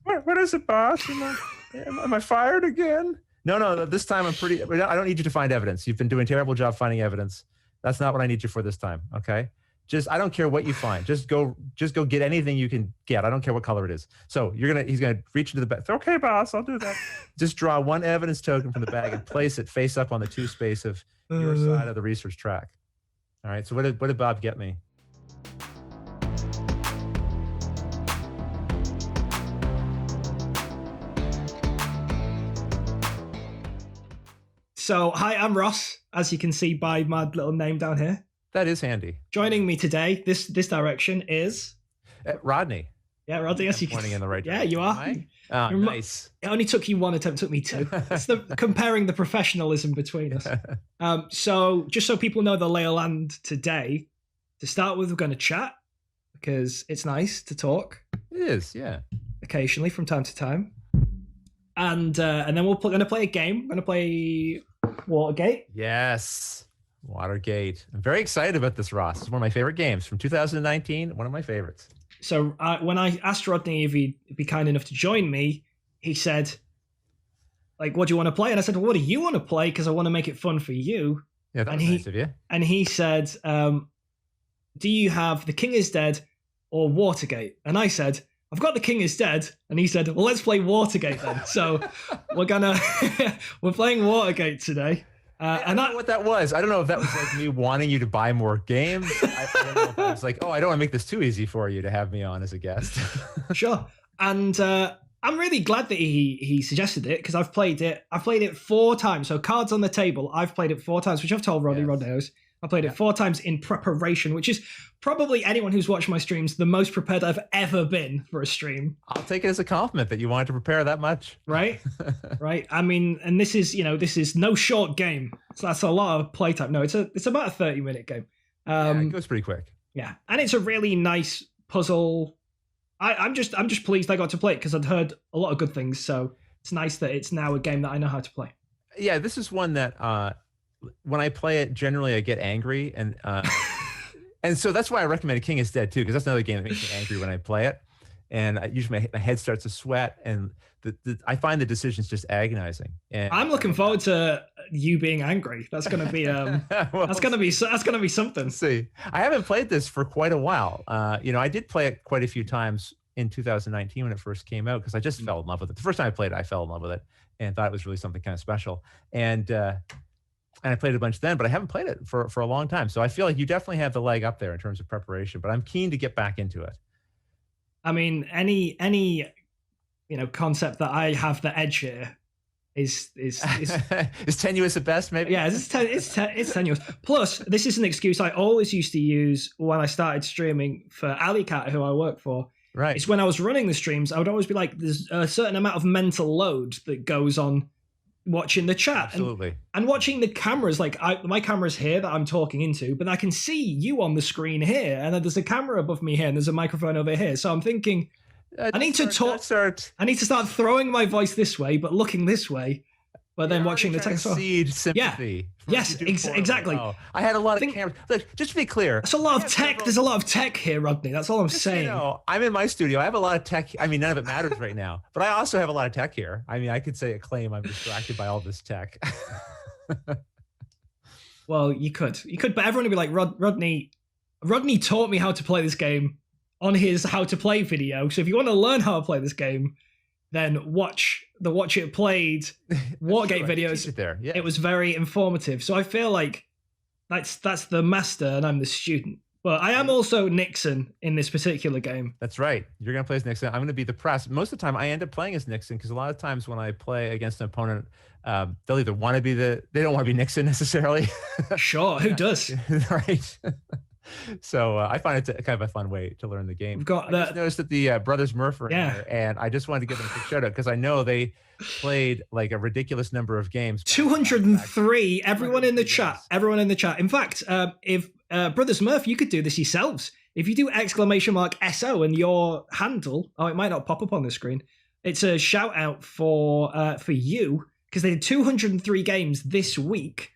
What is it, boss? Am I fired again? No. This time I don't need you to find evidence. You've been doing a terrible job finding evidence. That's not what I need you for this time. Okay. I don't care what you find. Just go get anything you can get. I don't care what color it is. So he's gonna reach into the bag. Okay, boss, I'll do that. Just draw one evidence token from the bag and place it face up on the 2 space of your side of the research track. All right. So what did Bob get me? So, hi, I'm Ross, as you can see by my little name down here. That is handy. Joining me today, this direction is... Rodney. Yeah, Rodney. Yes, you're pointing in the right direction. Yeah, you are. Oh, nice. It only took you one attempt, took me 2. It's comparing the professionalism between us. So, just so people know the lay of land today, to start with, we're going to chat, because it's nice to talk. It is, yeah. Occasionally, from time to time. And then we're going to play a game. We're going to play Watergate. Yes, Watergate. I'm very excited about this, Ross. It's one of my favorite games from 2019. One of my favorites. So when I asked Rodney if he'd be kind enough to join me, he said, like, what do you want to play? And I said, well, what do you want to play? Because I want to make it fun for you. Yeah, that was nice of you. And he said, do you have The King is Dead or Watergate? And I said, I've got The King is Dead. And he said, well, let's play Watergate then. So we're playing Watergate today. I don't know what that was. I don't know if that was like me wanting you to buy more games. I don't know if I was like, oh, I don't want to make this too easy for you to have me on as a guest. Sure. And I'm really glad that he suggested it, because I've played it 4 times. So cards on the table, I've played it 4 times, which I've told Rodney. Yes. Rod knows. I played it 4 times in preparation, which is probably anyone who's watched my streams the most prepared I've ever been for a stream. I'll take it as a compliment that you wanted to prepare that much. Right? Right. I mean, and this is no short game. So that's a lot of playtime. No, it's about a 30-minute game. Yeah, it goes pretty quick. Yeah. And it's a really nice puzzle. I'm just pleased I got to play it, because I'd heard a lot of good things. So it's nice that it's now a game that I know how to play. Yeah, this is one that when I play it, generally I get angry, and so that's why I recommend King is Dead too, because that's another game that makes me angry when I play it, and usually my head starts to sweat, and I find the decisions just agonizing. And I'm looking forward to you being angry. That's gonna be well, that's gonna be something. See, I haven't played this for quite a while. I did play it quite a few times in 2019 when it first came out, because I just fell in love with it. The first time I played it, I fell in love with it and thought it was really something kind of special. And I played it a bunch then, but I haven't played it for a long time. So I feel like you definitely have the leg up there in terms of preparation, but I'm keen to get back into it. I mean, any concept that I have the edge here is is tenuous at best, maybe. Yeah, it's tenuous. Plus, this is an excuse I always used to use when I started streaming for Alicat, who I work for. Right. It's when I was running the streams, I would always be like, there's a certain amount of mental load that goes on watching the chat. Absolutely. And watching the cameras. Like my camera's here that I'm talking into, but I can see you on the screen here, and then there's a camera above me here, and there's a microphone over here. So I'm thinking, I need to start throwing my voice this way, but looking this way, but then watching the text. Seed sympathy. Yeah. Yes, exactly. Oh, I had a lot of cameras. Look, just to be clear, that's a lot of tech. There's a lot of tech here, Rodney. That's all I'm saying. I'm in my studio. I have a lot of tech. I mean, none of it matters right now, but I also have a lot of tech here. I mean, I could claim I'm distracted by all this tech. Well, you could, but everyone would be like, Rodney taught me how to play this game on his how to play video. So if you want to learn how to play this game, then watch the Watch It Played Watergate videos. It there. Yeah. It was very informative. So I feel like that's the master and I'm the student. But I am also Nixon in this particular game. That's right. You're going to play as Nixon. I'm going to be the press. Most of the time, I end up playing as Nixon, because a lot of times when I play against an opponent, they'll either want to be they don't want to be Nixon necessarily. Sure. Who does? Right. So I find it kind of a fun way to learn the game. We've got I just noticed that the brothers Murph are in there, and I just wanted to give them a quick shout out, because I know they played like a ridiculous number of games. 203. Everyone in the chat. Everyone in the chat. In fact, if brothers Murph, you could do this yourselves. If you do !SO and your handle, it might not pop up on the screen. It's a shout out for you, because they did 203 games this week,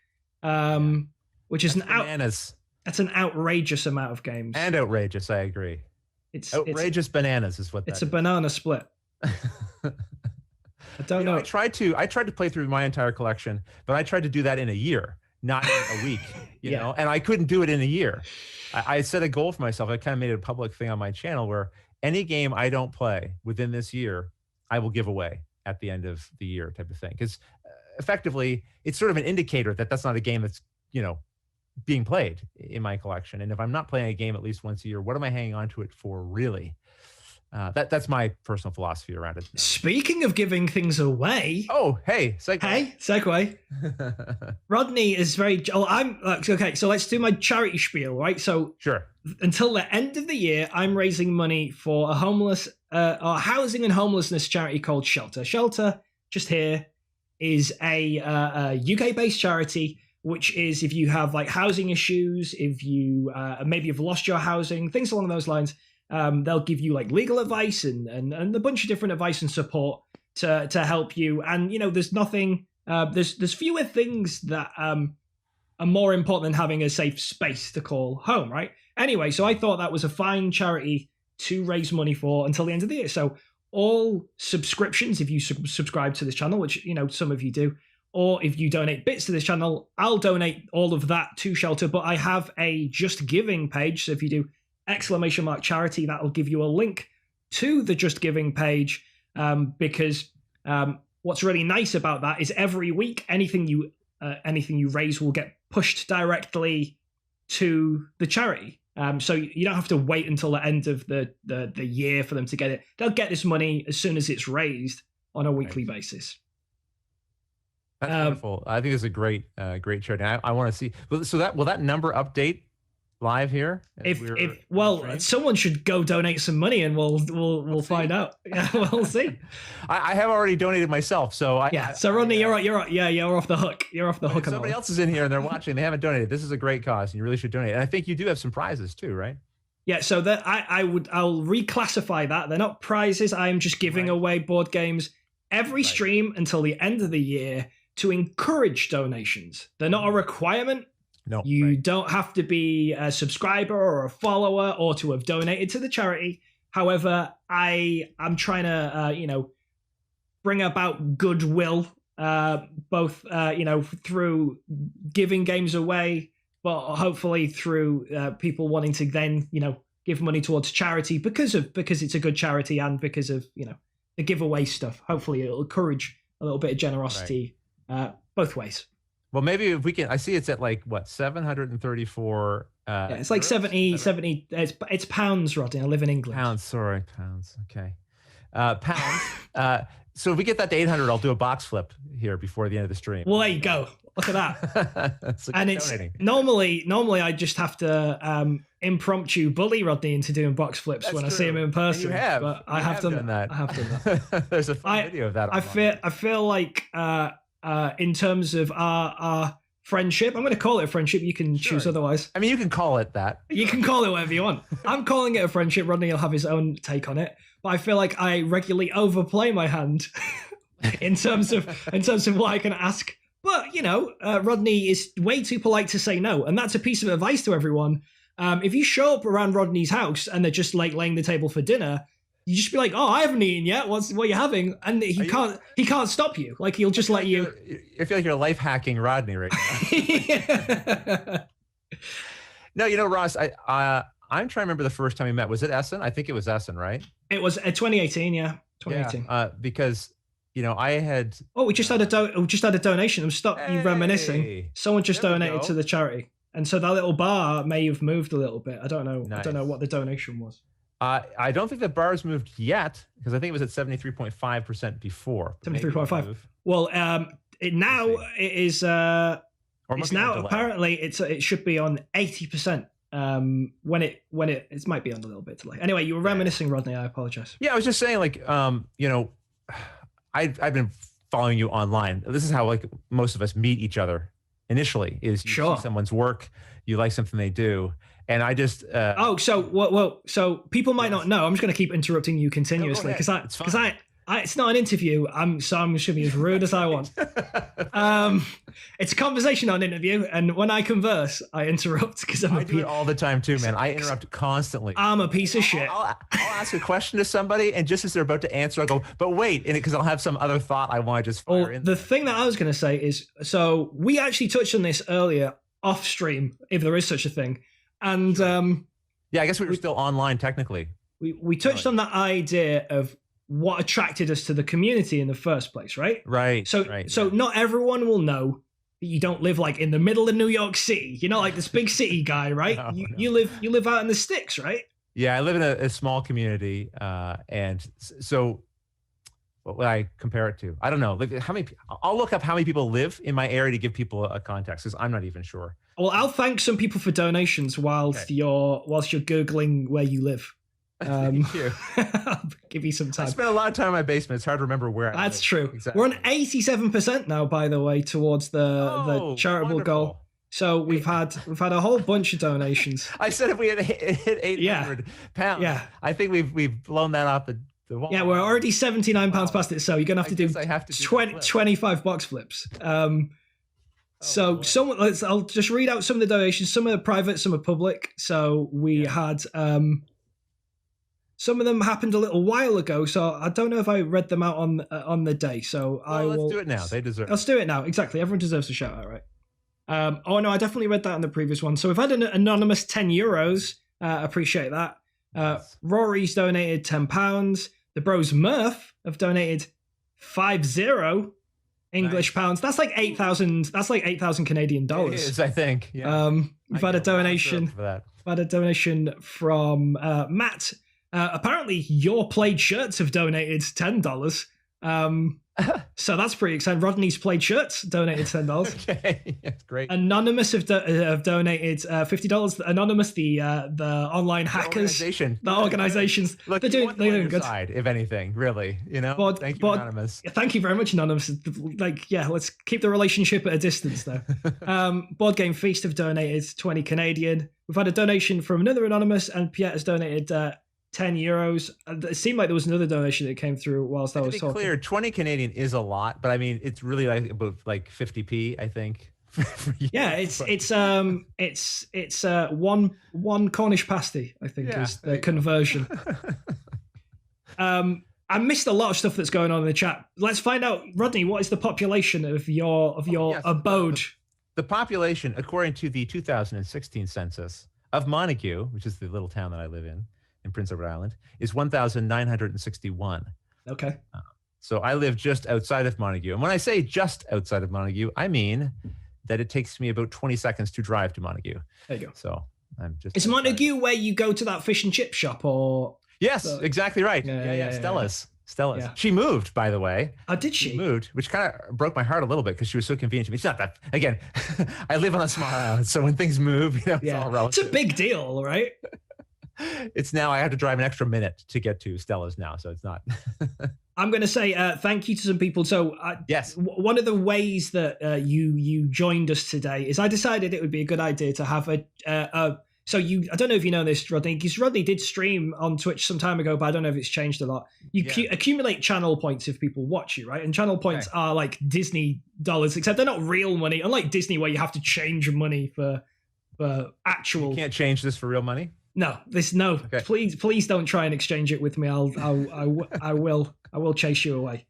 which is bananas. That's an outrageous amount of games. And outrageous, I agree. It's outrageous bananas is what that is. It's a banana split. I don't know. I tried to play through my entire collection, but I tried to do that in a year, not in a week, you know, and I couldn't do it in a year. I set a goal for myself. I kind of made it a public thing on my channel where any game I don't play within this year, I will give away at the end of the year, type of thing. Because effectively, it's sort of an indicator that that's not a game that's, you know, being played in my collection. And if I'm not playing a game at least once a year, what am I hanging on to it for, really? That's my personal philosophy around it. Speaking of giving things away. Oh, hey, segue. Hey, segue. Rodney is very. Oh, I'm okay. So let's do my charity spiel, right? So sure. Until the end of the year, I'm raising money for a homeless, or housing and homelessness charity called Shelter. Shelter, just here, is a UK-based charity. Which is if you have like housing issues, if you maybe you've lost your housing, things along those lines. They'll give you like legal advice and a bunch of different advice and support to help you. And you know, there's nothing, there's fewer things that are more important than having a safe space to call home, right? Anyway, so I thought that was a fine charity to raise money for until the end of the year. So all subscriptions, if you subscribe to this channel, which you know some of you do, or if you donate bits to this channel, I'll donate all of that to Shelter. But I have a Just Giving page, so if you do !charity, that'll give you a link to the Just Giving page, because what's really nice about that is every week anything you raise will get pushed directly to the charity, so you don't have to wait until the end of the year for them to get it. They'll get this money as soon as it's raised on a weekly basis. That's wonderful. I think it's a great charity. I want to see. So will that number update live here? Someone should go donate some money and we'll find out. Yeah, we'll see. I have already donated myself, so So Rodney, you're off the hook. You're off the hook. Somebody else is in here and they're watching. They haven't donated. This is a great cause, and you really should donate. And I think you do have some prizes too, right? Yeah. So that I'll reclassify that. They're not prizes. I'm just giving away board games every stream until the end of the year to encourage donations. They're not a requirement. No, you don't have to be a subscriber or a follower or to have donated to the charity. However, I'm trying to, bring about goodwill, both, through giving games away, but hopefully through people wanting to then, give money towards charity because it's a good charity and because of, the giveaway stuff. Hopefully it'll encourage a little bit of generosity both ways. Well, maybe if we can, I see it's at like, what, 734. It's like 70, it's pounds, Rodney. I live in England. Pounds, okay. Pounds. So if we get that to 800, I'll do a box flip here before the end of the stream. Well, there you go. Look at that. And it's normally I just have to impromptu bully Rodney into doing box flips when I see him in person. And you have. But I have done that. I have done that. There's a fun video of that. I feel like in terms of our friendship, I'm going to call it a friendship. You can choose otherwise. I mean, you can call it that. You can call it whatever you want. I'm calling it a friendship. Rodney will have his own take on it. But I feel like I regularly overplay my hand in terms of what I can ask. But, Rodney is way too polite to say no. And that's a piece of advice to everyone. If you show up around Rodney's house and they're just like laying the table for dinner, you just be like, "Oh, I haven't eaten yet. What are you having?" And he can't stop you. Like he'll just let you. I feel like you're life hacking Rodney right now. No, Ross, I'm trying to remember the first time we met. Was it Essen? I think it was Essen, right? It was 2018. Yeah, 2018. Yeah, because I had. Oh, we just had a donation. Stop you reminiscing. Someone just donated to the charity, and so that little bar may have moved a little bit. I don't know. Nice. I don't know what the donation was. I don't think the bar's moved yet because I think it was at 73.5% before. 73.5. Well, it is. It's now apparently it should be on 80%. When it might be on a little bit delay. Anyway, you were reminiscing, Rodney. I apologize. Yeah, I was just saying, like, I've been following you online. This is how like most of us meet each other initially. Is you see someone's work, you like something they do. And I just so people might not know. I'm just going to keep interrupting you continuously because It's not an interview. So I'm just going to be as rude as I want. It's a conversation, not an interview. And when I converse, I interrupt because I do it all the time too, man. I interrupt constantly. I'm a piece of shit. I'll ask a question to somebody, and just as they're about to answer, I'll go, but wait, because I'll have some other thought I want to just fire in. The thing that I was going to say is, so we actually touched on this earlier off stream, if there is such a thing. And yeah, I guess we were still online technically. We touched on that idea of what attracted us to the community in the first place, right? Right. So not everyone will know that you don't live like in the middle of New York City. You're not like this big city guy, right? No. You live out in the sticks, right? Yeah, I live in a small community, and so what would I compare it to? I don't know. How many? I'll look up how many people live in my area to give people a context, because I'm not even sure. Well, I'll thank some people for donations whilst you're Googling where you live. Thank you. I'll give you some time. I spent a lot of time in my basement. It's hard to remember where I That's live. true. Exactly. We're on 87% now, by the way, towards the charitable wonderful. goal. So we've had a whole bunch of donations. I said if we had hit 800 pounds, I think we've blown that off the wall. Yeah, we're already 79 pounds past it. So you're gonna have to do 25 box flips. I'll just read out some of the donations. Some are private, some are public. So we had some of them happened a little while ago, so I don't know if I read them out on the day. So let's do it now. They deserve. Let's do it now. Exactly. Everyone deserves a shout out, right? Oh no, I definitely read that on the previous one. So we've had an anonymous €10. Appreciate that. Rory's donated £10. The Bros Murph have donated 50 English pounds. That's like 8,000. That's like 8,000 Canadian dollars. It is, I think. Yeah. We've had a donation. From Matt. Apparently, your plaid shirts have donated $10. So that's pretty exciting. Rodney's plaid shirts donated $10. Okay, that's great. Anonymous have donated $50. Anonymous, the online hackers, the organizations. Look, they're doing good. Side, if anything, really, Thank you, Anonymous. Thank you very much, Anonymous. Let's keep the relationship at a distance, though. Board Game Feast have donated 20 Canadian. We've had a donation from another Anonymous, and Piet has donated €10. It seemed like there was another donation that came through whilst I was talking. To be clear, 20 Canadian is a lot, but I mean, it's really like about like 50p, I think. Yeah, it's one Cornish pasty, I think, is the conversion. I missed a lot of stuff that's going on in the chat. Let's find out, Rodney, what is the population of your abode? The population, according to the 2016 census of Montague, which is the little town that I live in Prince Edward Island, is 1,961. Okay. So I live just outside of Montague. And when I say just outside of Montague, I mean that it takes me about 20 seconds to drive to Montague. There you go. So I'm just... Is Montague where you go to that fish and chip shop, or... Yes, exactly right. Yeah. Stella's. Yeah. She moved, by the way. Oh, did she? She moved, which kind of broke my heart a little bit because she was so convenient to me. It's not that, again, I live on a small island, so when things move, it's all relative. It's a big deal, right? It's now I have to drive an extra minute to get to Stella's now, so it's not. I'm going to say thank you to some people. So yes, one of the ways that you joined us today is I decided it would be a good idea to have I don't know if you know this, Rodney, because Rodney did stream on Twitch some time ago, but I don't know if it's changed a lot. You accumulate channel points if people watch you, right? And channel points are like Disney dollars, except they're not real money. Unlike Disney, where you have to change money for actual. You can't change this for real money. No. Okay. Please don't try and exchange it with me. I will chase you away.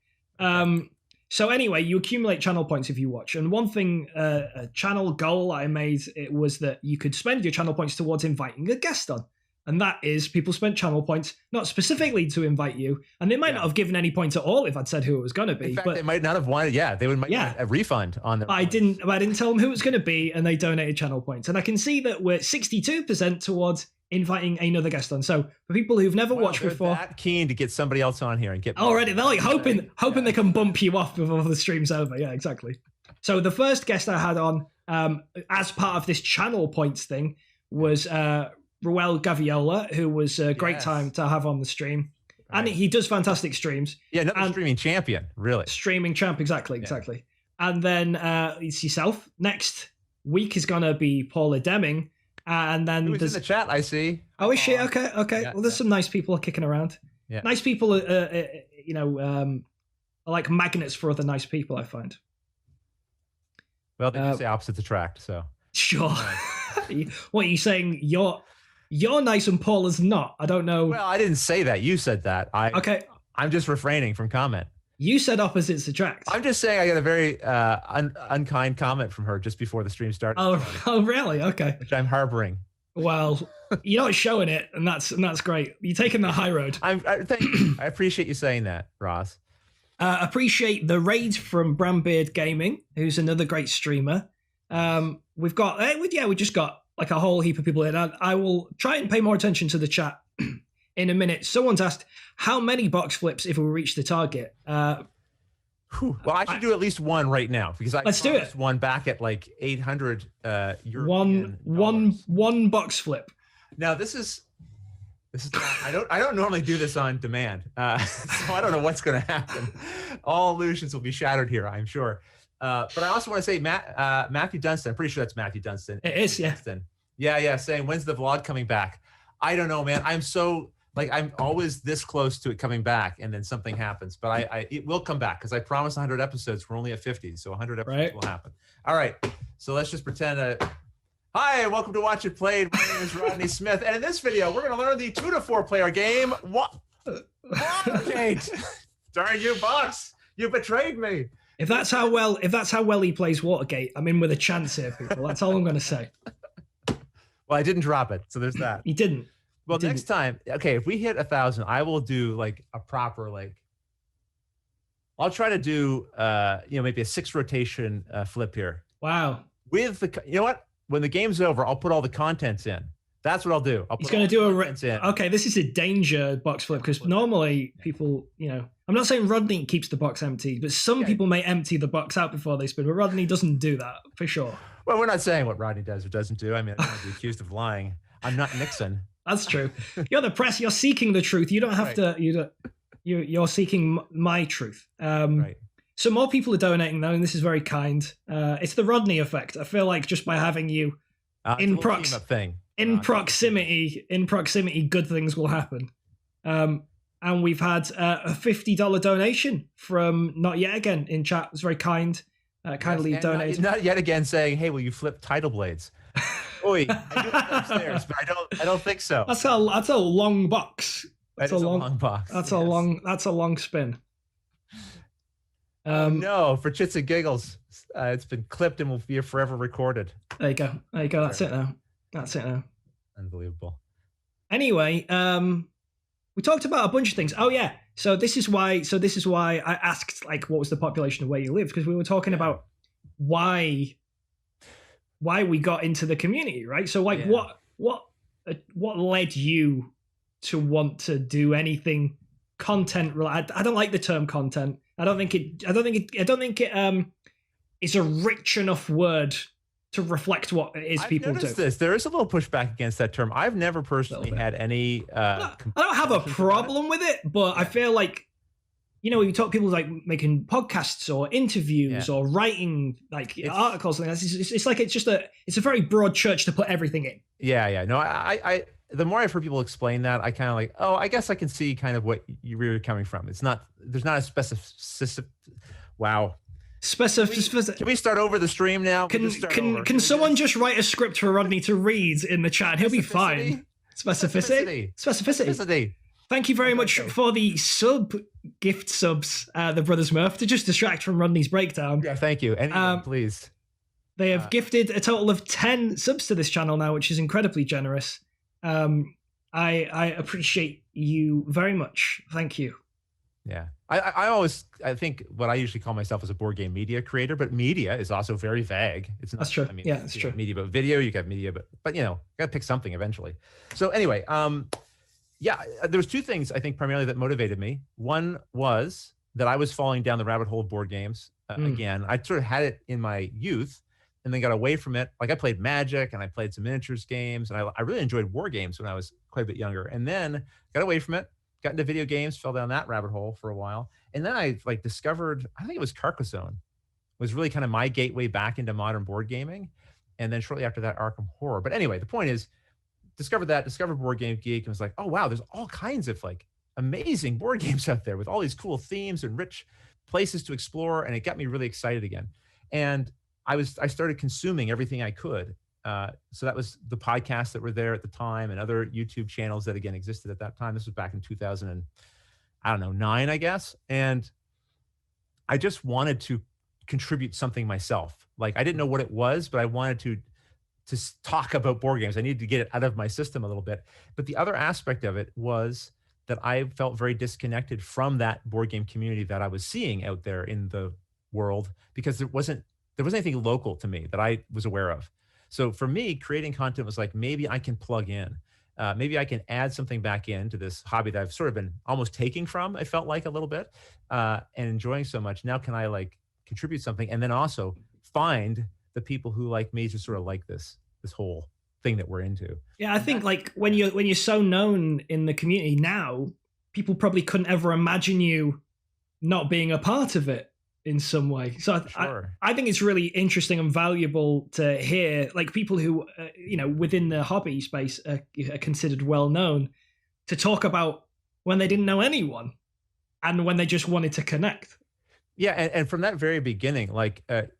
So anyway, you accumulate channel points if you watch. And one thing, a channel goal I made, it was that you could spend your channel points towards inviting a guest on. And that is, people spent channel points, not specifically to invite you. And they might not have given any points at all if I'd said who it was going to be. In fact, they might not have wanted, they might want a refund on their I didn't tell them who it was going to be, and they donated channel points. And I can see that we're 62% towards inviting another guest on. So for people who've never watched before, that keen to get somebody else on here and get already, they're like hoping they can bump you off before the stream's over. Yeah, exactly. So the first guest I had on as part of this channel points thing was Ruel Gaviola, who was a great time to have on the stream. Right. And he does fantastic streams. Yeah, another streaming champion, really. Streaming champ, exactly. And then it's yourself. Next week is going to be Paula Deming. And then there's in the chat, I see. Oh, is she? Okay. Yeah, well, there's some nice people kicking around. Yeah. Nice people, are like magnets for other nice people, I find. Well, they do say opposites attract, so. Sure. What are you saying? You're nice and Paul is not. I don't know. Well, I didn't say that. You said that. Okay. I'm just refraining from comment. You said opposites attract. I'm just saying I got a very unkind comment from her just before the stream started. Oh, really? Okay. Which I'm harboring. Well, you're not showing it, and that's great. You're taking the high road. Thank you. I appreciate you saying that, Ross. Appreciate the raid from Brandbeard Gaming, who's another great streamer. We just got like a whole heap of people in. I will try and pay more attention to the chat in a minute. Someone's asked how many box flips if we reach the target. Well, I should do at least one right now because let's do it. One back at like 800 European one box flip. Now this is I don't normally do this on demand, so I don't know what's going to happen. All illusions will be shattered here, I'm sure. But I also want to say Matthew Dunstan. I'm pretty sure that's Matthew Dunstan. It is, yeah. Dunstan. Yeah. Saying when's the vlog coming back? I don't know, man. I'm always this close to it coming back, and then something happens. But it will come back because I promised 100 episodes. We're only at 50, so 100 episodes will happen. All right. So let's just pretend. Hi, welcome to Watch It Played. My name is Rodney Smith, and in this video, we're going to learn the 2 to 4 player game. Watergate. Darn you, boss! You betrayed me. If that's how well he plays Watergate, I'm in with a chance here, people. That's all I'm going to say. Well, I didn't drop it, so there's that. You didn't. Well, next time, okay, if we hit 1,000, I will do like a proper I'll try to do maybe a 6 rotation flip here. Wow. With you know what? When the game's over, I'll put all the contents in. That's what I'll do. He's going to do okay, this is a danger box flip because normally people, I'm not saying Rodney keeps the box empty, but some people may empty the box out before they spin, but Rodney doesn't do that for sure. Well, we're not saying what Rodney does or doesn't do. I mean, I don't want to be accused of lying. I'm not Nixon. That's true. You're the press. You're seeking the truth. You don't have to. You're seeking my truth. Right. So more people are donating though, and this is very kind. It's the Rodney effect. I feel like just by having you in proximity, good things will happen. And we've had a $50 donation from Not Yet Again in chat. It was very kind. Kindly donated. Not Yet Again saying, "Hey, will you flip title blades?" Oi, I do it upstairs, but I don't think so. That's a long box. That's a long box. That's a long spin. No, for chits and giggles, it's been clipped and will be forever recorded. There you go. That's it now. Unbelievable. Anyway, we talked about a bunch of things. Oh yeah. So this is why I asked what was the population of where you live, because we were talking about why we got into the community, right? So what led you to want to do anything content related? I don't like the term content. I don't think it is a rich enough word to reflect what it is people do. There is a little pushback against that term. I've never personally had any. I don't have a problem with it, but I feel like, when you talk to people making podcasts or interviews or writing articles, it's a very broad church to put everything in. Yeah. No, I the more I've heard people explain that, I kind of I guess I can see kind of what you're coming from. There's not a specific. Wow. Can we start over the stream now? Can someone just write a script for Rodney to read in the chat? He'll be fine. Specificity. Thank you very much for the gift subs, the Brothers Murph, to just distract from Rodney's breakdown. Yeah, thank you. Anyone, please. They have gifted a total of 10 subs to this channel now, which is incredibly generous. I appreciate you very much. Thank you. Yeah. I think what I usually call myself is a board game media creator, but media is also very vague. It's not, that's true. I mean, that's true. Media, but video, you got media, but you got to pick something eventually. So anyway, there was 2 things I think primarily that motivated me. One was that I was falling down the rabbit hole of board games again. I sort of had it in my youth and then got away from it. I played Magic and I played some miniatures games, and I really enjoyed war games when I was quite a bit younger, and then got away from it. Got into video games, fell down that rabbit hole for a while. And then I discovered, I think it was Carcassonne, was really kind of my gateway back into modern board gaming. And then shortly after that, Arkham Horror. But anyway, the point is, discovered Board Game Geek and was like, oh, wow, there's all kinds of amazing board games out there with all these cool themes and rich places to explore. And it got me really excited again. And I started consuming everything I could. So that was the podcasts that were there at the time and other YouTube channels that again existed at that time. This was back in 2009, I guess. And I just wanted to contribute something myself. Like I didn't know what it was, but I wanted to talk about board games. I needed to get it out of my system a little bit. But the other aspect of it was that I felt very disconnected from that board game community that I was seeing out there in the world, because there wasn't anything local to me that I was aware of. So for me, creating content was like, maybe I can plug in. Maybe I can add something back into this hobby that I've sort of been almost taking from, I felt like a little bit, and enjoying so much. Now can I like contribute something and then also find the people who like me to sort of like this whole thing that we're into. Yeah, I think like when you're so known in the community now, people probably couldn't ever imagine you not being a part of it in some way. So I think it's really interesting and valuable to hear like people who, within the hobby space are considered well known to talk about when they didn't know anyone and when they just wanted to connect. Yeah. And from that very beginning, like the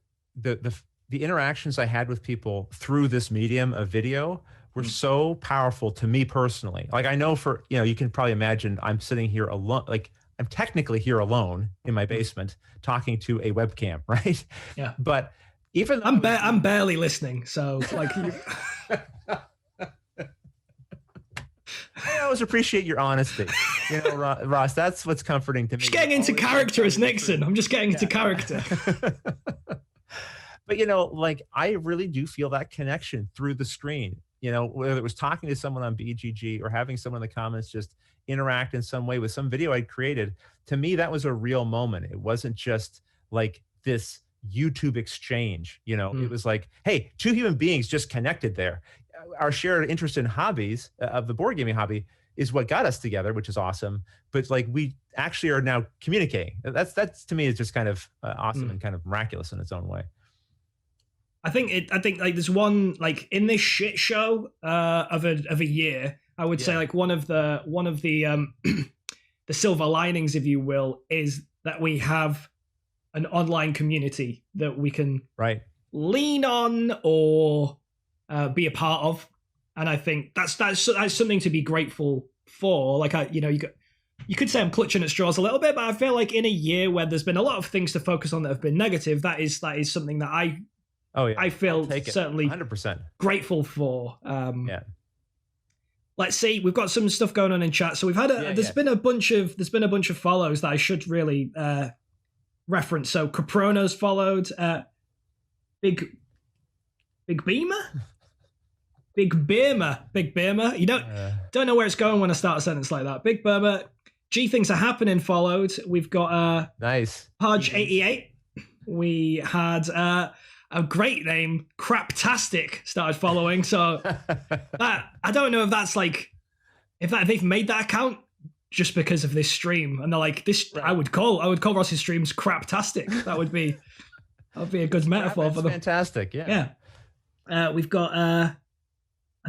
interactions I had with people through this medium of video were so powerful to me personally. Like I know you can probably imagine I'm sitting here alone, like I'm technically here alone in my basement talking to a webcam, right? Yeah. But even I'm barely listening, so like I always appreciate your honesty. Ross, that's what's comforting to me. Just getting into character as Nixon. I'm just getting into character. But like I really do feel that connection through the screen. Whether it was talking to someone on BGG or having someone in the comments just interact in some way with some video I'd created, to me, that was a real moment. It wasn't just like this YouTube exchange, It was like, hey, two human beings just connected there. Our shared interest in hobbies of the board gaming hobby is what got us together, which is awesome. But like we actually are now communicating. That's to me is just kind of awesome and kind of miraculous in its own way. I think like there's one like in this shit show of a year, I would say like one of the the silver linings, if you will, is that we have an online community that we can lean on or be a part of, and I think that's something to be grateful for. Like you could say I'm clutching at straws a little bit, but I feel like in a year where there's been a lot of things to focus on that have been negative, that is something that I feel certainly 100% grateful for. Let's see, we've got some stuff going on in chat. So we've had there's been a bunch of follows that I should really reference. So Caprono's followed, Big Beamer. You don't know where it's going when I start a sentence like that. Big Burma. G Things Are Happening followed. We've got nice Pudge88. We had a great name, Craptastic, started following. So that I don't know if that's like if they've made that account just because of this stream, and they're like this. Right. I would call Ross's streams Craptastic. That would be a good metaphor for them. Fantastic, yeah. We've got I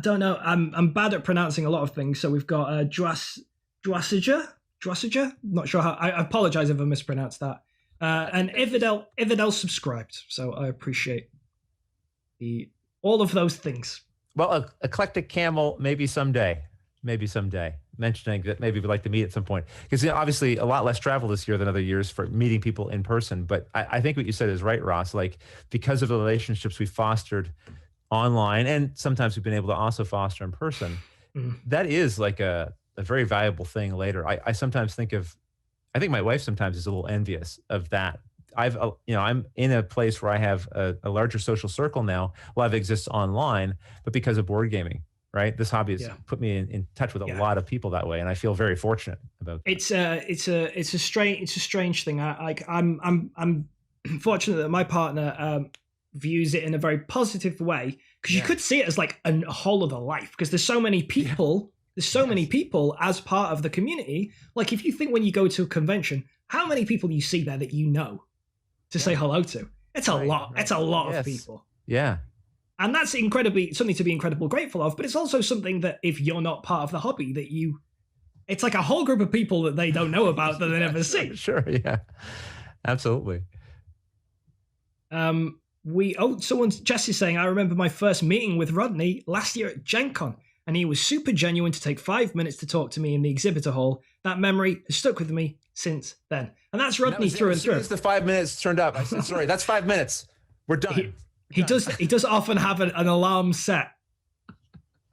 don't know. I'm bad at pronouncing a lot of things. So we've got Drassager. Not sure how. I apologize if I mispronounced that. And Ividel subscribed, so I appreciate all of those things. Well, Eclectic Camel, maybe someday, mentioning that maybe we'd like to meet at some point, because obviously a lot less travel this year than other years for meeting people in person. But I think what you said is right, Ross. Like because of the relationships we fostered online, and sometimes we've been able to also foster in person, that is like a very valuable thing later. I sometimes think I think my wife sometimes is a little envious of that. I'm in a place where I have a larger social circle now. A lot of it exists online, but because of board gaming, right? This hobby has put me in touch with a lot of people that way, and I feel very fortunate about that. It's a strange thing. I'm fortunate that my partner views it in a very positive way, because you could see it as like a whole other life, because there's so many people. There's so many people as part of the community. Like if you think when you go to a convention, how many people you see there that you know to say hello to? It's a lot. Right. It's a lot of people. Yeah. And that's something to be incredibly grateful of. But it's also something that if you're not part of the hobby, that you It's like a whole group of people that they don't know about that they never see. Sure, yeah, absolutely. Jess is saying, I remember my first meeting with Rodney last year at Gen Con, and he was super genuine to take 5 minutes to talk to me in the exhibitor hall. That memory has stuck with me since then. And that's Rodney through and through. As the 5 minutes turned up, I said, sorry, that's 5 minutes. We're done. He does often have an alarm set.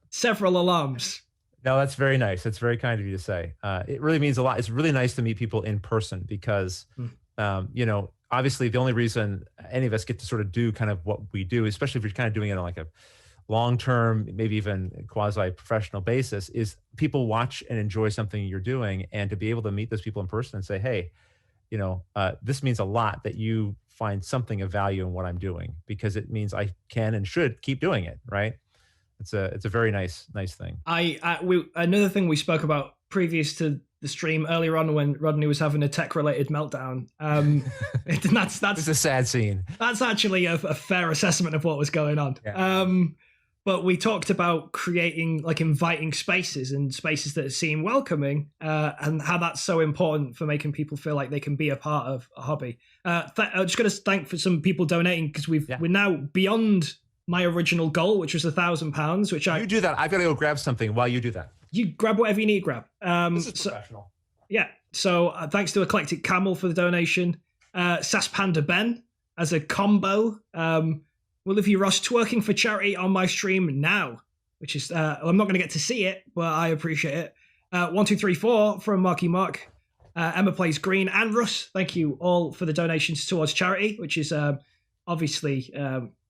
Several alarms. No, that's very nice. That's very kind of you to say. It really means a lot. It's really nice to meet people in person because, obviously the only reason any of us get to sort of do kind of what we do, especially if you're kind of doing it on like a long-term, maybe even quasi-professional basis, is people watch and enjoy something you're doing, and to be able to meet those people in person and say, hey, this means a lot that you find something of value in what I'm doing, because it means I can and should keep doing it, right? It's a very nice thing. Another thing we spoke about previous to the stream earlier on when Rodney was having a tech-related meltdown. That's it's a sad scene. That's actually a fair assessment of what was going on. Yeah. But we talked about creating, like, inviting spaces and spaces that seem welcoming, and how that's so important for making people feel like they can be a part of a hobby. I'm just going to thank for some people donating, because we're now beyond my original goal, which was £1,000. Which you do that. I've got to go grab something while you do that. You grab whatever you need to grab. This is professional. Yeah. So thanks to Eclectic Camel for the donation. Sass Panda Ben as a combo. Olivia Ross twerking for charity on my stream now, which is I'm not going to get to see it, but I appreciate it. 1234 from Marky Mark. Emma Plays Green and Russ. Thank you all for the donations towards charity, which is obviously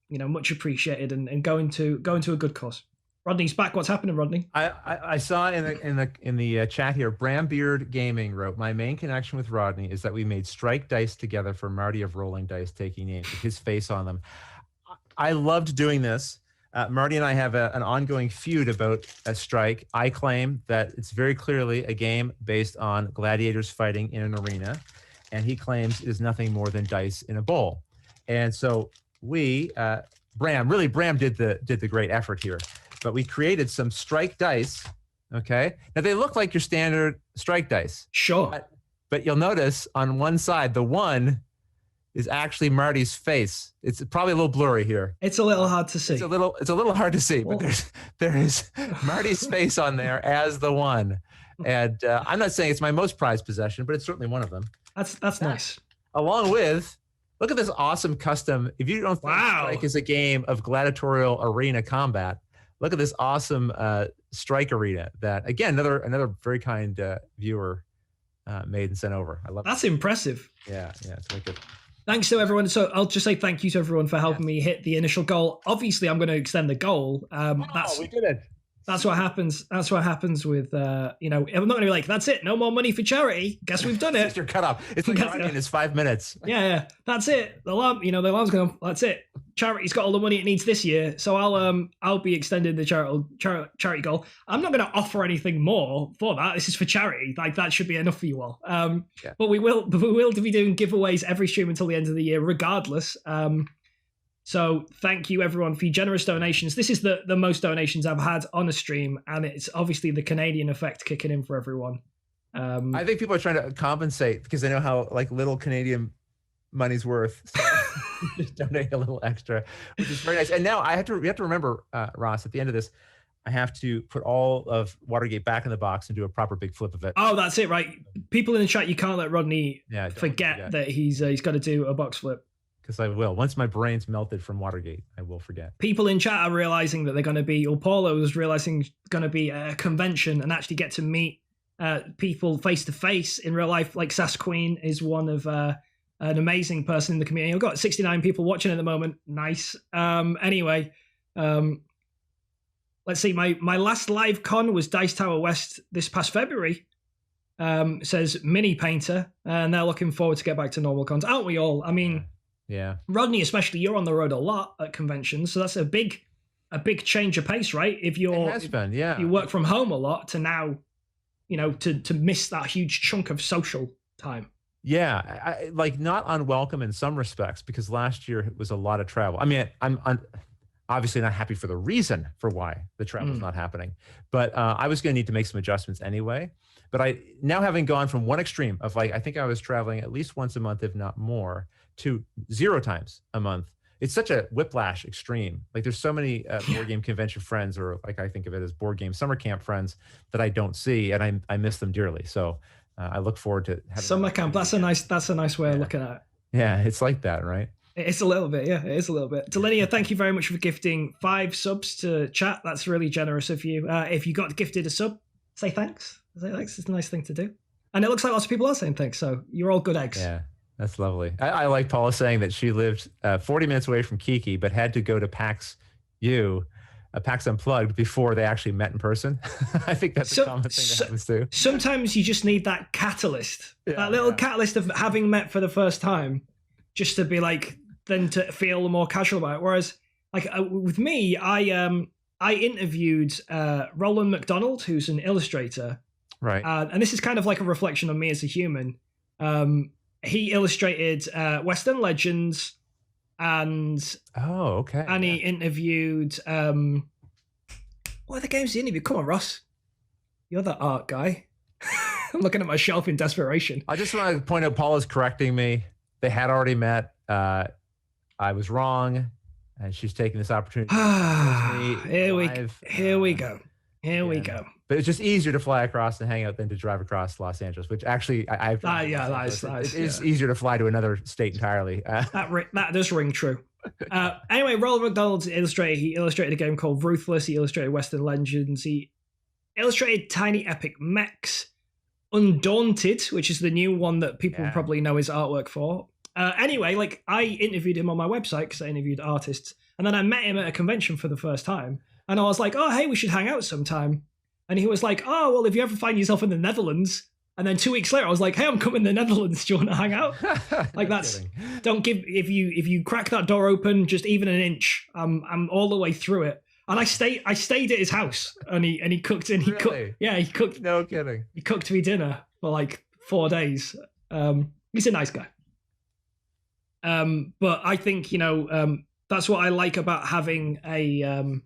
much appreciated and going to a good cause. Rodney's back. What's happening, Rodney? I saw in the chat here, Brambeard Gaming wrote, my main connection with Rodney is that we made strike dice together for Marty of Rolling Dice taking names with his face on them. I loved doing this. Marty and I have an ongoing feud about a strike. I claim that it's very clearly a game based on gladiators fighting in an arena, and he claims it is nothing more than dice in a bowl. And so we, Bram did the great effort here. But we created some strike dice, okay? Now, they look like your standard strike dice. Sure. But you'll notice on one side, the one is actually Marty's face. It's probably a little blurry here. It's a little hard to see. It's a little hard to see, but there is Marty's face on there as the one. And I'm not saying it's my most prized possession, but it's certainly one of them. That's nice. Along with, look at this awesome custom. If you don't think Strike is a game of gladiatorial arena combat, look at this awesome strike arena that, again, another very kind viewer made and sent over. I love That's impressive. Yeah, it's really good. Thanks to everyone. So I'll just say thank you to everyone for helping me hit the initial goal. Obviously, I'm going to extend the goal. We did it. That's what happens. That's what happens with, I'm not going to be like, that's it. No more money for charity. Guess we've done it. Your cutoff. It's like running. It's 5 minutes. Yeah. That's it. The alarm's going, that's it. Charity's got all the money it needs this year. So I'll be extending the charity goal. I'm not going to offer anything more for that. This is for charity. Like, that should be enough for you all. But we will be doing giveaways every stream until the end of the year, regardless. So thank you everyone for your generous donations. This is the most donations I've had on a stream, and it's obviously the Canadian effect kicking in for everyone. I think people are trying to compensate because they know how little Canadian money's worth. So just donate a little extra, which is very nice. And now we have to remember, Ross, at the end of this, I have to put all of Watergate back in the box and do a proper big flip of it. Oh, that's it, right? People in the chat, you can't let Rodney forget that he's got to do a box flip. Because I will. Once my brain's melted from Watergate, I will forget. People in chat are realizing that they're going to be, or Paulo is realizing going to be a convention and actually get to meet people face to face in real life. Like Sass Queen is one of an amazing person in the community. We've got 69 people watching at the moment. Nice. Anyway, let's see. My last live con was Dice Tower West this past February. Says Mini Painter, and they're looking forward to get back to normal cons. Aren't we all? I mean... Yeah, Rodney, especially, you're on the road a lot at conventions, so that's a big change of pace, right? If you work from home a lot to now, to miss that huge chunk of social time. Yeah, I not unwelcome in some respects, because last year it was a lot of travel. I mean, I'm obviously not happy for the reason for why the travel is not happening, but I was going to need to make some adjustments anyway. But I now having gone from one extreme of like, I think I was traveling at least once a month, if not more, to 0 times a month. It's such a whiplash extreme. Like there's so many board game convention friends, or like I think of it as board game summer camp friends that I don't see, and I miss them dearly. So I look forward to having summer camp. That's a nice way of looking at it. Yeah, it's like that, right? It's a little bit, yeah. It is a little bit. Delinia, thank you very much for gifting 5 subs to chat. That's really generous of you. If you got gifted a sub, say thanks. Say thanks. It's a nice thing to do. And it looks like lots of people are saying thanks. So you're all good eggs. Yeah. That's lovely. I like Paula saying that she lived 40 minutes away from Kiki, but had to go to PAX PAX Unplugged before they actually met in person. I think that's a common thing that happens too. Sometimes you just need that catalyst, that little catalyst of having met for the first time, just to be like, then to feel more casual about it. Whereas, like with me, I interviewed Roland McDonald, who's an illustrator, right? And this is kind of like a reflection on me as a human. He illustrated Western Legends, and and he interviewed what other games did he interview? Come on, Ross, you're the art guy. I'm looking at my shelf in desperation. I just want to point out, Paula's correcting me. They had already met. I was wrong, and she's taking this opportunity. Here we go. Here we go. But it's just easier to fly across and hang out than to drive across Los Angeles, which actually it is easier to fly to another state entirely. That does ring true. Anyway, Roland McDonald's illustrator. He illustrated a game called Ruthless. He illustrated Western Legends. He illustrated Tiny Epic Mechs, Undaunted, which is the new one that people probably know his artwork for. Anyway, like I interviewed him on my website because I interviewed artists, and then I met him at a convention for the first time, and I was like, "Oh, hey, we should hang out sometime." And he was like, "Oh, well, if you ever find yourself in the Netherlands," and then 2 weeks later, I was like, "Hey, I'm coming to the Netherlands. Do you want to hang out?" Like that's don't give if you crack that door open just even an inch, I'm all the way through it. And I stayed at his house, and he cooked and he cooked. Yeah, he cooked. No kidding. He cooked me dinner for like 4 days. He's a nice guy. But I think that's what I like about having a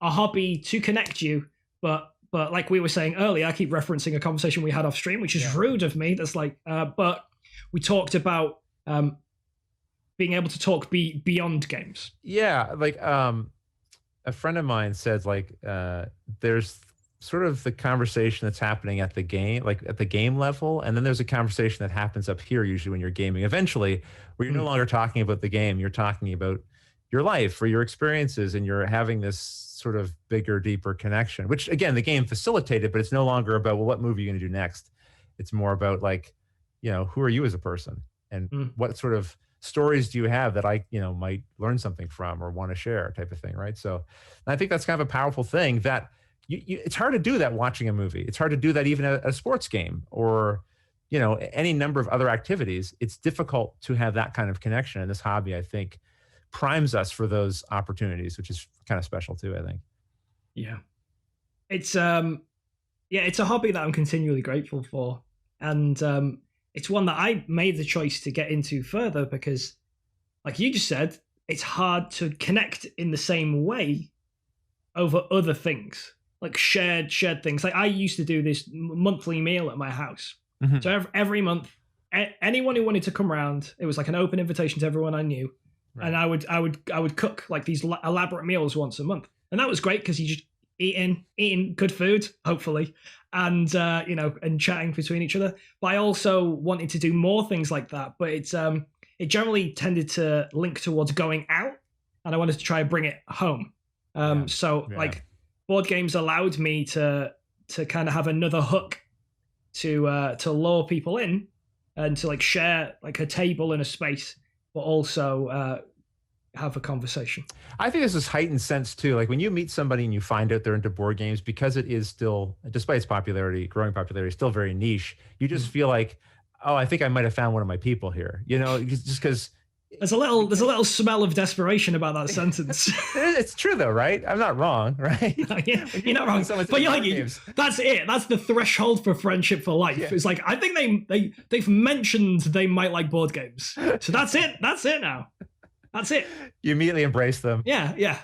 hobby to connect you. But like we were saying earlier, I keep referencing a conversation we had off stream, which is rude of me. That's like, but we talked about being able to talk beyond games. Yeah, like a friend of mine said, like there's sort of the conversation that's happening at the game, like at the game level, and then there's a conversation that happens up here usually when you're gaming. Eventually, where you're no longer talking about the game, you're talking about your life or your experiences, and you're having this sort of bigger, deeper connection, which again, the game facilitated, but it's no longer about, well, what movie are you going to do next? It's more about like, who are you as a person, and what sort of stories do you have that I, might learn something from or want to share, type of thing, right? So I think that's kind of a powerful thing that it's hard to do that watching a movie. It's hard to do that even at a sports game or, any number of other activities. It's difficult to have that kind of connection. And this hobby, I think, primes us for those opportunities, which is kind of special too, I think. Yeah. It's a hobby that I'm continually grateful for. And it's one that I made the choice to get into further because, like you just said, it's hard to connect in the same way over other things, like shared things. Like I used to do this monthly meal at my house. Mm-hmm. So every month, anyone who wanted to come around, it was like an open invitation to everyone I knew. Right. And I would cook like these elaborate meals once a month. And that was great because you just eating good food, hopefully, and and chatting between each other. But I also wanted to do more things like that. But it generally tended to link towards going out, and I wanted to try and bring it home. Like board games allowed me to kind of have another hook to lure people in and to like share like a table and a space, but also have a conversation. I think there's this heightened sense too. Like when you meet somebody and you find out they're into board games, because it is still, despite its growing popularity, still very niche. You just feel like, oh, I think I might have found one of my people here. Just because there's a little smell of desperation about that sentence. It's true though, right? I'm not wrong, right? Yeah, you're not wrong. But you're like, that's it. That's the threshold for friendship for life. Yeah. It's like, I think they've mentioned they might like board games. So that's it. That's it now. That's it. You immediately embrace them. Yeah. Yeah.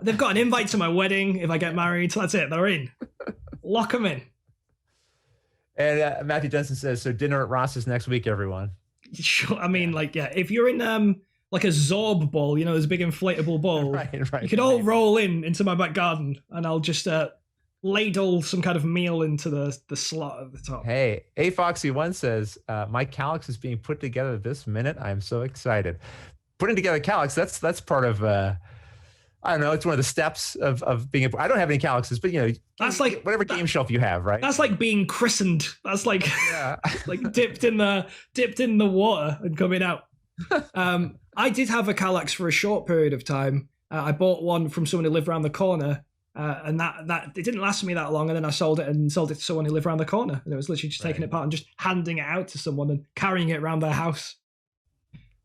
They've got an invite to my wedding if I get married. So that's it. They're in. Lock them in. And Matthew Jensen says, so dinner at Ross's next week, everyone. Sure. I mean, if you're in like a Zorb ball, those big inflatable balls, right, you could all roll into my back garden, and I'll just ladle some kind of meal into the slot at the top. Hey, Foxy1 says, my calyx is being put together this minute. I'm so excited. Putting together calyx, that's part of I don't know, it's one of the steps of being I don't have any calyxes, but that's like whatever game shelf you have, right? That's like being christened. That's like like dipped in the water and coming out. I did have a calyx for a short period of time. I bought one from someone who lived around the corner. And that it didn't last me that long, and then I sold it to someone who lived around the corner, and it was literally just taking it apart and just handing it out to someone and carrying it around their house,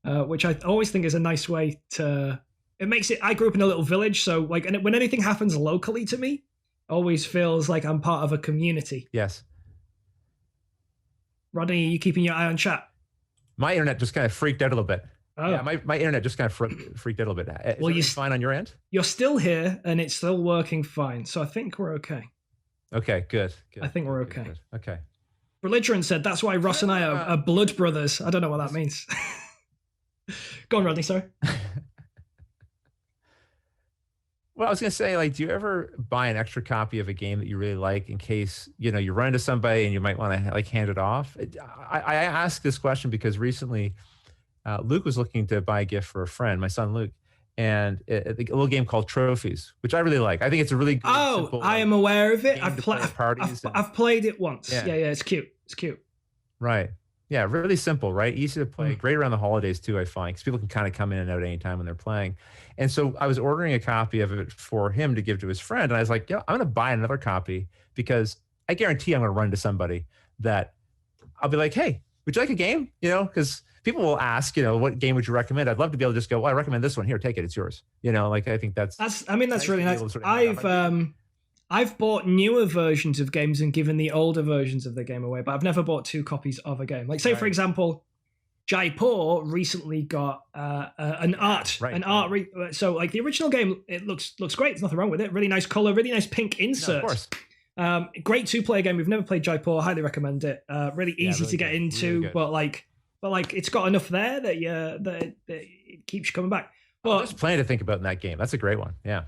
which I always think is a nice way to. It makes it. I grew up in a little village, so like, and when anything happens locally to me, it always feels like I'm part of a community. Yes. Rodney, are you keeping your eye on chat? My internet just kind of freaked out a little bit. Oh. Yeah, my internet just kind of freaked out a little bit. Is you're fine on your end? You're still here, and it's still working fine. So I think we're okay. Okay, good. I think we're okay. Good. Okay. Belligerent said that's why Ross and I are blood brothers. I don't know what that means. Go on, Rodney. Sorry. Well, I was going to say, do you ever buy an extra copy of a game that you really like in case, you run into somebody and you might want to hand it off? I ask this question because recently Luke was looking to buy a gift for a friend, my son Luke, and a little game called Trophies, which I really like. I think it's a really good, simple, I am aware of it. I've played it once. Yeah, it's cute. It's cute. Right. Yeah, really simple, right? Easy to play. Great around the holidays too, I find, because people can kind of come in and out anytime when they're playing. And so I was ordering a copy of it for him to give to his friend, and I was like, I'm going to buy another copy because I guarantee I'm going to run into somebody that I'll be like, hey, would you like a game? Because people will ask, what game would you recommend? I'd love to be able to just go, well, I recommend this one. Here, take it. It's yours. I think that's really nice. I've bought newer versions of games and given the older versions of the game away, but I've never bought two copies of a game. Like, say, for example, Jaipur recently got an art. So, like, the original game, it looks great. There's nothing wrong with it. Really nice color, really nice pink insert. No, of course. Great two-player game. We've never played Jaipur. Highly recommend it. Really easy to get into, really but it's got enough there that it keeps you coming back. But there's plenty to think about in that game. That's a great one. Yeah.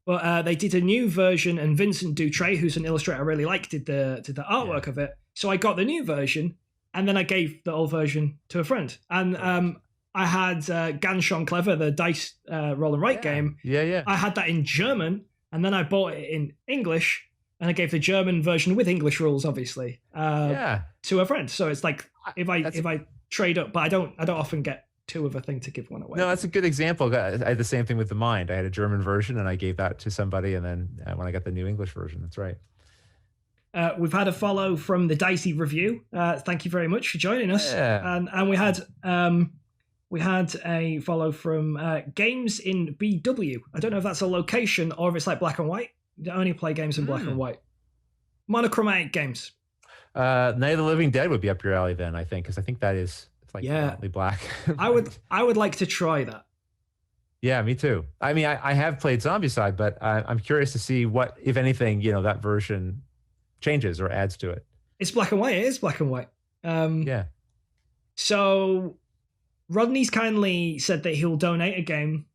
But they did a new version, and Vincent Dutray, who's an illustrator I really like, did the artwork of it. So I got the new version, and then I gave the old version to a friend. And I had Ganz Schön Clever, the dice roll and write game. Yeah. I had that in German, and then I bought it in English, and I gave the German version with English rules, obviously, to a friend. So it's like if I trade up, but I don't often get two of a thing to give one away. No, that's a good example. I had the same thing with The Mind. I had a German version and I gave that to somebody, and then when I got the new English version, that's right. We've had a follow from the Dicey Review. Thank you very much for joining us. Yeah. And we had a follow from Games in BW. I don't know if that's a location or if it's like black and white. They only play games in black and white. Monochromatic games. Night of the Living Dead would be up your alley then, I think, because I think that is black. I would like to try that. Yeah, me too. I mean, I have played Zombicide, but I'm curious to see what, if anything, that version changes or adds to it. It's black and white. It is black and white. Yeah. So Rodney's kindly said that he'll donate a game.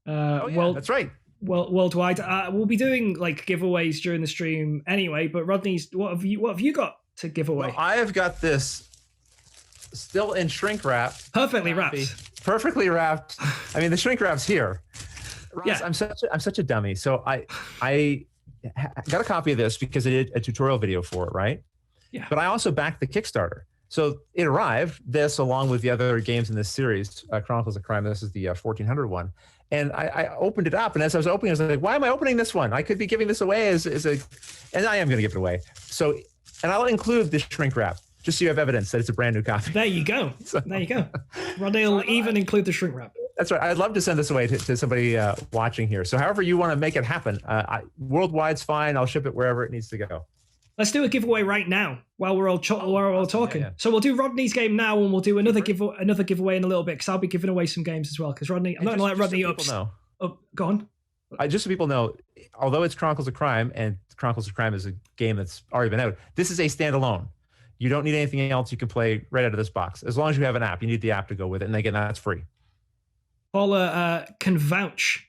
That's right. Worldwide. We'll be doing like giveaways during the stream anyway. But Rodney's, what have you got to give away? Well, I have got this. Still in shrink wrap. Perfectly wrapped. Perfectly wrapped. I mean, the shrink wrap's here. Ross, yeah. I'm such a dummy. So I got a copy of this because I did a tutorial video for it, right? Yeah. But I also backed the Kickstarter. So it arrived, this along with the other games in this series, Chronicles of Crime. This is the 1400 one. And I opened it up, and as I was opening, I was like, why am I opening this one? I could be giving this away and I am going to give it away. So, and I'll include this shrink wrap, just so you have evidence that it's a brand new copy. There you go. There you go. Rodney will even include the shrink wrap. That's right. I'd love to send this away to somebody watching here. So however you want to make it happen, worldwide's fine. I'll ship it wherever it needs to go. Let's do a giveaway right now while we're all talking. Yeah. So we'll do Rodney's game now, and we'll do another giveaway in a little bit, because I'll be giving away some games as well. Because Rodney, I'm not going to let Rodney up. Know. Oh, go on. Just so people know, although it's Chronicles of Crime, and Chronicles of Crime is a game that's already been out, this is a standalone. You don't need anything else you can play right out of this box. As long as you have an app, you need the app to go with it. And again, that's free. Paula can vouch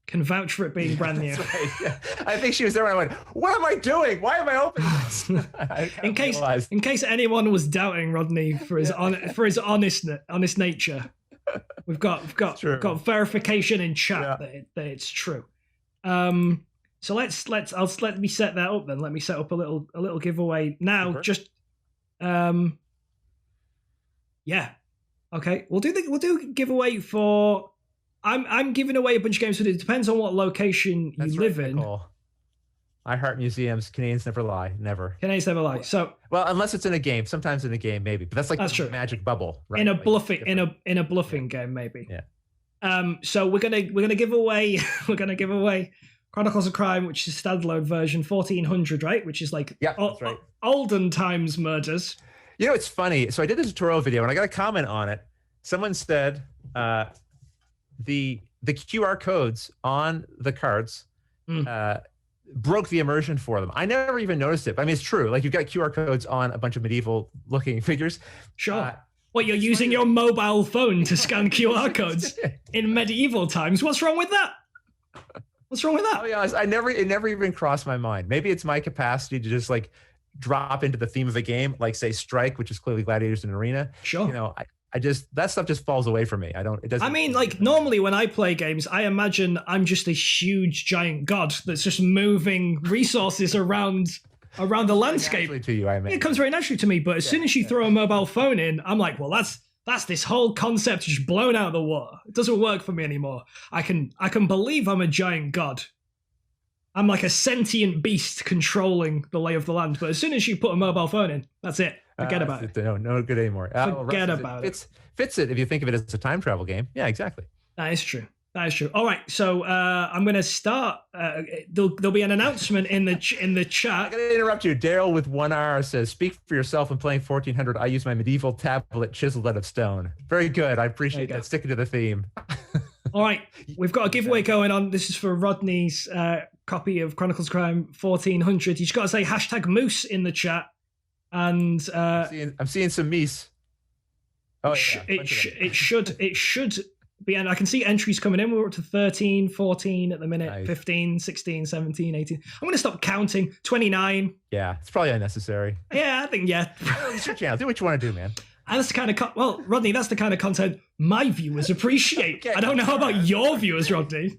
for it being brand new. Right. Yeah. I think she was there when I went, what am I doing? Why am I opening this? in case anyone was doubting Rodney for his honest nature, we've got verification in chat that it's true. So let me set that up then. Let me set up a little giveaway now. Sure. Just okay. We'll do giveaway for. I'm giving away a bunch of games, but it depends on what location you live in. Nicole. I heart museums. Canadians never lie. Never. Canadians never lie. So unless it's in a game. Sometimes in a game, maybe. But that's true. Magic bubble, right? In a bluffing game, maybe. Yeah. So we're gonna give away Chronicles of Crime, which is a standalone version, 1400, right? Which is like that's right. Olden times murders. You know, it's funny. So I did a tutorial video and I got a comment on it. Someone said the QR codes on the cards broke the immersion for them. I never even noticed it. But I mean, it's true. Like, you've got QR codes on a bunch of medieval looking figures. Sure. You're using your mobile phone to scan QR codes in medieval times. What's wrong with that? What's wrong with that? I'll be honest, it never even crossed my mind. Maybe it's my capacity to just like drop into the theme of a game, like say Strike, which is clearly gladiators in an arena. Sure. You know, I just, that stuff just falls away from me. Normally when I play games, I imagine I'm just a huge giant god that's just moving resources around the landscape. To you, it comes very naturally to me. But as soon as you throw a mobile phone in, I'm like, well, that's this whole concept just blown out of the water. It doesn't work for me anymore. I can believe I'm a giant god. I'm like a sentient beast controlling the lay of the land. But as soon as you put a mobile phone in, that's it. Forget about it. No good anymore. Forget about it. Fits it if you think of it as a time travel game. Yeah, exactly. That is true. All right, so I'm going to start. There'll be an announcement in the chat. I'm going to interrupt you. Daryl with 1R says, "Speak for yourself. When playing 1400, I use my medieval tablet chiseled out of stone." Very good. I appreciate that. Sticking to the theme. All right, we've got a giveaway going on. This is for Rodney's copy of Chronicles of Crime 1400. You just got to say #moose in the chat, and I'm seeing some meese. Oh, it should be, and I can see entries coming in. We're up to 13, 14 at the minute, nice. 15, 16, 17, 18. I'm going to stop counting. 29. Yeah, it's probably unnecessary. Yeah, I think, It's your channel. Do what you want to do, man. And that's the kind of Rodney, that's the kind of content my viewers appreciate. I don't know about your viewers, Rodney.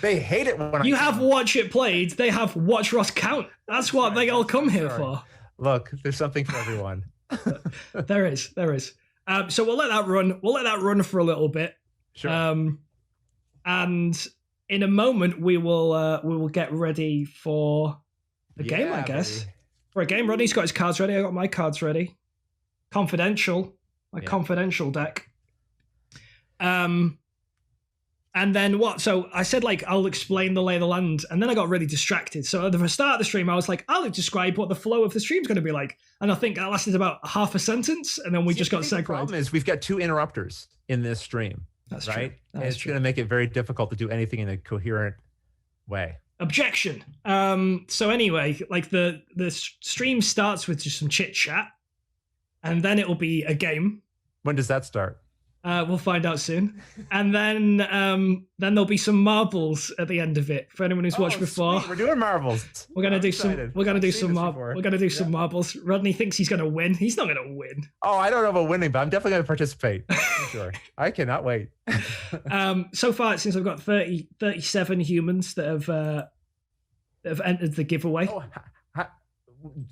They hate it when you have Watch It Played. They have Watch Ross Count. That's what they all come here for. Look, there's something for everyone. There is. So we'll let that run. We'll let that run for a little bit. Sure. And in a moment we will get ready for the game, I guess. Baby. For a game, Rodney's got his cards ready. I got my cards ready. Confidential. Confidential deck. And then what? So I said, I'll explain the lay of the land. And then I got really distracted. So at the start of the stream, I was like, I'll describe what the flow of the stream's going to be like. And I think that lasted about half a sentence. And then we just got segued. The problem is we've got 2 interrupters in this stream. That's right. True. And it's going to make it very difficult to do anything in a coherent way. Objection. So anyway, the stream starts with just some chit chat. And then it'll be a game. When does that start? We'll find out soon. And then there'll be some marbles at the end of it. For anyone who's watched before, sweet. We're doing marbles. We're gonna do some marbles. Rodney thinks he's gonna win. He's not gonna win. Oh, I don't know about winning, but I'm definitely gonna participate. For sure. I cannot wait. So far, it seems I've got 37 humans that have entered the giveaway. Oh,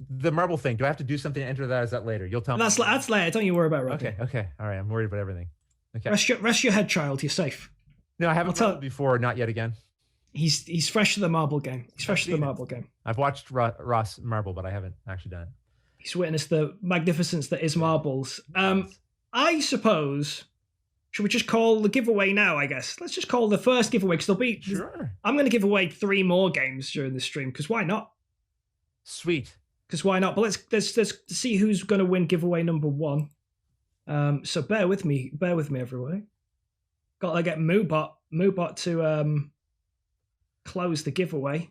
the marble thing. Do I have to do something to enter that? Or is that later? You'll tell me. That's later. Don't you worry about it. Okay. All right. I'm worried about everything. Okay. Rest your head, child. You're safe. No, I haven't marbled before. Not yet again. He's fresh to the marble game. I've watched Ross marble, but I haven't actually done it. He's witnessed the magnificence that is marbles. I suppose. Should we just call the giveaway now? I guess let's just call the first giveaway because there'll be. Sure. I'm going to give away 3 more games during the stream because why not? Sweet. Because why not? But let's see who's going to win giveaway number 1. So bear with me, everybody. Got to get Moobot to close the giveaway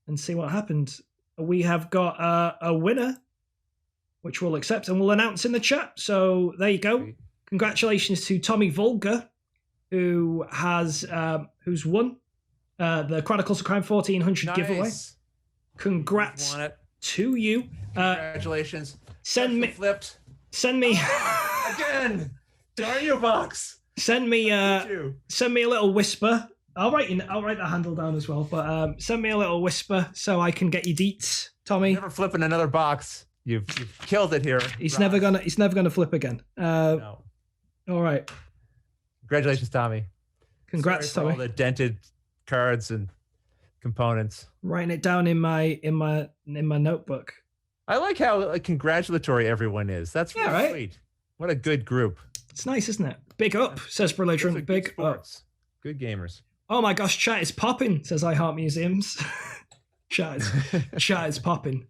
and see what happens. We have got a winner, which we'll accept and we'll announce in the chat. So there you go. Sweet. Congratulations to Tommy Volga, who has who's won the Chronicles of Crime 1400 giveaway. Congrats Won it. to you. Congratulations. Send me flipped send me again. Darn you, box. send me a little whisper. I'll write the handle down as well, but send me a little whisper so I can get your deets, Tommy. Never flipping another box. You've killed it here. He's never gonna flip again. No. All right. Congratulations, Tommy. Congrats, Sorry for Tommy. all the dented cards and components. Writing it down in my notebook. I like how congratulatory everyone is. That's really right? sweet. What a good group. It's nice, isn't it? Big up, says Belligerent. Those are good Big up. sports. Good gamers. Oh my gosh, chat is popping, says iHeart Museums. chat is popping.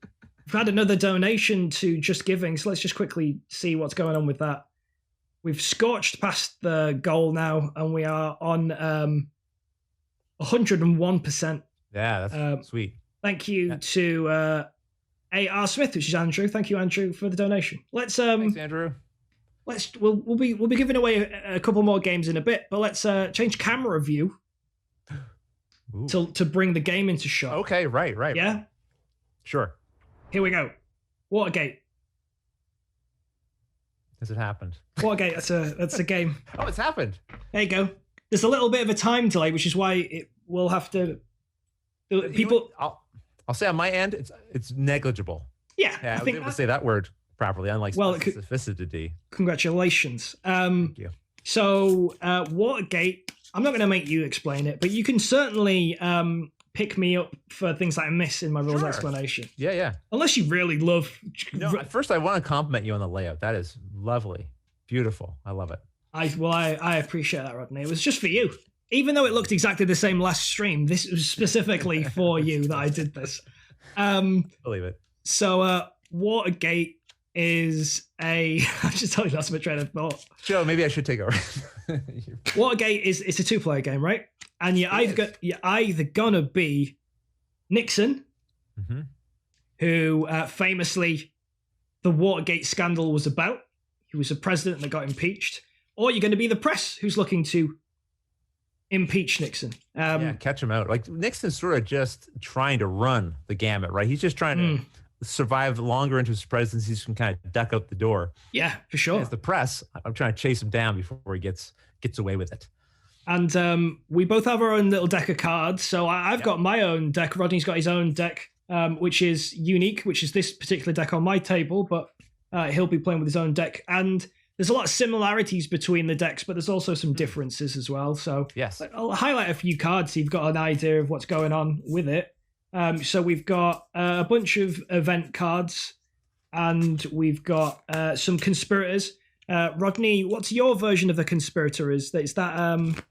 We've had another donation to Just Giving, so let's just quickly see what's going on with that. We've scorched past the goal now, and we are on 101%. Yeah, that's sweet. Thank you to A.R. Smith, which is Andrew. Thank you, Andrew, for the donation. Let's Thanks, Andrew. we'll be giving away a couple more games in a bit, but let's change camera view to bring the game into shot. Okay, right. Yeah. Sure. Here we go. Watergate. Has it happened? Watergate. That's a game. Oh, it's happened. There you go. There's a little bit of a time delay, which is why it will have to. People. I'll say on my end, it's negligible. Yeah, I was able to say that word properly, unlike specificity. Congratulations. Thank you. So Watergate. I'm not going to make you explain it, but you can certainly pick me up for things that I miss in my rules explanation. Yeah. Unless you really love. No, at first I want to compliment you on the layout. That is lovely, beautiful. I love it. I appreciate that, Rodney. It was just for you. Even though it looked exactly the same last stream, this was specifically for you that I did this. Believe it. So Watergate is I just totally lost my train of thought. Joe, maybe I should take over. Watergate it's a 2-player game, right? And you're either gonna be Nixon, who famously the Watergate scandal was about. He was a president that got impeached. Or you're going to be the press who's looking to impeach Nixon. Catch him out. Like Nixon's sort of just trying to run the gamut, right? He's just trying to survive longer into his presidency. He can kind of duck out the door. Yeah, for sure. As the press, I'm trying to chase him down before he gets away with it. And we both have our own little deck of cards. So I've got my own deck. Rodney's got his own deck, which is unique, which is this particular deck on my table. But he'll be playing with his own deck. And there's a lot of similarities between the decks, but there's also some differences as well. So yes, I'll highlight a few cards so you've got an idea of what's going on with it. So we've got a bunch of event cards, and we've got some conspirators. Rodney, what's your version of the conspirator? Is that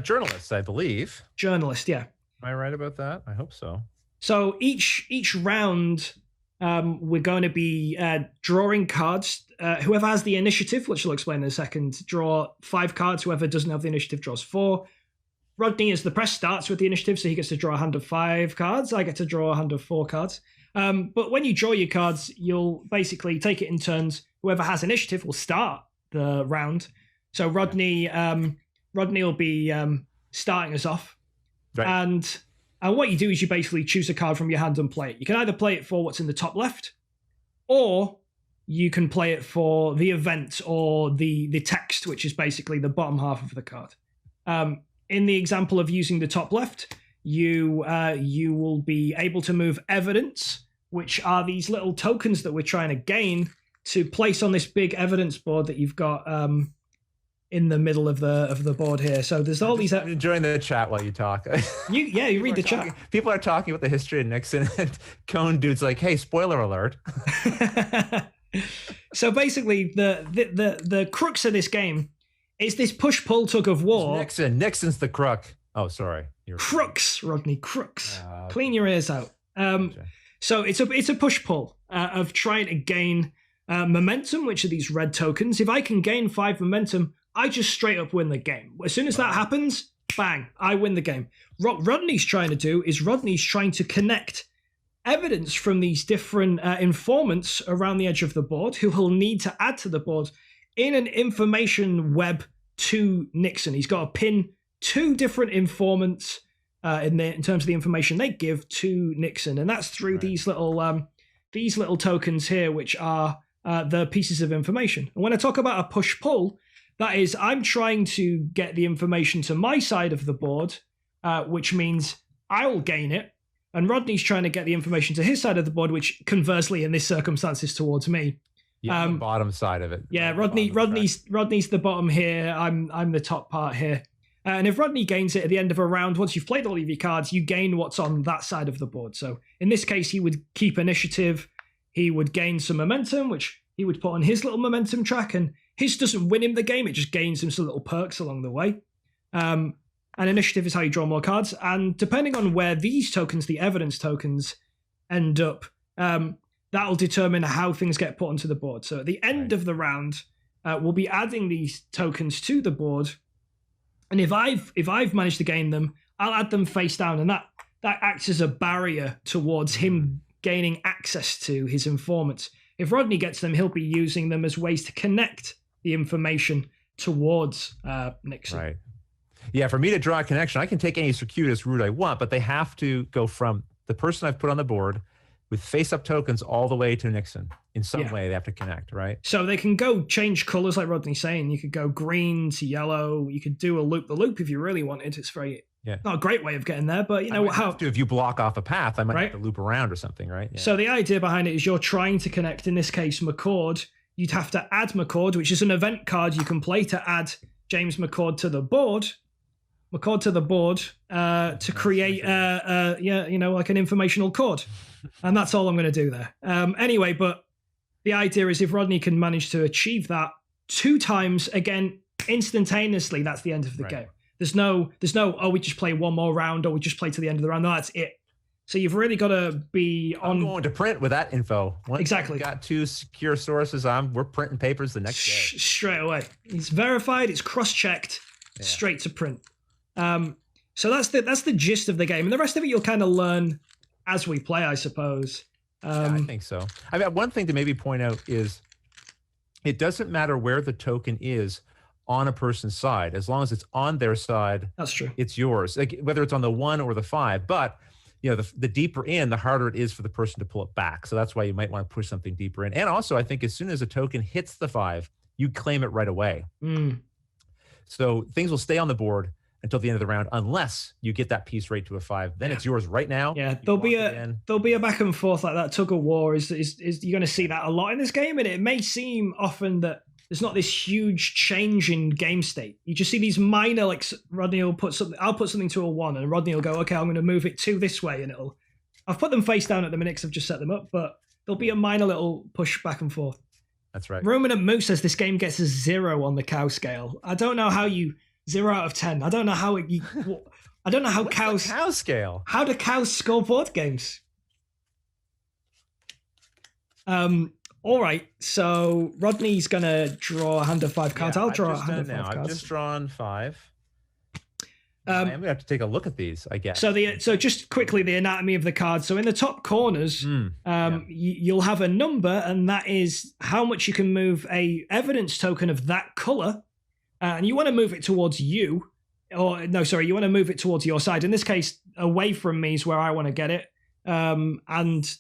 journalist, I believe. Journalist, yeah. Am I right about that? I hope so. So each round, we're going to be drawing cards. Whoever has the initiative, which I'll explain in a second, draw 5 cards. Whoever doesn't have the initiative draws 4. Rodney, as the press, starts with the initiative, so he gets to draw a hand of 5 cards. I get to draw a hand of 4 cards. But when you draw your cards, you'll basically take it in turns. Whoever has initiative will start the round. So Rodney will be starting us off. Right. And what you do is you basically choose a card from your hand and play it. You can either play it for what's in the top left, or you can play it for the event or the text, which is basically the bottom half of the card. In the example of using the top left, you will be able to move evidence, which are these little tokens that we're trying to gain to place on this big evidence board that you've got in the middle of the board here. So there's all these. I'm enjoying the chat while you talk. You read the chat. People are talking about the history of Nixon, and Cone dude's like, "Hey, spoiler alert." So basically, the crux of this game is this push-pull tug of war. Nixon's the crook. Oh, sorry. Crooks, Rodney, crooks. Clean your ears out. So it's a push-pull of trying to gain momentum, which are these red tokens. If I can gain 5 momentum, I just straight up win the game. As soon as that happens, bang, I win the game. What Rodney's trying to do is Rodney's trying to connect evidence from these different informants around the edge of the board who he'll need to add to the board in an information web to Nixon. He's got to pin 2 different informants in terms of the information they give to Nixon, and that's through these little tokens here, which are the pieces of information. And when I talk about a push-pull, that is, I'm trying to get the information to my side of the board, which means I'll gain it. And Rodney's trying to get the information to his side of the board, which conversely, in this circumstance, is towards me. Yeah, the bottom side of it. Yeah, Rodney's the bottom here. I'm the top part here. And if Rodney gains it at the end of a round, once you've played all of your cards, you gain what's on that side of the board. So in this case, he would keep initiative. He would gain some momentum, which he would put on his little momentum track, and his doesn't win him the game. It just gains him some little perks along the way. And initiative is how you draw more cards. And depending on where these tokens, the evidence tokens, end up, that'll determine how things get put onto the board. So at the end of the round, we'll be adding these tokens to the board. And if I've managed to gain them, I'll add them face down, and that acts as a barrier towards him gaining access to his informants. If Rodney gets them, he'll be using them as ways to connect the information towards Nixon. Right. Yeah, for me to draw a connection, I can take any circuitous route I want, but they have to go from the person I've put on the board with face-up tokens all the way to Nixon. In some way, they have to connect, right? So they can go change colors, like Rodney's saying. You could go green to yellow. You could do a loop-the-loop if you really wanted. It's not a great way of getting there, but you know how. If you block off a path, I might have to loop around or something, right? Yeah. So the idea behind it is you're trying to connect. In this case, McCord. You'd have to add McCord, which is an event card you can play to add James McCord to the board. To create like an informational chord, and that's all I'm going to do there. Anyway, but the idea is if Rodney can manage to achieve that 2 times again instantaneously, that's the end of the game. There's no we just play one more round, or we just play to the end of the round. No, that's it. So you've really got to be on. I'm going to print with that info. Once exactly. I've got 2 secure sources. We're printing papers the next day. Straight away. It's verified. It's cross-checked. Straight to print. So that's the gist of the game, and the rest of it you'll kind of learn as we play, I suppose. I think so. I mean, one thing to maybe point out is it doesn't matter where the token is on a person's side, as long as it's on their side. That's true. It's yours, like whether it's on the 1 or the 5. But you know, the deeper in, the harder it is for the person to pull it back. So that's why you might want to push something deeper in. And also, I think as soon as a token hits the 5, you claim it right away. So things will stay on the board until the end of the round, unless you get that piece right to a 5. Then it's yours right now. Yeah, there'll be a back and forth like that. Tug of war is you're going to see that a lot in this game, and it may seem often that there's not this huge change in game state. You just see these minor, like Rodney will put something. I'll put something to a 1, and Rodney will go, okay, I'm going to move it 2 this way, and I've put them face down at the minute because I've just set them up, but there'll be a minor little push back and forth. That's right. Ruminant Moose says this game gets a 0 on the cow scale. I don't know how you. 0 out of 10. I don't know how I don't know how cows. Cow scale. How do cows score board games? All right. So Rodney's gonna draw a hand of 5 cards. I'll draw a hand of 5 cards. I've just drawn 5. I'm gonna have to take a look at these, I guess. So just quickly, the anatomy of the card. So in the top corners, you'll have a number, and that is how much you can move a evidence token of that color. And you want to move it towards you, you want to move it towards your side. In this case, away from me is where I want to get it. And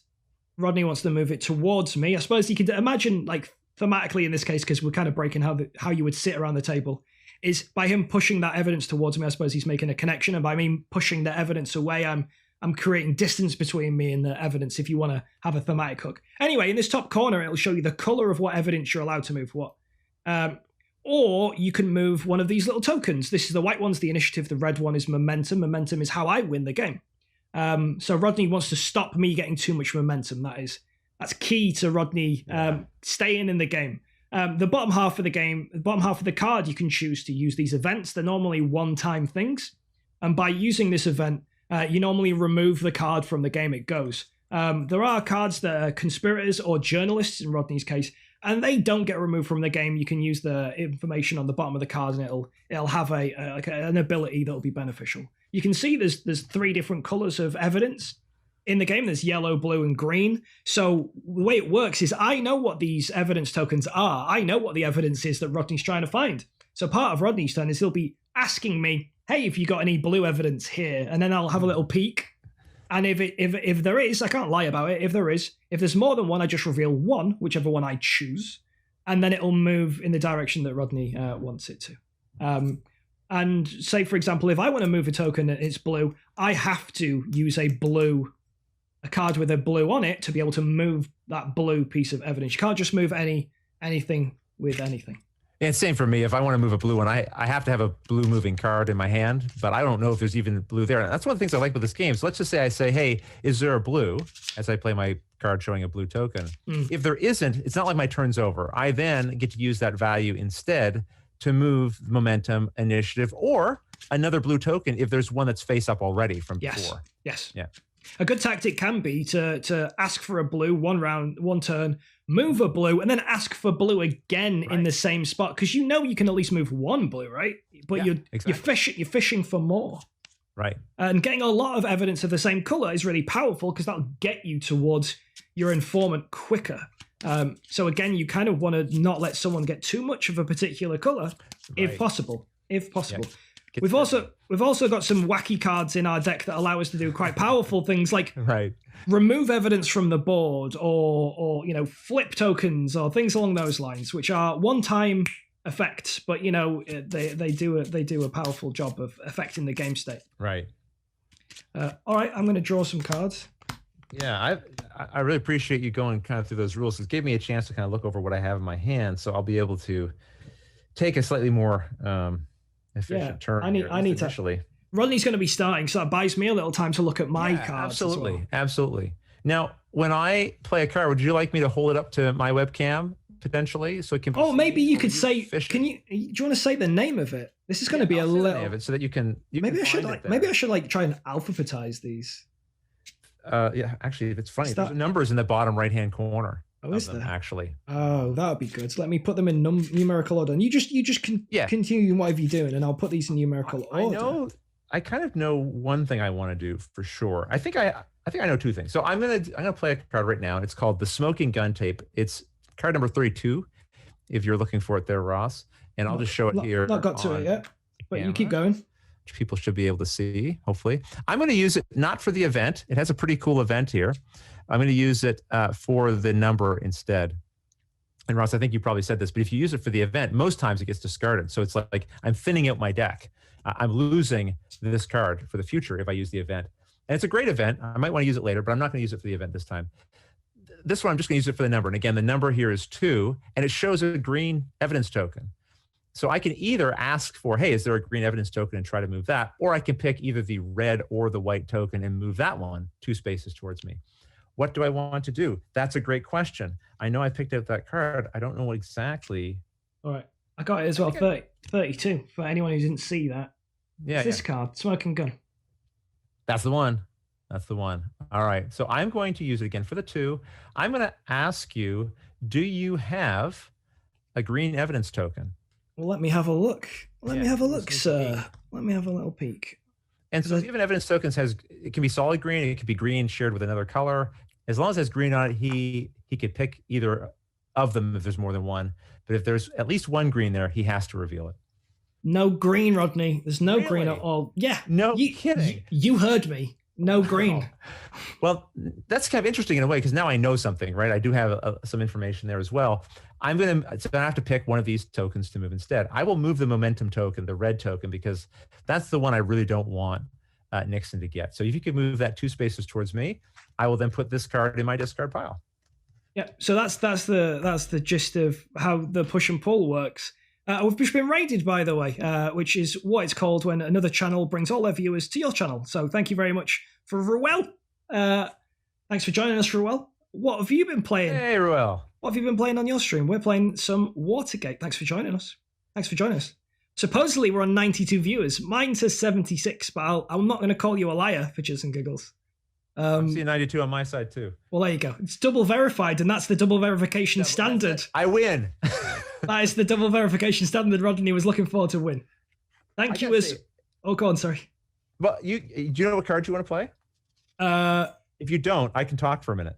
Rodney wants to move it towards me. I suppose you could imagine, like, thematically in this case, because we're kind of breaking how you would sit around the table, is by him pushing that evidence towards me, I suppose he's making a connection. And by me pushing the evidence away, I'm creating distance between me and the evidence, if you want to have a thematic hook. Anyway, in this top corner, it'll show you the color of what evidence you're allowed to move what. Or you can move one of these little tokens. This is the white one's the initiative. The red one is momentum. Momentum is how I win the game. So Rodney wants to stop me getting too much momentum. That's key to Rodney staying in the game. The bottom half of the card, you can choose to use these events. They're normally one-time things. And by using this event, you normally remove the card from the game it goes. There are cards that are conspirators or journalists, in Rodney's case, and they don't get removed from the game. You can use the information on the bottom of the card, and it'll have an ability that'll be beneficial. You can see there's 3 different colors of evidence in the game. There's yellow, blue, and green. So the way it works is I know what these evidence tokens are. I know what the evidence is that Rodney's trying to find. So part of Rodney's turn is he'll be asking me, hey, if you got any blue evidence here, and then I'll have a little peek. And if there is, I can't lie about it. If there's more than one, I just reveal one, whichever one I choose, and then it'll move in the direction that Rodney wants it to. And say, for example, if I want to move a token and it's blue, I have to use a card with a blue on it to be able to move that blue piece of evidence. You can't just move anything with anything. Yeah, it's same for me. If I want to move a blue one, I have to have a blue moving card in my hand, but I don't know if there's even blue there. And that's one of the things I like with this game. So let's just say I say, hey, is there a blue? As I play my card showing a blue token. If there isn't, it's not like my turn's over. I then get to use that value instead to move momentum, initiative, or another blue token if there's one that's face up already from before. Yes. Yeah. A good tactic can be to ask for a blue one turn, move a blue, and then ask for blue again in the same spot, because you can at least move one blue, right? But you're fishing for more. Right. And getting a lot of evidence of the same color is really powerful because that'll get you towards your informant quicker. So again, you kind of want to not let someone get too much of a particular color, if possible. Yeah. We've also got some wacky cards in our deck that allow us to do quite powerful things like remove evidence from the board, or flip tokens, or things along those lines, which are one-time effects, but they do a powerful job of affecting the game state. Right. All right, I'm going to draw some cards. Yeah, I really appreciate you going kind of through those rules. It gave me a chance to kind of look over what I have in my hand, so I'll be able to take a slightly more efficient turn. I need to. Rodney's going to be starting, so that buys me a little time to look at my cards. Absolutely. Now, when I play a card, would you like me to hold it up to my webcam potentially, so it can? Oh, maybe you could say. Do you want to say the name of it? This is going to be a little. Name of it so that you can. Maybe I should try and alphabetize these. Yeah, actually, it's funny. There's numbers in the bottom right-hand corner. Oh, is there? Actually. Oh, that would be good. So let me put them in numerical order. And you just continue whatever you're doing, and I'll put these in numerical order. I kind of know one thing I want to do for sure. I think I know 2 things. So I'm gonna play a card right now. It's called the Smoking Gun Tape. It's card number 32, if you're looking for it there, Ross. And I'll just show it here. Not got to it yet, but you keep going. Which people should be able to see, hopefully. I'm going to use it not for the event. It has a pretty cool event here. I'm going to use it for the number instead. And Ross, I think you probably said this, but if you use it for the event, most times it gets discarded. So it's like I'm thinning out my deck. I'm losing this card for the future if I use the event. And it's a great event. I might want to use it later, but I'm not going to use it for the event this time. This one, I'm just going to use it for the number. And again, the number here is 2, and it shows a green evidence token. So I can either ask for, hey, is there a green evidence token, and try to move that, or I can pick either the red or the white token and move that one 2 spaces towards me. What do I want to do? That's a great question. I know I picked out that card. I don't know what exactly. All right. I got it as well, 32, for anyone who didn't see that. Yeah. It's this card, Smoking Gun. That's the one. All right. So I'm going to use it again for the 2. I'm going to ask you, do you have a green evidence token? Well, let me have a look. Let me have a look, sir. Let me have a little peek. And so even evidence tokens it can be solid green, it could be green shared with another color. As long as it has green on it, he could pick either of them if there's more than one. But if there's at least one green there, he has to reveal it. No green, Rodney. There's no green at all. Yeah. No kidding. You heard me. No green. Well, that's kind of interesting in a way, because now I know something, right? I do have some information there as well. I'm going to have to pick one of these tokens to move instead. I will move the momentum token, the red token, because that's the one I really don't want Nixon to get. So if you could move that 2 spaces towards me, I will then put this card in my discard pile. Yeah. So that's the gist of how the push and pull works. We've just been raided, by the way, which is what it's called when another channel brings all their viewers to your channel. So thank you very much for Ruel. Thanks for joining us, Ruel. What have you been playing? Hey, Ruel. What have you been playing on your stream? We're playing some Watergate. Thanks for joining us. Supposedly, we're on 92 viewers. Mine says 76, but I'm not going to call you a liar for jizz and giggles. I'm seeing 92 on my side too. Well, there you go. It's double verified, and that's the double verification standard. I win. That is the double verification standard Rodney was looking forward to win. Thank you. Oh, go on, sorry. Well, do you know what card you want to play? If you don't, I can talk for a minute.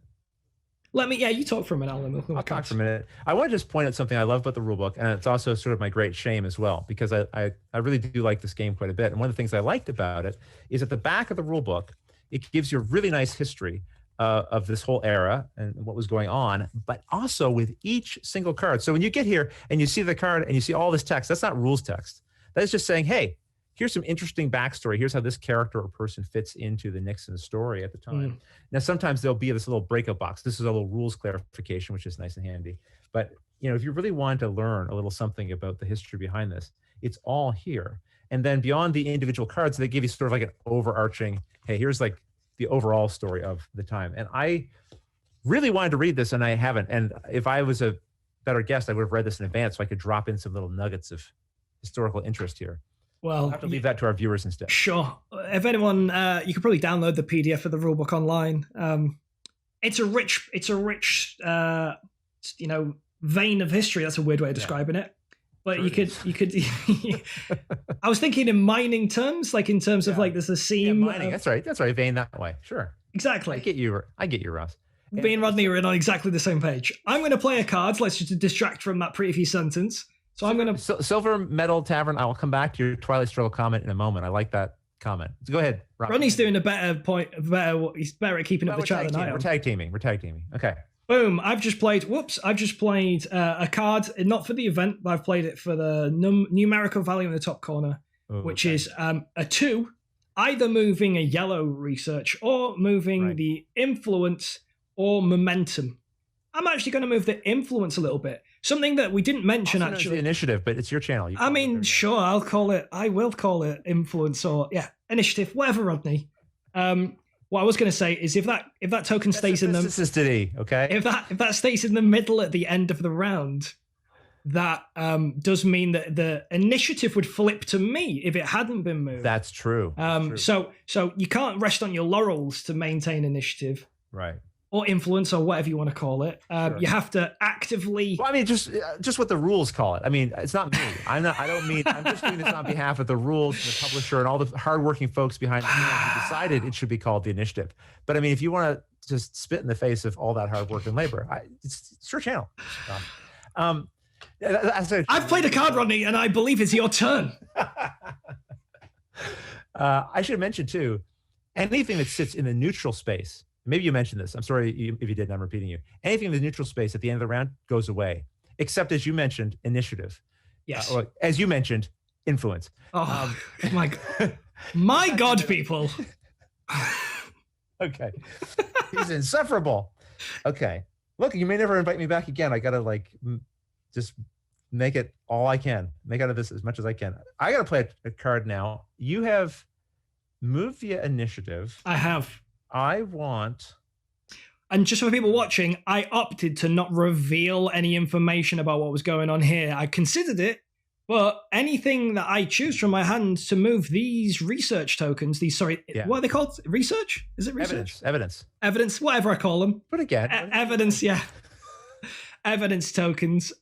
You talk for a minute. I'll talk for a minute. I want to just point out something I love about the rulebook, and it's also sort of my great shame as well, because I really do like this game quite a bit. And one of the things I liked about it is at the back of the rulebook, it gives you a really nice history of this whole era and what was going on, but also with each single card. So when you get here and you see the card and you see all this text, that's not rules text. That is just saying, hey, here's some interesting backstory. Here's how this character or person fits into the Nixon story at the time. Now, sometimes there'll be this little breakout box. This is a little rules clarification, which is nice and handy. But if you really want to learn a little something about the history behind this, it's all here. And then beyond the individual cards, they give you sort of like an overarching, hey, here's like the overall story of the time. And I really wanted to read this, and I haven't. And if I was a better guest, I would have read this in advance so I could drop in some little nuggets of historical interest here. Well, I'll have to leave that to our viewers instead. Sure. If anyone, you could probably download the PDF of the rulebook online. It's a rich, vein of history. That's a weird way of describing it. But you could. I was thinking in mining terms, like in terms of like there's a seam. Yeah, mining. That's right. Vein that way. Sure. Exactly. I get you, Ross. Me and Rodney are on exactly the same page. I'm going to play a card. Let's just distract from that previous sentence. So I'm going to Silver Metal Tavern. I will come back to your Twilight Struggle comment in a moment. I like that comment. So go ahead. Rodney's doing a better point. He's better at keeping up the chat than I am. We're tag teaming. Okay. Boom. I've just played a card, not for the event, but I've played it for the numerical value in the top corner, which is a 2, either moving a yellow research or moving the influence or momentum. I'm actually going to move the influence a little bit. Something that we didn't mention, also actually. The initiative, but it's your channel. Sure, I will call it influence or initiative, whatever, Rodney. What I was going to say is if that token stays in the okay. If that stays in the middle at the end of the round, that does mean that the initiative would flip to me if it hadn't been moved. That's true. So you can't rest on your laurels to maintain initiative. Right. Or influence, or whatever you want to call it. Sure. You have to actively. Well, I mean, just what the rules call it. I mean, it's not me. I'm just doing this on behalf of the rules, and the publisher, and all the hardworking folks behind the scenes who decided it should be called the initiative. But I mean, if you want to just spit in the face of all that hard work and labor, it's your channel. I've played a card, Rodney, and I believe it's your turn. I should mention too, anything that sits in the neutral space. Maybe you mentioned this. I'm sorry if you didn't. I'm repeating you. Anything in the neutral space at the end of the round goes away, except as you mentioned, initiative. Yes. Or as you mentioned, influence. Oh my God. My God, people. Okay. He's insufferable. Okay. Look, you may never invite me back again. I gotta just make it all I can. Make out of this as much as I can. I gotta play a card now. You have moved via initiative. I have. I want, and just for people watching, I opted to not reveal any information about what was going on here. I considered it, but anything that I choose from my hand to move these research tokens, what are they called? Research? Is it research? Evidence, whatever I call them. But again, evidence, yeah. Evidence tokens.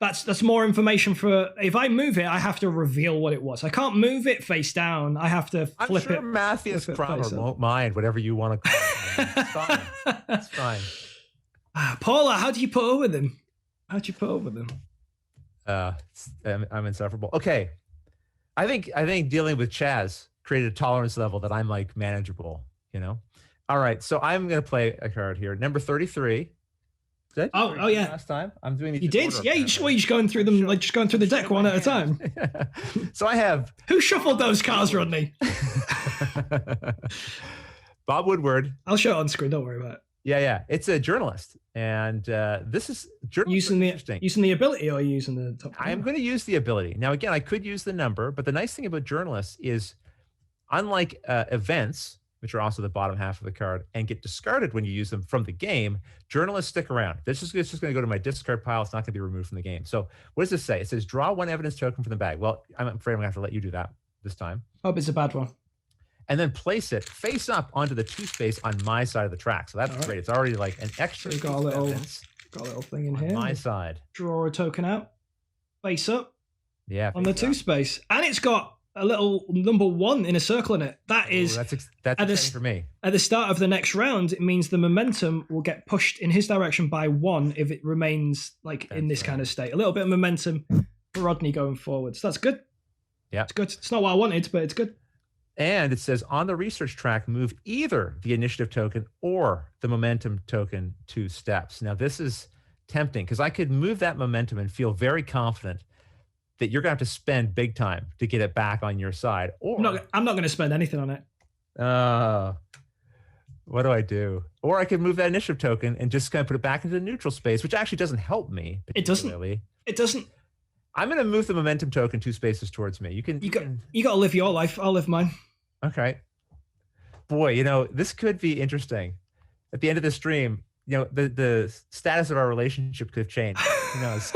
That's more information for. If I move it, I have to reveal what it was. I can't move it face down. I have to flip it. I'm sure Matthias Cramer won't mind whatever you want to call it. It's fine. It's fine. Paula, how do you put over them? I'm insufferable. Okay, I think dealing with Chaz created a tolerance level that I'm like manageable. All right, so I'm gonna play a card here, number 33. Oh yeah. Last time I'm doing these. You did, yeah. You're just going through them, like just going through the deck one at a time. So I have. Who shuffled those cards, Rodney? Bob Woodward. I'll show it on screen. Don't worry about it. Yeah. It's a journalist, and this is using the ability or using the top. I'm going to use the ability. Now, again, I could use the number, but the nice thing about journalists is, unlike events, which are also the bottom half of the card, and get discarded when you use them from the game, journalists stick around. It's just going to go to my discard pile. It's not going to be removed from the game. So what does this say? It says, draw one evidence token from the bag. Well, I'm afraid I'm going to have to let you do that this time. Hope it's a bad one. and then place it face up onto the 2 space on my side of the track. So that's great. It's already like an extra. So got a little thing in on here. My side. Draw a token out, face up. Yeah. On the 2 space, and it's got a little number 1 in a circle in it. That is that's exciting for me. At the start of the next round, it means the momentum will get pushed in his direction by 1 if it remains like in this kind of state. A little bit of momentum for Rodney going forward. So that's good. Yeah, it's good. It's not what I wanted, but it's good. And it says on the research track, move either the initiative token or the momentum token 2 steps. Now this is tempting because I could move that momentum and feel very confident that you're going to have to spend big time to get it back on your side. Or I'm not going to spend anything on it. What do I do? Or I could move that initiative token and just kind of put it back into the neutral space, which actually doesn't help me. It doesn't. I'm going to move the momentum token 2 spaces towards me. You got to live your life. I'll live mine. Okay. Boy, this could be interesting. At the end of the stream, the status of our relationship could have changed. Who knows?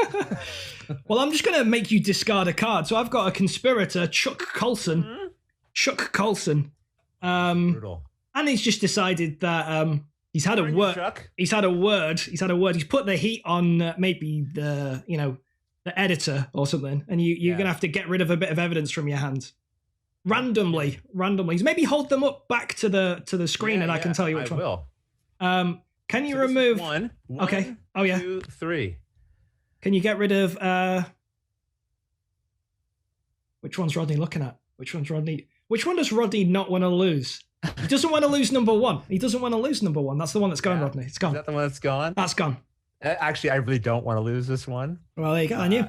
Well, I'm just going to make you discard a card. So I've got a conspirator, Chuck Colson. Mm-hmm. Chuck Colson. Brutal. And he's just decided that he's had a word. Chuck? He's had a word. He's put the heat on maybe the editor or something. And you're going to have to get rid of a bit of evidence from your hand. Randomly. Maybe hold them up back to the screen and I can tell you which one. I will. Can you remove one? Okay. Oh yeah. 2, 3. Can you get rid of which one's Rodney looking at? Which one does Rodney not want to lose? He doesn't want to lose number 1. That's the one that's gone, Rodney. It's gone. Is that the one that's gone? That's gone. Actually, I really don't want to lose this one. Well, there you go. I knew.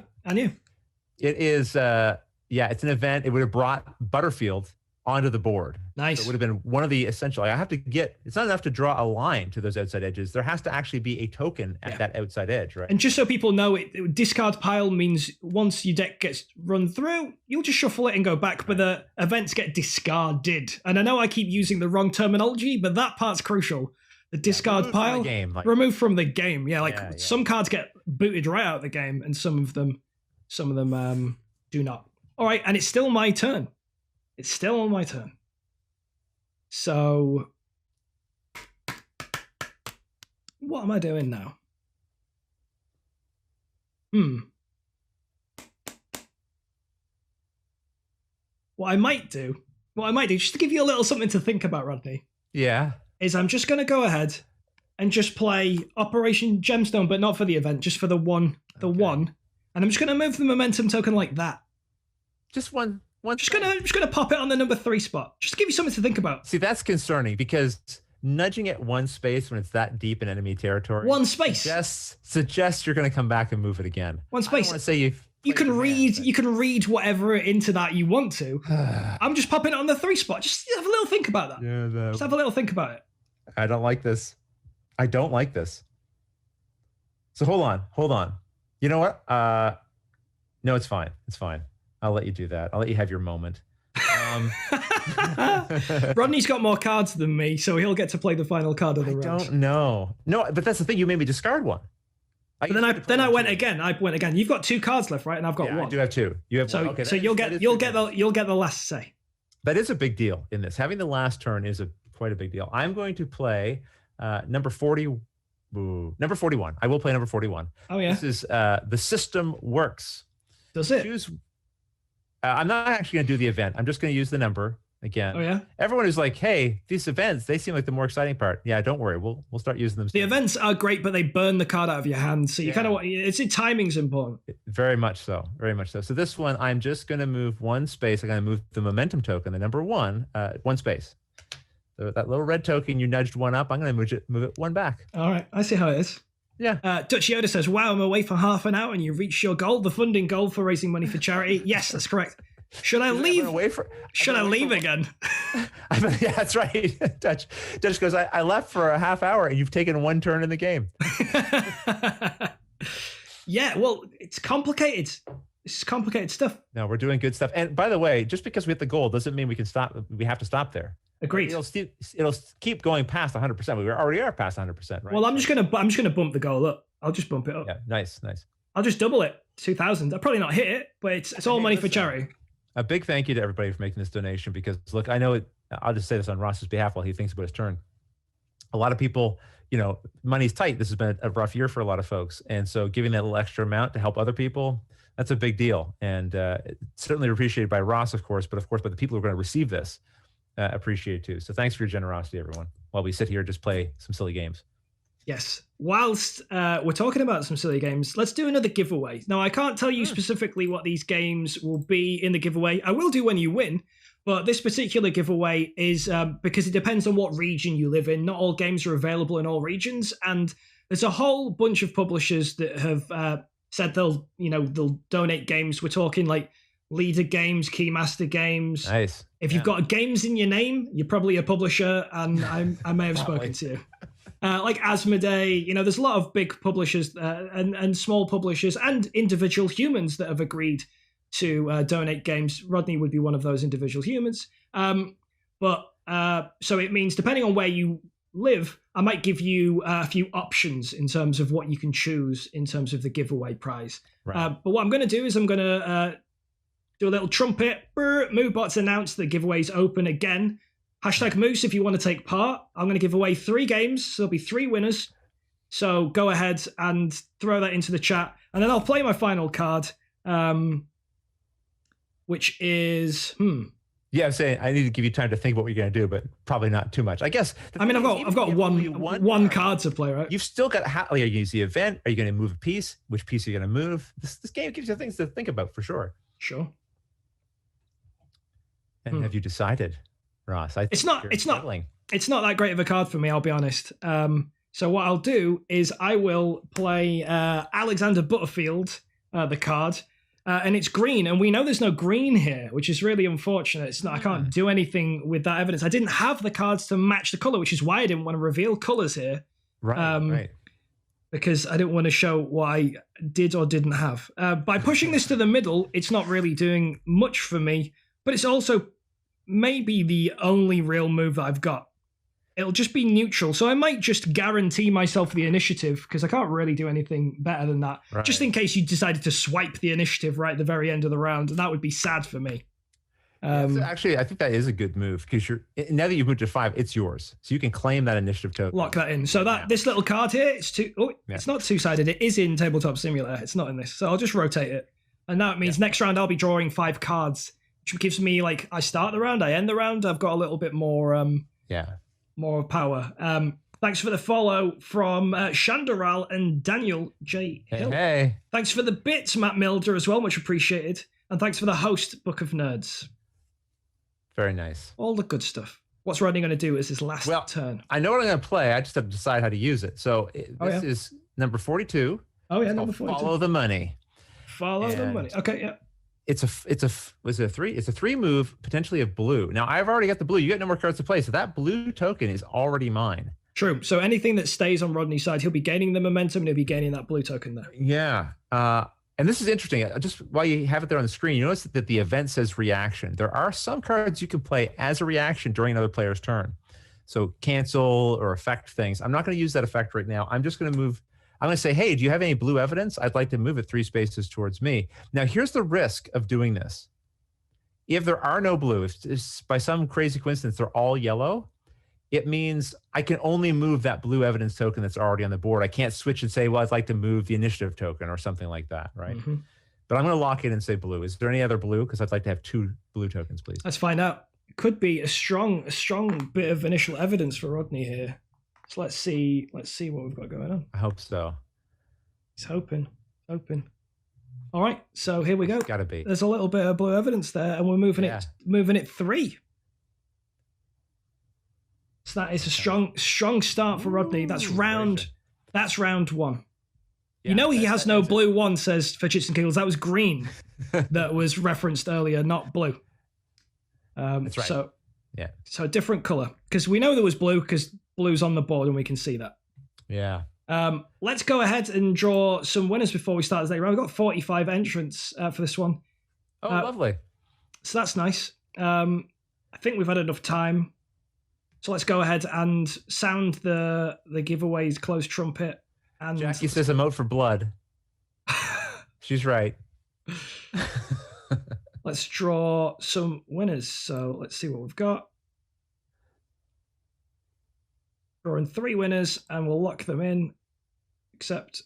It is it's an event. It would have brought Butterfield onto the board. Nice. So it would have been one of the essential. It's not enough to draw a line to those outside edges. There has to actually be a token at that outside edge, right? And just so people know, discard pile means once your deck gets run through, you'll just shuffle it and go back, but the events get discarded. And I know I keep using the wrong terminology, but that part's crucial. The discard pile, removed from the game. Yeah, some cards get booted right out of the game, and some of them do not. All right, and it's still my turn. So, what am I doing now? What I might do, just to give you a little something to think about, Rodney. Yeah. Is I'm just going to go ahead and just play Operation Gemstone, but not for the event, just for the one. And I'm just going to move the momentum token like that. Just one. Just gonna pop it on the number 3 spot. Just to give you something to think about. See, that's concerning because nudging it 1 space when it's that deep in enemy territory. 1 space suggests you're going to come back and move it again. 1 space. I don't want to say you can read whatever into that you want to. I'm just popping it on the 3 spot. Just have a little think about that. Yeah, just have a little think about it. I don't like this. So hold on. You know what? No, it's fine. I'll let you do that. I'll let you have your moment. Rodney's got more cards than me, so he'll get to play the final card of the round. I don't know. No, but that's the thing. You made me discard one. But then I went again. You've got 2 cards left, right? And I've got 1. I do have 2. You have 1. Okay, so you'll get the last say. That is a big deal in this. Having the last turn is quite a big deal. I'm going to play number 40. Number 41. I will play number 41. Oh yeah. This is the system works. Does it? I'm not actually going to do the event. I'm just going to use the number again. Oh yeah. Everyone is like, hey, these events, they seem like the more exciting part. Yeah, don't worry. We'll start using them soon. The events are great, but they burn the card out of your hand. So you kind of timing's important. Very much so. So this one, I'm just going to move 1 space. I'm going to move the momentum token, the number 1, 1 space. So that little red token, you nudged 1 up. I'm going to move it 1 back. All right. I see how it is. Yeah. Dutch Yoda says, wow, I'm away for half an hour and you reached your goal, the funding goal for raising money for charity. Yes, that's correct. Should I leave? Should I leave again? Yeah, that's right. Dutch goes, I left for a half hour and you've taken 1 turn in the game. Yeah, well, it's complicated. This is complicated stuff. No, we're doing good stuff. And by the way, just because we hit the goal doesn't mean we can stop. We have to stop there. Agreed. It'll keep going past 100%. We already are past 100%, right? Well, I'm just gonna bump the goal up. I'll just bump it up. Yeah, nice. I'll just double it, 2,000. I'll probably not hit it, but it's all money for charity. A big thank you to everybody for making this donation because look, I know I'll just say this on Ross's behalf while he thinks about his turn. A lot of people, money's tight. This has been a rough year for a lot of folks. And so giving that little extra amount to help other people, that's a big deal. And it's certainly appreciated by Ross, of course, but of course, by the people who are going to receive this, appreciate it too. So thanks for your generosity, everyone, while we sit here and just play some silly games. Yes. Whilst we're talking about some silly games, let's do another giveaway. Now, I can't tell you specifically what these games will be in the giveaway. I will do when you win, but this particular giveaway is because it depends on what region you live in. Not all games are available in all regions, and there's a whole bunch of publishers that have said they'll donate games. We're talking like Leader Games, Keymaster Games. Nice. If you've got games in your name, you're probably a publisher, and I may have spoken to you. Like Asmodee, there's a lot of big publishers and small publishers and individual humans that have agreed to donate games. Rodney would be one of those individual humans. So it means depending on where you live, I might give you a few options in terms of what you can choose in terms of the giveaway prize. Right. But what I'm going to do is I'm going to do a little trumpet. MoveBot's announced the giveaway's open again. #Moose if you want to take part. I'm going to give away 3 games. So there'll be 3 winners. So go ahead and throw that into the chat. And then I'll play my final card, which is... Yeah, I'm saying I need to give you time to think what you're going to do, but probably not too much. I guess. I've got one card to play, right? You've still got. Are you going to use the event? Are you going to move a piece? Which piece are you going to move? This game gives you things to think about for sure. Sure. And have you decided, Ross? It's not that great of a card for me, I'll be honest. So what I'll do is I will play Alexander Butterfield, the card. And it's green, and we know there's no green here, which is really unfortunate. It's not. I can't do anything with that evidence. I didn't have the cards to match the color, which is why I didn't want to reveal colors here. Right. Because I didn't want to show what I did or didn't have. By pushing this to the middle, it's not really doing much for me, but it's also maybe the only real move that I've got. It'll just be neutral, so I might just guarantee myself the initiative because I can't really do anything better than that. Right. Just in case you decided to swipe the initiative right at the very end of the round, and that would be sad for me. Actually, I think that is a good move because now that you've moved to 5, it's yours, so you can claim that initiative token. Lock that in. So this little card here, it's not 2-sided. It is in Tabletop Simulator. It's not in this, so I'll just rotate it, and now it means next round I'll be drawing 5 cards, which gives me I start the round, I end the round. I've got a little bit more. More power. Thanks for the follow from Shandaral and Daniel J. Hill. Hey. Thanks for the bits, Matt Milder, as well. Much appreciated. And thanks for the host, Book of Nerds. Very nice. All the good stuff. What's Rodney going to do as his last turn? I know what I'm going to play. I just have to decide how to use it. So this is number 42. Oh, yeah, number 42. Follow the money. Follow the money. Okay, yeah. Was it a 3? It's a 3 move, potentially of blue. Now I've already got the blue. You got no more cards to play, so that blue token is already mine. True. So anything that stays on Rodney's side, he'll be gaining the momentum and he'll be gaining that blue token there. Yeah. And this is interesting. Just while you have it there on the screen, you notice that the event says reaction. There are some cards you can play as a reaction during another player's turn. So cancel or affect things. I'm not going to use that effect right now. I'm just going to move. I'm going to say, hey, do you have any blue evidence? I'd like to move it 3 spaces towards me. Now, here's the risk of doing this. If there are no blue, if by some crazy coincidence they're all yellow, it means I can only move that blue evidence token that's already on the board. I can't switch and say, well, I'd like to move the initiative token or something like that, right? Mm-hmm. But I'm going to lock it and say blue. Is there any other blue? Because I'd like to have 2 blue tokens, please. Let's find out. Could be a strong bit of initial evidence for Rodney here. So let's see what we've got going on. I hope so. He's hoping. All right, so here we go. It's gotta be. There's a little bit of blue evidence there, and we're moving it 3. So that is a strong start for Rodney. That's round 1. Yeah, he has no blue 1, says for Chits and Giggles. That was green that was referenced earlier, not blue. That's right. So a different color because we know there was blue because blue's on the board and we can see that. Yeah. Let's go ahead and draw some winners before we start today. We've got 45 entrants for this one. Oh, lovely. So that's nice. I think we've had enough time. So let's go ahead and sound the giveaway's closed trumpet. And Jackie says emote for blood. She's right. Let's draw some winners. So let's see what we've got. drawing 3 winners, and we'll lock them in. Accept.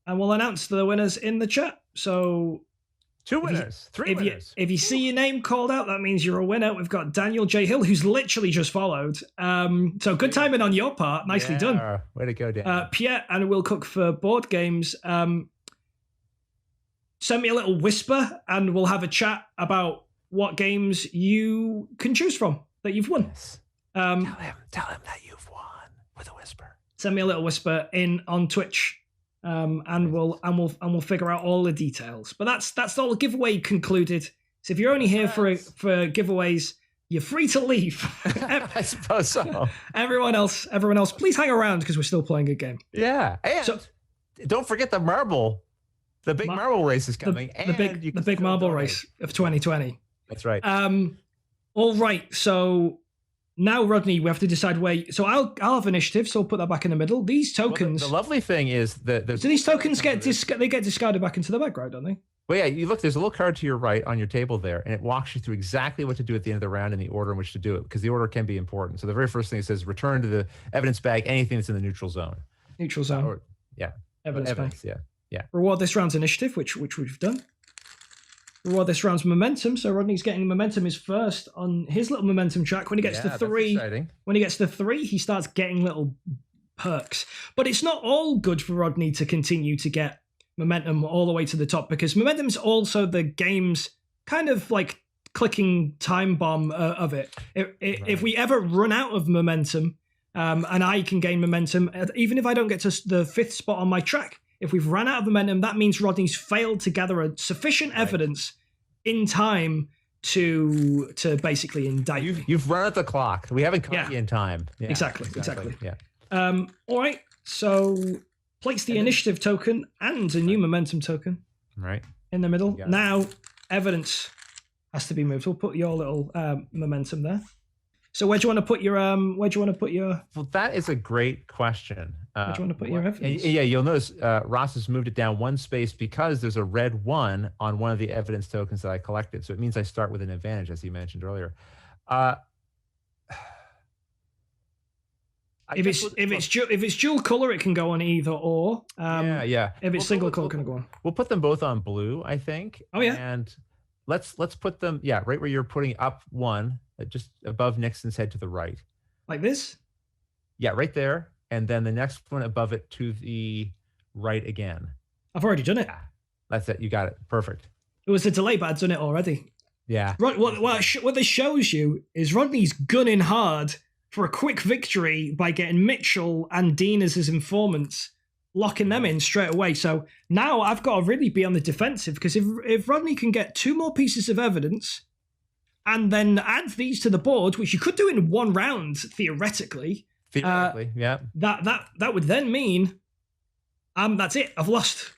And we'll announce the winners in the chat. So 2 winners, 3 winners. If you see your name called out, that means you're a winner. We've got Daniel J. Hill, who's literally just followed. So good timing on your part. Nicely done. Way to go, Dan. Pierre and Will Cook for board games. Send me a little whisper, and we'll have a chat about what games you can choose from that you've won. Yes. Tell him that you've won with a whisper. Send me a little whisper in on Twitch, and we'll figure out all the details. But that's all. Giveaway concluded. So if you're only here for giveaways, you're free to leave. I suppose so. Everyone else, please hang around because we're still playing a game. Yeah, and don't forget the big marble race is coming. The big marble race of 2020. That's right. All right. So now, Rodney, we have to decide where. So I'll have initiative. So I'll put that back in the middle. These tokens. Well, the lovely thing is that so these tokens get discarded back into the background, don't they? Well, yeah. You look. There's a little card to your right on your table there, and it walks you through exactly what to do at the end of the round and the order in which to do it, because the order can be important. So the very first thing it says, return to the evidence bag anything that's in the neutral zone. Neutral zone. Evidence bag. Yeah. Reward this round's initiative, which we've done. Reward this round's momentum. So Rodney's getting momentum is first on his little momentum track. When he gets to 3, he starts getting little perks. But it's not all good for Rodney to continue to get momentum all the way to the top, because momentum is also the game's kind of like clicking time bomb of it. If we ever run out of momentum, and I can gain momentum, even if I don't get to the 5th spot on my track, if we've run out of momentum, that means Rodney's failed to gather a sufficient evidence in time to basically indict me. You've run out the clock. We haven't caught you in time. Yeah, exactly. Yeah. All right. So place the initiative token and a new momentum token. Right. In the middle. Now evidence has to be moved. We'll put your little momentum there. So where do you want to put your Well, that is a great question. Where do you want to put your evidence? Yeah, you'll notice Ross has moved it down 1 space because there's a red 1 on one of the evidence tokens that I collected. So it means I start with an advantage, as you mentioned earlier. If it's dual color, it can go on either or. If it's single color, can go on. We'll put them both on blue, I think. Oh yeah. And let's put them right where you're putting up 1, just above Nixon's head to the right. Like this? Yeah, right there. And then the next one above it to the right again. I've already done it. Yeah, that's it. You got it. Perfect. It was a delay, but I'd done it already. Yeah. What this shows you is Rodney's gunning hard for a quick victory by getting Mitchell and Dean as his informants, locking them in straight away. So now I've got to really be on the defensive, because if Rodney can get 2 more pieces of evidence and then add these to the board, which you could do in 1 round theoretically. Yeah. That would then mean that's it. I've lost,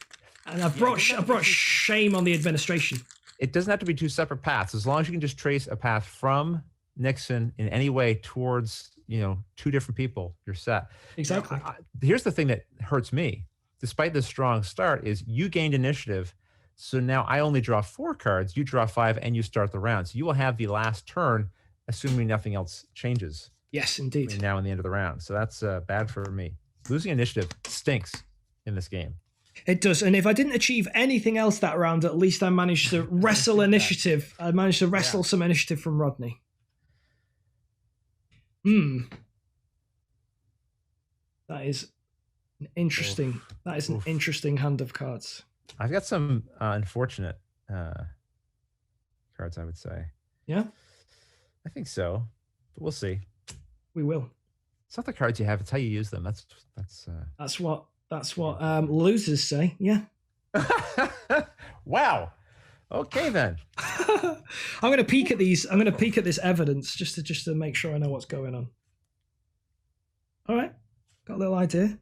and I've brought shame on the administration. It doesn't have to be 2 separate paths, as long as you can just trace a path from Nixon in any way towards 2 different people. You're set. Exactly. Now, here's the thing that hurts me, despite this strong start, is you gained initiative. So now I only draw 4 cards. You draw 5, and you start the round. So you will have the last turn, assuming nothing else changes. Yes, indeed. Between now and the end of the round. So that's bad for me. Losing initiative stinks in this game. It does. And if I didn't achieve anything else that round, at least I managed to wrestle initiative. I managed to wrestle some initiative from Rodney. That is an interesting. Oof. That is an interesting hand of cards. I've got some unfortunate cards, I would say. Yeah, I think so, but we'll see. We will. It's not the cards you have; it's how you use them. That's what losers say. Yeah. Wow. Okay then. I'm going to peek at these. I'm going to peek at this evidence just to make sure I know what's going on. All right. Got a little idea.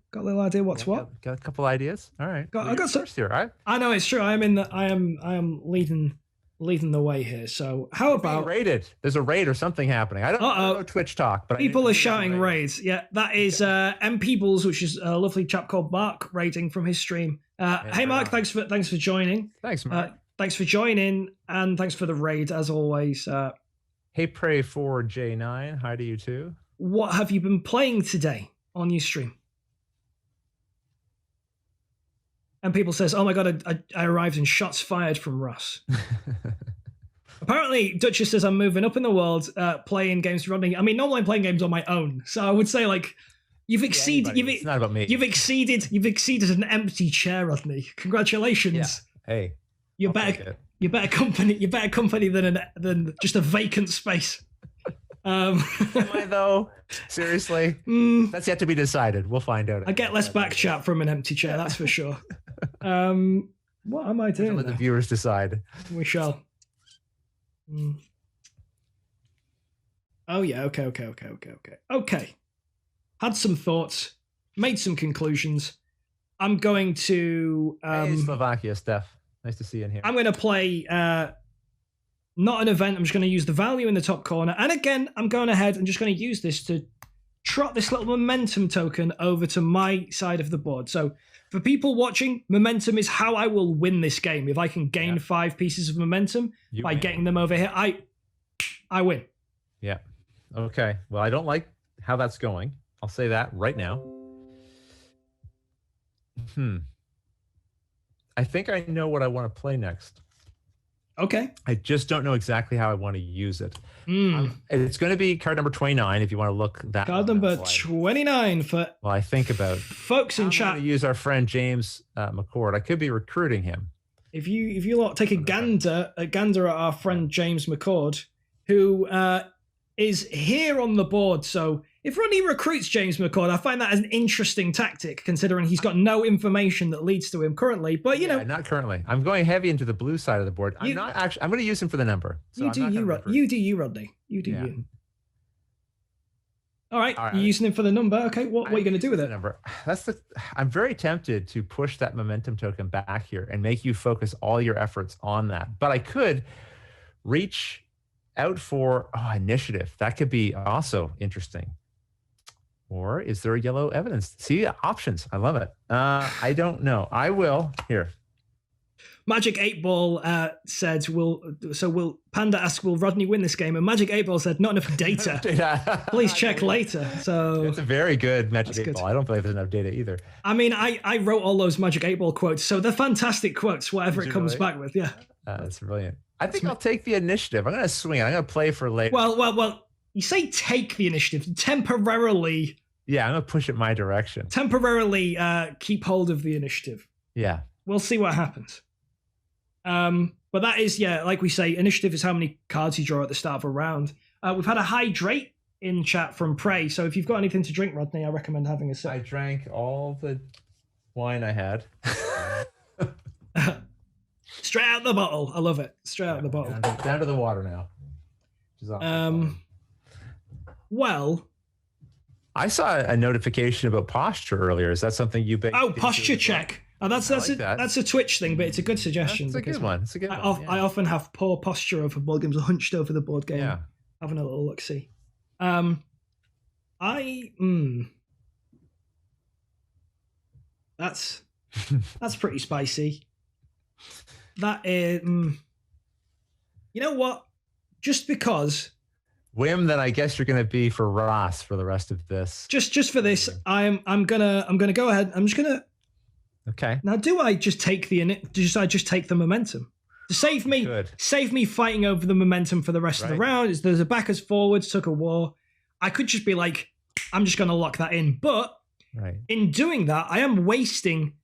What's what? Got a couple ideas. All right. I got some here, right? I know it's true. I am leading the way here. So how about raided? There's a raid or something happening. I don't know Twitch talk, but people are shouting raids. Yeah, that is M Peebles, which is a lovely chap called Mark, raiding from his stream. Hey Mark, thanks for joining. Thanks, Mark. Thanks for joining, and thanks for the raid as always. Hey, pray for J9. Hi to you too. what have you been playing today on your stream? And people says, oh my God, I arrived and shots fired from Ross. Apparently, Duchess says I'm moving up in the world, playing games for Rodney. I mean, normally I'm playing games on my own. So I would say, like, you've exceeded. It's not about me. You've exceeded an empty chair, Rodney. Congratulations. Yeah. Hey, you're better company than just a vacant space. Am I though? Seriously? That's yet to be decided. We'll find out. I get less back chat from an empty chair, that's for sure. What am I doing? Let the viewers decide. We shall. Oh yeah, okay. Had some thoughts, made some conclusions. I'm going to hey, Slovakia, Steph. Nice to see you in here. I'm going to play not an event. I'm just going to use the value in the top corner. And again, I'm going ahead and just going to use this to trot this little momentum token over to my side of the board. So for people watching, momentum is how I will win this game. If I can gain 5 pieces of momentum by getting them over here, I win. Yeah. Okay. Well, I don't like how that's going. I'll say that right now. I think I know what I want to play next. Okay. I just don't know exactly how I want to use it. It's going to be card number 29 if you want to look that. Card number 29 for. Well, I think about folks in chat. I'm going to use our friend James McCord. I could be recruiting him. If you lot take a gander at our friend James McCord, who is here on the board. So if Rodney recruits James McCord, I find that as an interesting tactic, considering he's got no information that leads to him currently. But you know, not currently. I'm going heavy into the blue side of the board. I'm not actually. I'm going to use him for the number. So you do you, Rodney. You do you. All right, you're using him for the number. Okay, what are you going to do with it? Number. I'm very tempted to push that momentum token back here and make you focus all your efforts on that. But I could reach out for initiative. That could be also interesting. Or is there a yellow evidence? See, options. I love it. I don't know. I will. Here. Magic 8 Ball said, Panda asked, will Rodney win this game? And Magic 8 Ball said, not enough data. Please check later. So it's a very good Magic 8 Ball. I don't believe there's enough data either. I mean, I wrote all those Magic 8 Ball quotes, so they're fantastic quotes, whatever it comes back with. Yeah. That's brilliant. I think I'll take the initiative. I'm going to swing it. I'm going to play for later. Well, you say take the initiative temporarily. Yeah, I'm going to push it my direction. Temporarily keep hold of the initiative. Yeah. We'll see what happens. But that is, like we say, initiative is how many cards you draw at the start of a round. We've had a hydrate in chat from Prey. So if you've got anything to drink, Rodney, I recommend having a sip. I drank all the wine I had. Straight out the bottle. I love it. Straight out the bottle. Down to the water now. Well, I saw a notification about posture earlier. Is that something you? Posture check. Oh, that's a Twitch thing, but it's a good suggestion. It's a good one. It's a good one. I often have poor posture over board games, hunched over the board game, having a little look see. That's pretty spicy. That is, you know what? Just because. Whim, then I guess you're going to be for Ross for the rest of this. Just for this, I'm gonna go ahead. I'm just gonna. Okay. Now, do I just take the momentum to save me fighting over the momentum for the rest of the round? There's a backwards forwards, took a war. I could just be like, I'm just going to lock that in. But in doing that, I am wasting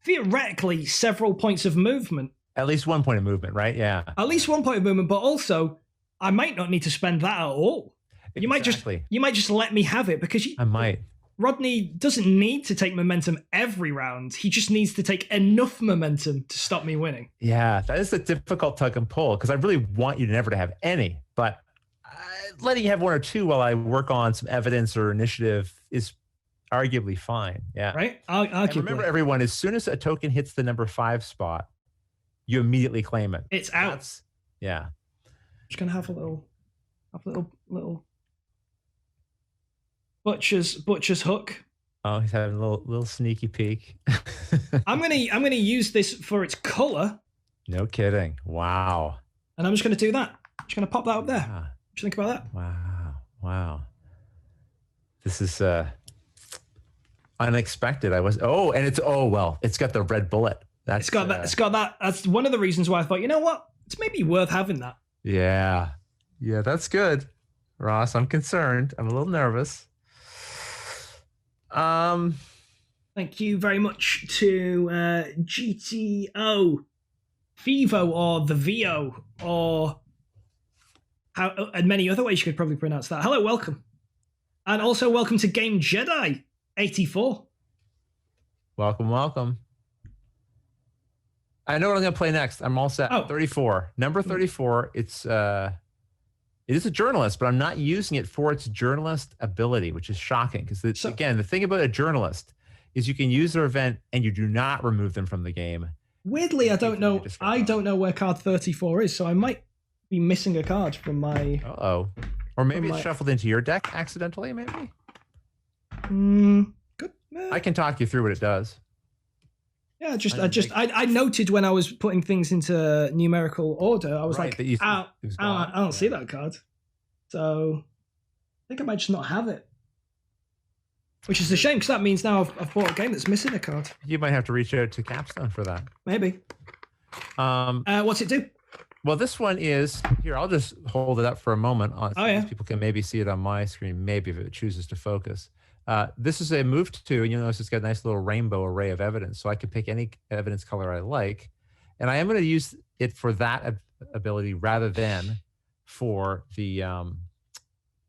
theoretically several points of movement. At least 1 point of movement, right? Yeah. At least 1 point of movement, but also I might not need to spend that at all. Exactly. You might just let me have it because I might. Rodney doesn't need to take momentum every round. He just needs to take enough momentum to stop me winning. Yeah, that is a difficult tug and pull because I really want you to never to have any. But letting you have 1 or 2 while I work on some evidence or initiative is arguably fine. Yeah. Right? And remember, everyone, as soon as a token hits the number 5 spot, you immediately claim it. It's out. Yeah. Just going to have a little Butcher's hook. Oh, he's having a little sneaky peek. I'm gonna use this for its color. No kidding. Wow. And I'm just gonna do that. I'm just gonna pop that up there. What do you think about that? Wow. This is unexpected. It's got the red bullet. It's got that. That's one of the reasons why I thought, you know what? It's maybe worth having that. Yeah. Yeah, that's good. Ross, I'm concerned. I'm a little nervous. Thank you very much to GTO, Fivo, or the VO, or and many other ways you could probably pronounce that. Hello, welcome. And also welcome to Game Jedi 84. Welcome. I know what I'm going to play next. I'm all set. 34. Number 34. It is a journalist, but I'm not using it for its journalist ability, which is shocking. Because again, the thing about a journalist is you can use their event and you do not remove them from the game. Weirdly, I don't know where card 34 is, so I might be missing a card from my... Or maybe it's shuffled into your deck accidentally, maybe? Good. I can talk you through what it does. Yeah, I noted when I was putting things into numerical order, I was I don't see that card. So I think I might just not have it. Which is a shame, because that means now I've bought a game that's missing a card. You might have to reach out to Capstone for that. Maybe. What's it do? Well, this one is here. I'll just hold it up for a moment. People can maybe see it on my screen. Maybe if it chooses to focus. This is a move to, and you'll notice it's got a nice little rainbow array of evidence. So I can pick any evidence color I like, and I am going to use it for that ability rather than for the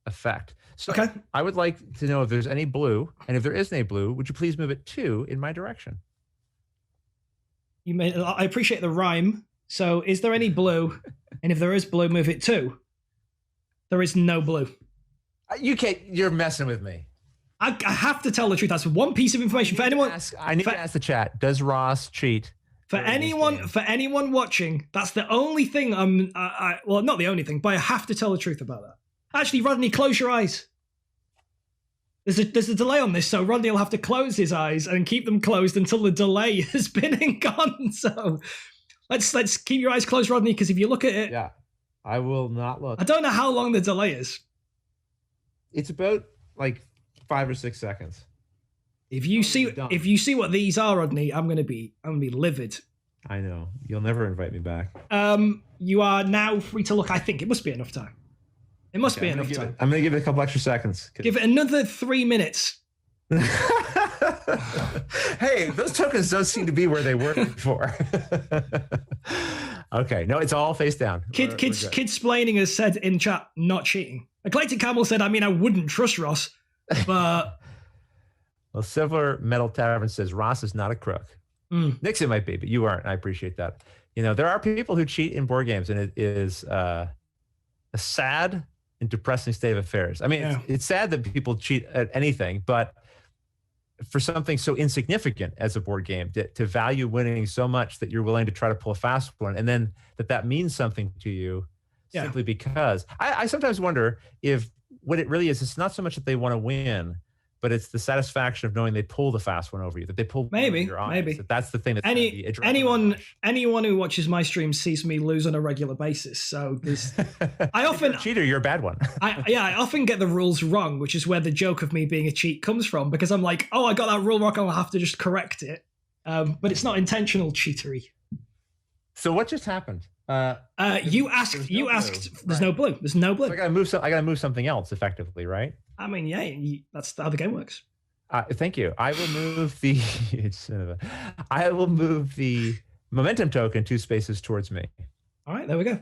effect. So okay. I would like to know if there's any blue, and if there isn't any blue, would you please move it 2 in my direction? I appreciate the rhyme. So is there any blue? And if there is blue, move it 2. There is no blue. You can't. You're messing with me. I have to tell the truth. That's one piece of information for anyone. I need to ask the chat. Does Ross cheat? For anyone watching, that's the only thing well, not the only thing, but I have to tell the truth about that. Actually, Rodney, close your eyes. There's a delay on this, so Rodney will have to close his eyes and keep them closed until the delay has been and gone. So let's keep your eyes closed, Rodney, because if you look at it, yeah, I will not look. I don't know how long the delay is. It's about like 5 or 6 seconds. If you see what these are, Rodney, I'm gonna be livid. I know. You'll never invite me back. You are now free to look. I think it must be enough time. It must be enough time. I'm gonna give it a couple extra seconds. Give it another 3 minutes. Hey, those tokens don't seem to be where they were before. Okay, no, it's all face down. Kidsplaining has said in chat, not cheating. Eclectic Camel said, I mean, I wouldn't trust Ross, but... Well, Silver Metal Tavern says, Ross is not a crook. Nixon might be, but you aren't. I appreciate that. You know, there are people who cheat in board games, and it is a sad and depressing state of affairs. I mean, it's sad that people cheat at anything, but for something so insignificant as a board game, to value winning so much that you're willing to try to pull a fast one, and then that means something to you simply because I sometimes wonder if what it really is, it's not so much that they want to win, but it's the satisfaction of knowing they pulled the fast one over you, that they pulled your eyes. Maybe that's the thing. That's anyone who watches my stream sees me lose on a regular basis. So this, I often you're a cheater. You're a bad one. I often get the rules wrong, which is where the joke of me being a cheat comes from, because I'm like, oh, I got that rule wrong, I'll have to just correct it. But it's not intentional cheatery. So what just happened? You asked. There's no blue. There's no blue. So I gotta move something else effectively, right? I mean, that's how the game works. Thank you. I will move the. I will move the momentum token 2 spaces towards me. All right, there we go.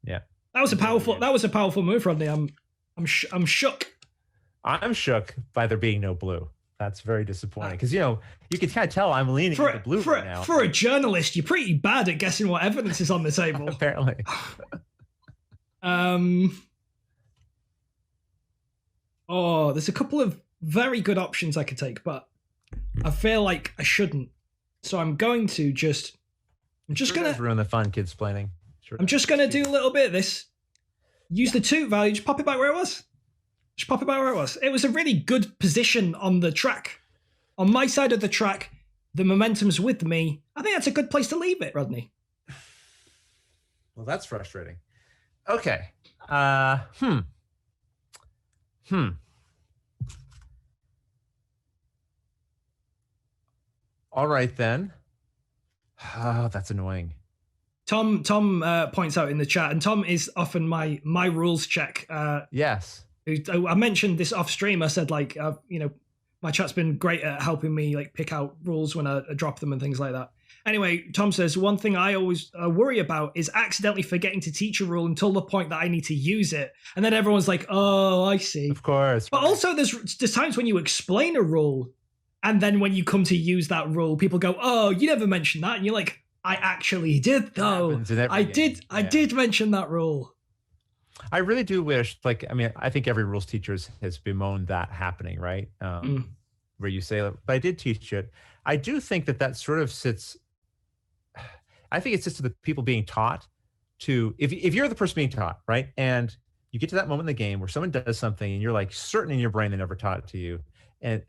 Yeah, that was a powerful move, Rodney. I'm shook. I'm shook by there being no blue. That's very disappointing, because you can kind of tell I'm leaning to the blue right now. For a journalist, you're pretty bad at guessing what evidence is on the table. Apparently. Oh, there's a couple of very good options I could take, but I feel like I shouldn't. So I'm going to just... I'm just going to... ruin the fun, kids planning. I'm just going to do a little bit of this. Use the 2 value, just pop it back where it was. Just pop it back where it was. It was a really good position on the track. On my side of the track, the momentum's with me. I think that's a good place to leave it, Rodney. Well, that's frustrating. Okay. All right, then. Oh, that's annoying. Tom points out in the chat, and Tom is often my rules check. Yes. I mentioned this off stream. I said, like, my chat's been great at helping me like pick out rules when I drop them and things like that. Anyway, Tom says, one thing I always worry about is accidentally forgetting to teach a rule until the point that I need to use it. And then everyone's like, oh, I see. Of course. But also there's times when you explain a rule, and then when you come to use that rule, people go, oh, you never mentioned that. And you're like, I actually did, though. I did mention that rule. I really do wish, like, I mean, I think every rules teacher has bemoaned that happening, right? Where you say, but I did teach it. I do think that sort of sits, I think it sits to the people being taught to, if you're the person being taught, right? And you get to that moment in the game where someone does something and you're like certain in your brain they never taught it to you. And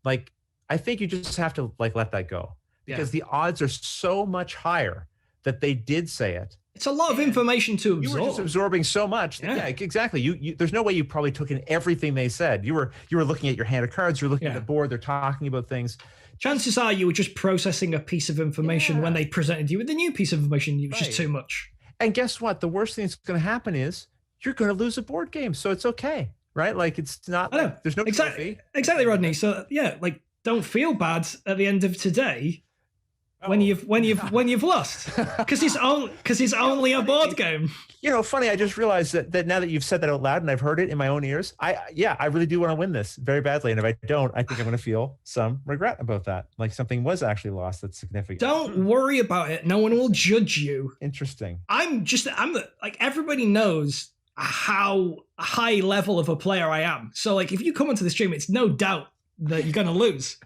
like, I think you just have to like let that go, because the odds are so much higher that they did say it. It's a lot of information to absorb. You were just absorbing so much. Yeah, exactly. You there's no way you probably took in everything they said. You were looking at your hand of cards. You're looking at the board. They're talking about things. Chances are you were just processing a piece of information when they presented you with a new piece of information. It was just too much. And guess what? The worst thing that's going to happen is you're going to lose a board game. So it's okay, right? Like it's not. There's no trophy. Exactly, Rodney. So yeah, like don't feel bad at the end of today. When you've lost, because it's only a board game. You know, funny. I just realized that now that you've said that out loud and I've heard it in my own ears, I really do want to win this very badly. And if I don't, I think I'm going to feel some regret about that. Like something was actually lost that's significant. Don't worry about it. No one will judge you. Interesting. I'm like, everybody knows how high level of a player I am. So like, if you come onto the stream, it's no doubt that you're going to lose.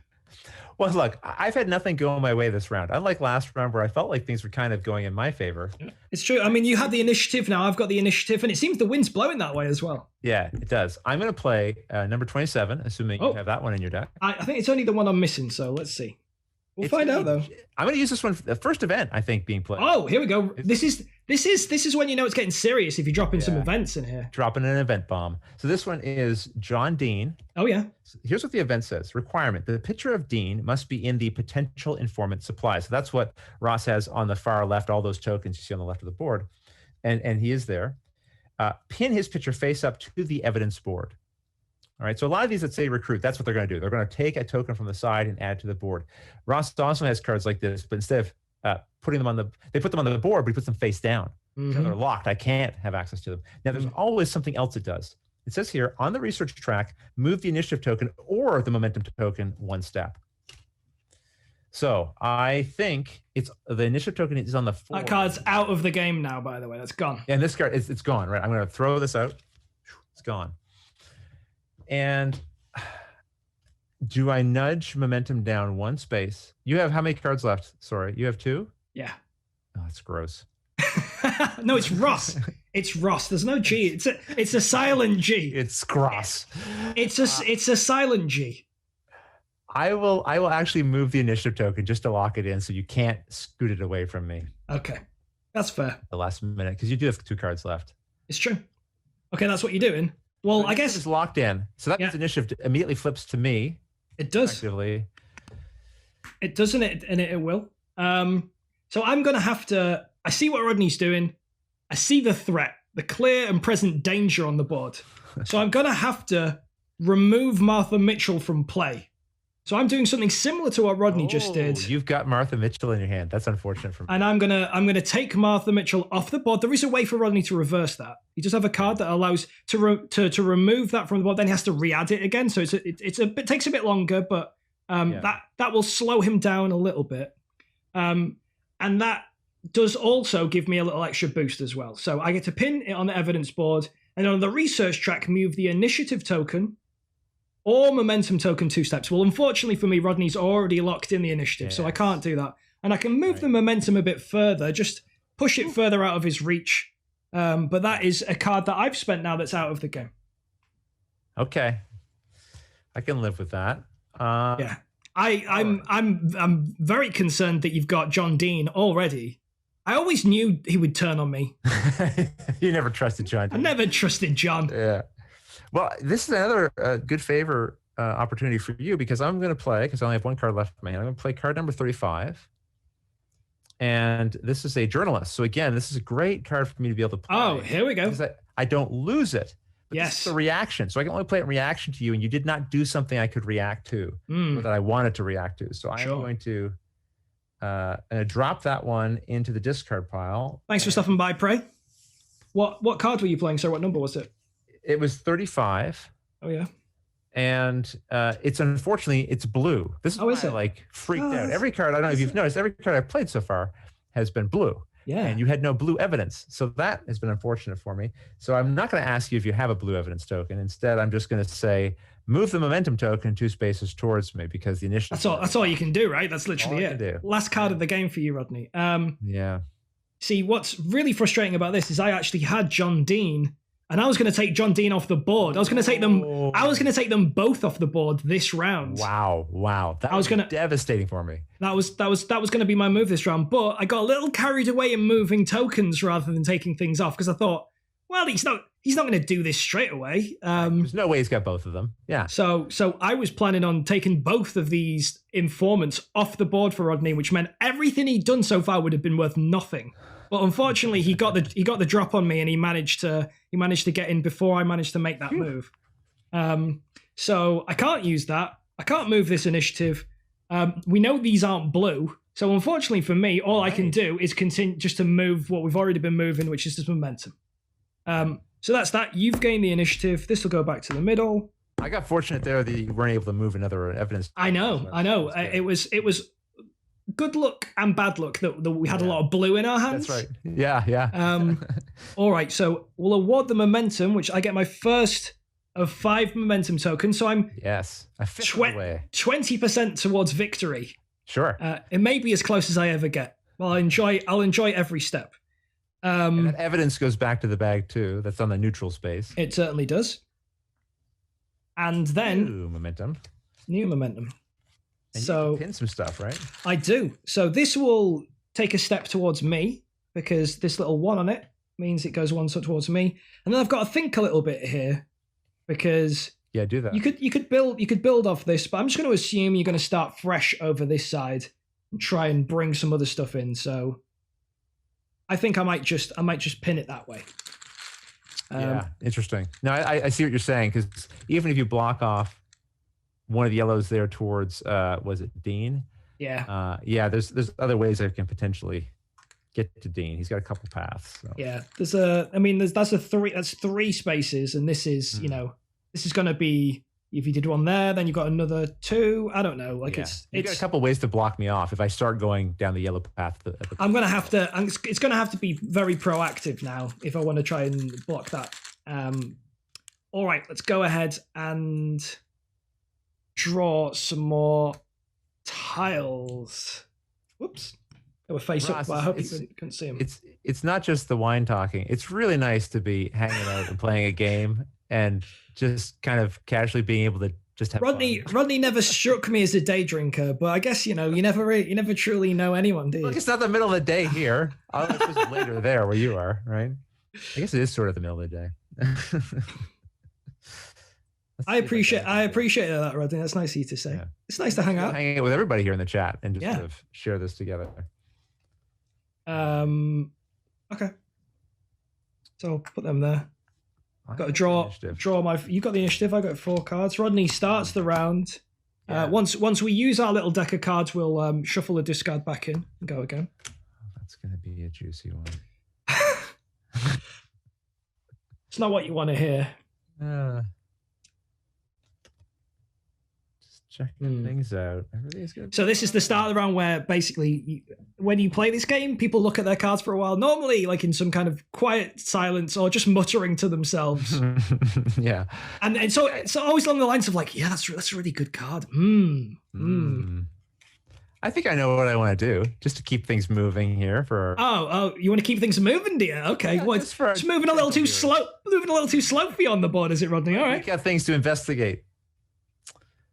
Well, look, I've had nothing go my way this round. Unlike last round where I felt like things were kind of going in my favor. It's true. I mean, you had the initiative. Now I've got the initiative, and it seems the wind's blowing that way as well. Yeah, it does. I'm going to play number 27, assuming you have that one in your deck. I think it's only the one I'm missing, so let's see. We'll find out, though. I'm going to use this one for the first event, I think, being played. Oh, here we go. This is when you know it's getting serious if you drop in some events in here. Dropping an event bomb. So this one is John Dean. Oh, yeah. Here's what the event says. Requirement. The picture of Dean must be in the potential informant supply. So that's what Ross has on the far left, all those tokens you see on the left of the board. And he is there. Pin his picture face up to the evidence board. All right, so a lot of these that say recruit, that's what they're going to do. They're going to take a token from the side and add to the board. Ross also has cards like this, but instead of putting them on they put them on the board, but he puts them face down. So they're locked. I can't have access to them. Now, there's always something else it does. It says here, on the research track, move the initiative token or the momentum token one step. So I think the initiative token is on the 4. That card's out of the game now, by the way. That's gone. And this card, it's gone, right? I'm going to throw this out. It's gone. And do I nudge momentum down one space? You have how many cards left? Sorry, you have 2? Yeah. Oh, that's gross. No, it's Ross. It's Ross. There's no G. It's a silent G. It's Gross. It's a silent G. I will actually move the initiative token just to lock it in so you can't scoot it away from me. Okay. That's fair. The last minute, because you do have 2 cards left. It's true. Okay, that's what you're doing. Well, so I guess it's locked in. So that means initiative immediately flips to me. It does. Effectively. It does, and it will. So I'm going to have to... I see what Rodney's doing. I see the threat, the clear and present danger on the board. So I'm going to have to remove Martha Mitchell from play. So I'm doing something similar to what Rodney just did. You've got Martha Mitchell in your hand. That's unfortunate for me. And I'm gonna take Martha Mitchell off the board. There is a way for Rodney to reverse that. He does have a card that allows to remove that from the board. Then he has to re-add it again. So it takes a bit longer, but that will slow him down a little bit. And that does also give me a little extra boost as well. So I get to pin it on the evidence board, and on the research track, move the initiative token or momentum token 2 steps. Well, unfortunately for me, Rodney's already locked in the initiative, so I can't do that. And I can move the momentum a bit further, just push it further out of his reach. But that is a card that I've spent now that's out of the game. Okay, I can live with that. Yeah, I'm very concerned that you've got John Dean already. I always knew he would turn on me. You never trusted John Dean. I never trusted John. Yeah. Well, this is another good favor opportunity for you because I'm going to play, because I only have one card left in my hand. I'm going to play card number 35. And this is a journalist. So again, this is a great card for me to be able to play. Oh, here we go. I don't lose it. But Yes. This is a reaction. So I can only play it in reaction to you, and you did not do something I could react to or that I wanted to react to. So I'm going to drop that one into the discard pile. Thanks for stopping by, Prey. What card were you playing, sir? What number was it? It was 35. Oh, yeah. And it's unfortunately, it's blue. This is why I like freaked out. Every card, I don't know if you've noticed, every card I've played so far has been blue. Yeah. And you had no blue evidence. So that has been unfortunate for me. So I'm not going to ask you if you have a blue evidence token. Instead, I'm just going to say, move the momentum token 2 spaces towards me because the initiative. That's all you can do, right? That's literally it. Last card of the game for you, Rodney. Yeah. See, what's really frustrating about this is I actually had John Dean, and I was going to take John Dean off the board. I was going to take them. I was going to take them both off the board this round. Wow. That was devastating for me. That was going to be my move this round, but I got a little carried away in moving tokens rather than taking things off because I thought, well, he's not going to do this straight away. There's no way he's got both of them. Yeah. So I was planning on taking both of these informants off the board for Rodney, which meant everything he'd done so far would have been worth nothing. But unfortunately, he got the drop on me, and he managed to get in before I managed to make that move. So I can't use that. I can't move this initiative. We know these aren't blue, so unfortunately for me, all I can do is continue just to move what we've already been moving, which is this momentum. So that's that. You've gained the initiative. This will go back to the middle. I got fortunate there that you weren't able to move another evidence. I know. It was good luck and bad luck that we had a lot of blue in our hands. That's right. Yeah. All right. So we'll award the momentum, which I get my first of 5 momentum tokens. So I'm 20% towards victory. Sure. It may be as close as I ever get. Well, I'll enjoy every step. And that evidence goes back to the bag too. That's on the neutral space. It certainly does. And then new momentum. And so you can pin some stuff, right? I do. So this will take a step towards me because this little 1 on it means it goes 1 step towards me. And then I've got to think a little bit here because do that. You could build off this, but I'm just going to assume you're going to start fresh over this side and try and bring some other stuff in. So I think I might just pin it that way. Interesting. No, I see what you're saying because even if you block off one of the yellows there towards was it Dean? Yeah. There's other ways I can potentially get to Dean. He's got a couple paths. So. Yeah. That's 3 spaces, and this is this is going to be, if you did one there, then you got another 2. I don't know. You got a couple ways to block me off if I start going down the yellow path. I'm going to have to. It's going to have to be very proactive now if I want to try and block that. All right, let's go ahead and draw some more tiles. Whoops. They were face up, but I hope you couldn't see them. It's not just the wine talking. It's really nice to be hanging out and playing a game and just kind of casually being able to just have fun. Rodney never struck me as a day drinker, but I guess you never truly know anyone, do you? Look, it's not the middle of the day here. It's later there where you are, right? I guess it is sort of the middle of the day. I appreciate that, Rodney. That's nice of you to say. Yeah. It's nice to hang out. Hang out with everybody here in the chat and just sort of share this together. Okay. So I'll put them there. Got to draw my. You got the initiative. I got 4 cards. Rodney starts the round. Yeah. Once we use our little deck of cards, we'll shuffle the discard back in and go again. That's gonna be a juicy one. It's not what you want to hear. Just checking things out. Everything's good. So this is the start of the round where basically when you play this game, people look at their cards for a while, normally like in some kind of quiet silence or just muttering to themselves. Yeah. And so it's always along the lines of like, yeah, that's a really good card. I think I know what I want to do just to keep things moving here for. Oh, you want to keep things moving, dear? Okay, yeah, well, it's moving a little too slow. Moving a little too slow for you on the board, is it, Rodney? All right. We got things to investigate.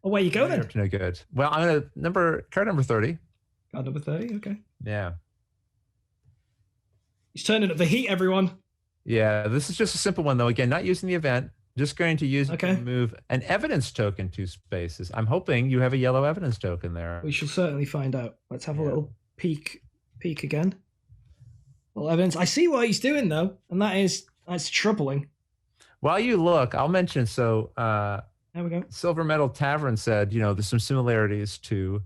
Away you go then. No good. Well, I'm gonna card number 30. Card number 30. Okay. Yeah. He's turning up the heat, everyone. Yeah, this is just a simple one though. Again, not using the event. Just going to use it to move an evidence token 2 spaces. I'm hoping you have a yellow evidence token there. We shall certainly find out. Let's have a little peek again. Well, evidence. I see what he's doing though, and that's troubling. While you look, I'll mention. So there we go. Silver Medal Tavern said, there's some similarities to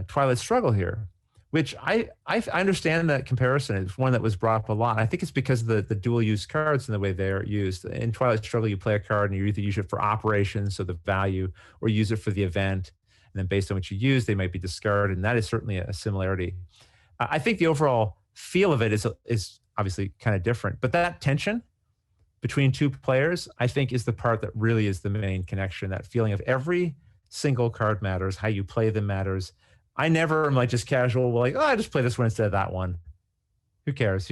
Twilight Struggle here, which I understand that comparison. It's one that was brought up a lot. I think it's because of the dual use cards and the way they're used. In Twilight Struggle, you play a card and you either use it for operations, so the value, or use it for the event. And then based on what you use, they might be discarded. And that is certainly a similarity. I think the overall feel of it is obviously kind of different. But that tension between 2 players, I think, is the part that really is the main connection. That feeling of every single card matters, how you play them matters. I never am like just casual, like, I just play this one instead of that one. Who cares,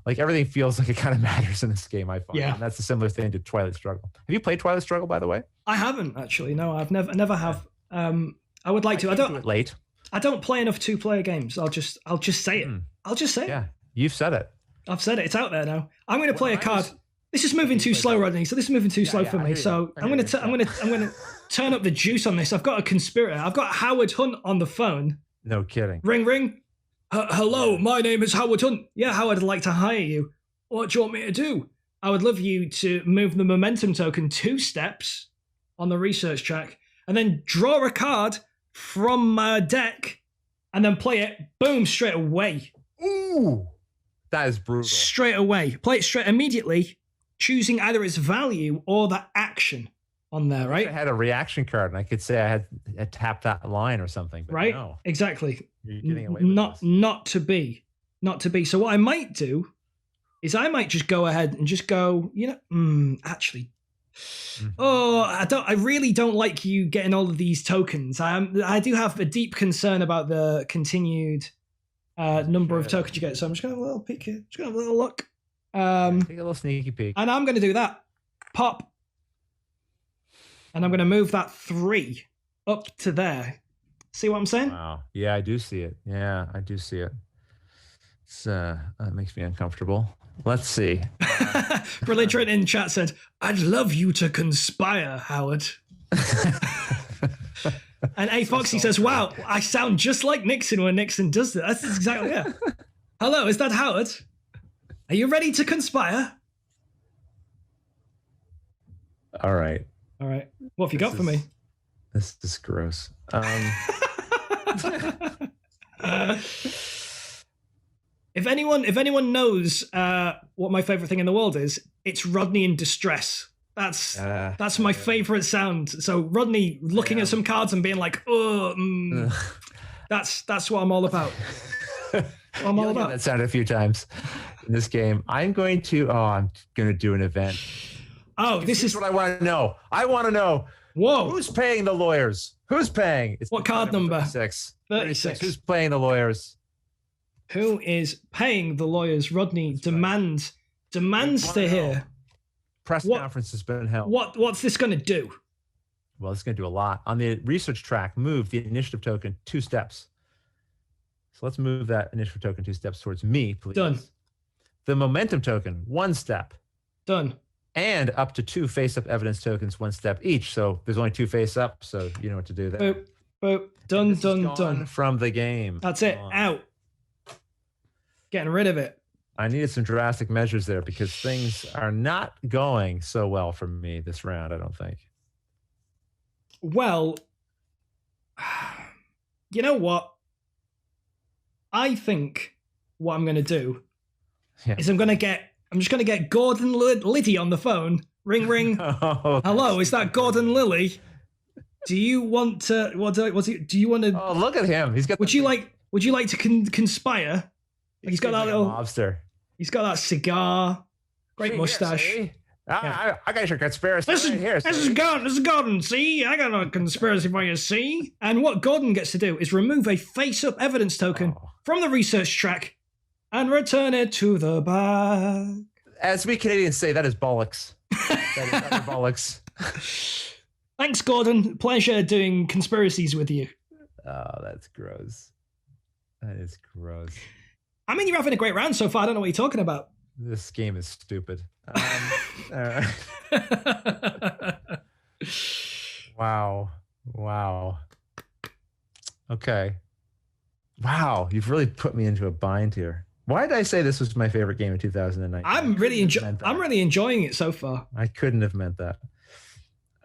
Like everything feels like it kind of matters in this game, I find. Yeah. And that's a similar thing to Twilight Struggle. Have you played Twilight Struggle, by the way? I haven't actually. No, I've never have. I would like to. I don't. Do it late. I don't play enough 2-player games. I'll just say it. I'll just say it. Yeah, you've said it. I've said it. It's out there now. I'm going to play a card. This is moving too slow, Rodney. So this is moving too slow for me. So I'm going to turn up the juice on this. I've got a conspirator. I've got Howard Hunt on the phone. No kidding. Ring, ring. Hello, my name is Howard Hunt. Yeah, Howard, I'd like to hire you. What do you want me to do? I would love you to move the momentum token 2 steps on the research track and then draw a card from my deck and then play it, boom, straight away. Ooh, that is brutal. Straight away. Play it straight immediately, choosing either its value or the action on there, right? I had a reaction card and I could say I had tapped that line or something, but right? No. Exactly. You're getting away with this. Not to be. So what I might do is I might just go ahead and just go, actually, I really don't like you getting all of these tokens. I do have a deep concern about the continued number of tokens you get. So I'm just going to have a little peek here. Just going to have a little look. Take a little sneaky peek. And I'm going to do that. Pop. And I'm going to move that 3 up to there. See what I'm saying? Wow. Yeah, I do see it. Yeah, I do see it. It's, that makes me uncomfortable. Let's see. Belligerent in chat said, I'd love you to conspire, Howard. And A. Foxy says, wow, I sound just like Nixon when Nixon does that. That's exactly it. Hello, is that Howard? Are you ready to conspire? All right. What have you got for me? This is gross. If anyone knows what my favorite thing in the world is, it's Rodney in distress. That's my favorite sound. So Rodney looking at some cards and being like, that's what I'm all about. I'm all about that sound a few times in this game. I'm going to do an event. Oh, this is what I want to know. I want to know. Whoa. Who's paying the lawyers? Who's paying? What card number? 36. 36. Who's paying the lawyers? Who is paying the lawyers? Rodney demands to hear. Press conference has been held. What's this going to do? Well, it's going to do a lot. On the research track, move the initiative token 2 steps. So let's move that initiative token 2 steps towards me, please. Done. The momentum token 1 step. Done. And up to 2 face-up evidence tokens 1 step each. So there's only 2 face-up, so you know what to do there. Boop, boop. Done. From the game. That's it. Out. Getting rid of it. I needed some drastic measures there because things are not going so well for me this round, I don't think. Well, you know what? I think what I'm going to do is I'm just going to get Gordon Liddy on the phone. Ring, ring. Hello, is that Gordon Lilly? Do you want to? Do you want to? Oh, look at him. He's got. Would you like to conspire? He's got that little mobster. He's got that cigar. Great mustache. I got your conspiracy. This is Gordon. See, I got a conspiracy for you. See, and what Gordon gets to do is remove a face-up evidence token from the research track and return it to the bag. As we Canadians say, that is bollocks. That is utter bollocks. Thanks, Gordon. Pleasure doing conspiracies with you. Oh, that's gross. That is gross. I mean, you're having a great round so far. I don't know what you're talking about. This game is stupid. All right. Wow. Okay. Wow, you've really put me into a bind here. Why did I say this was my favorite game of 2019? I'm really enjoying it so far. I couldn't have meant that.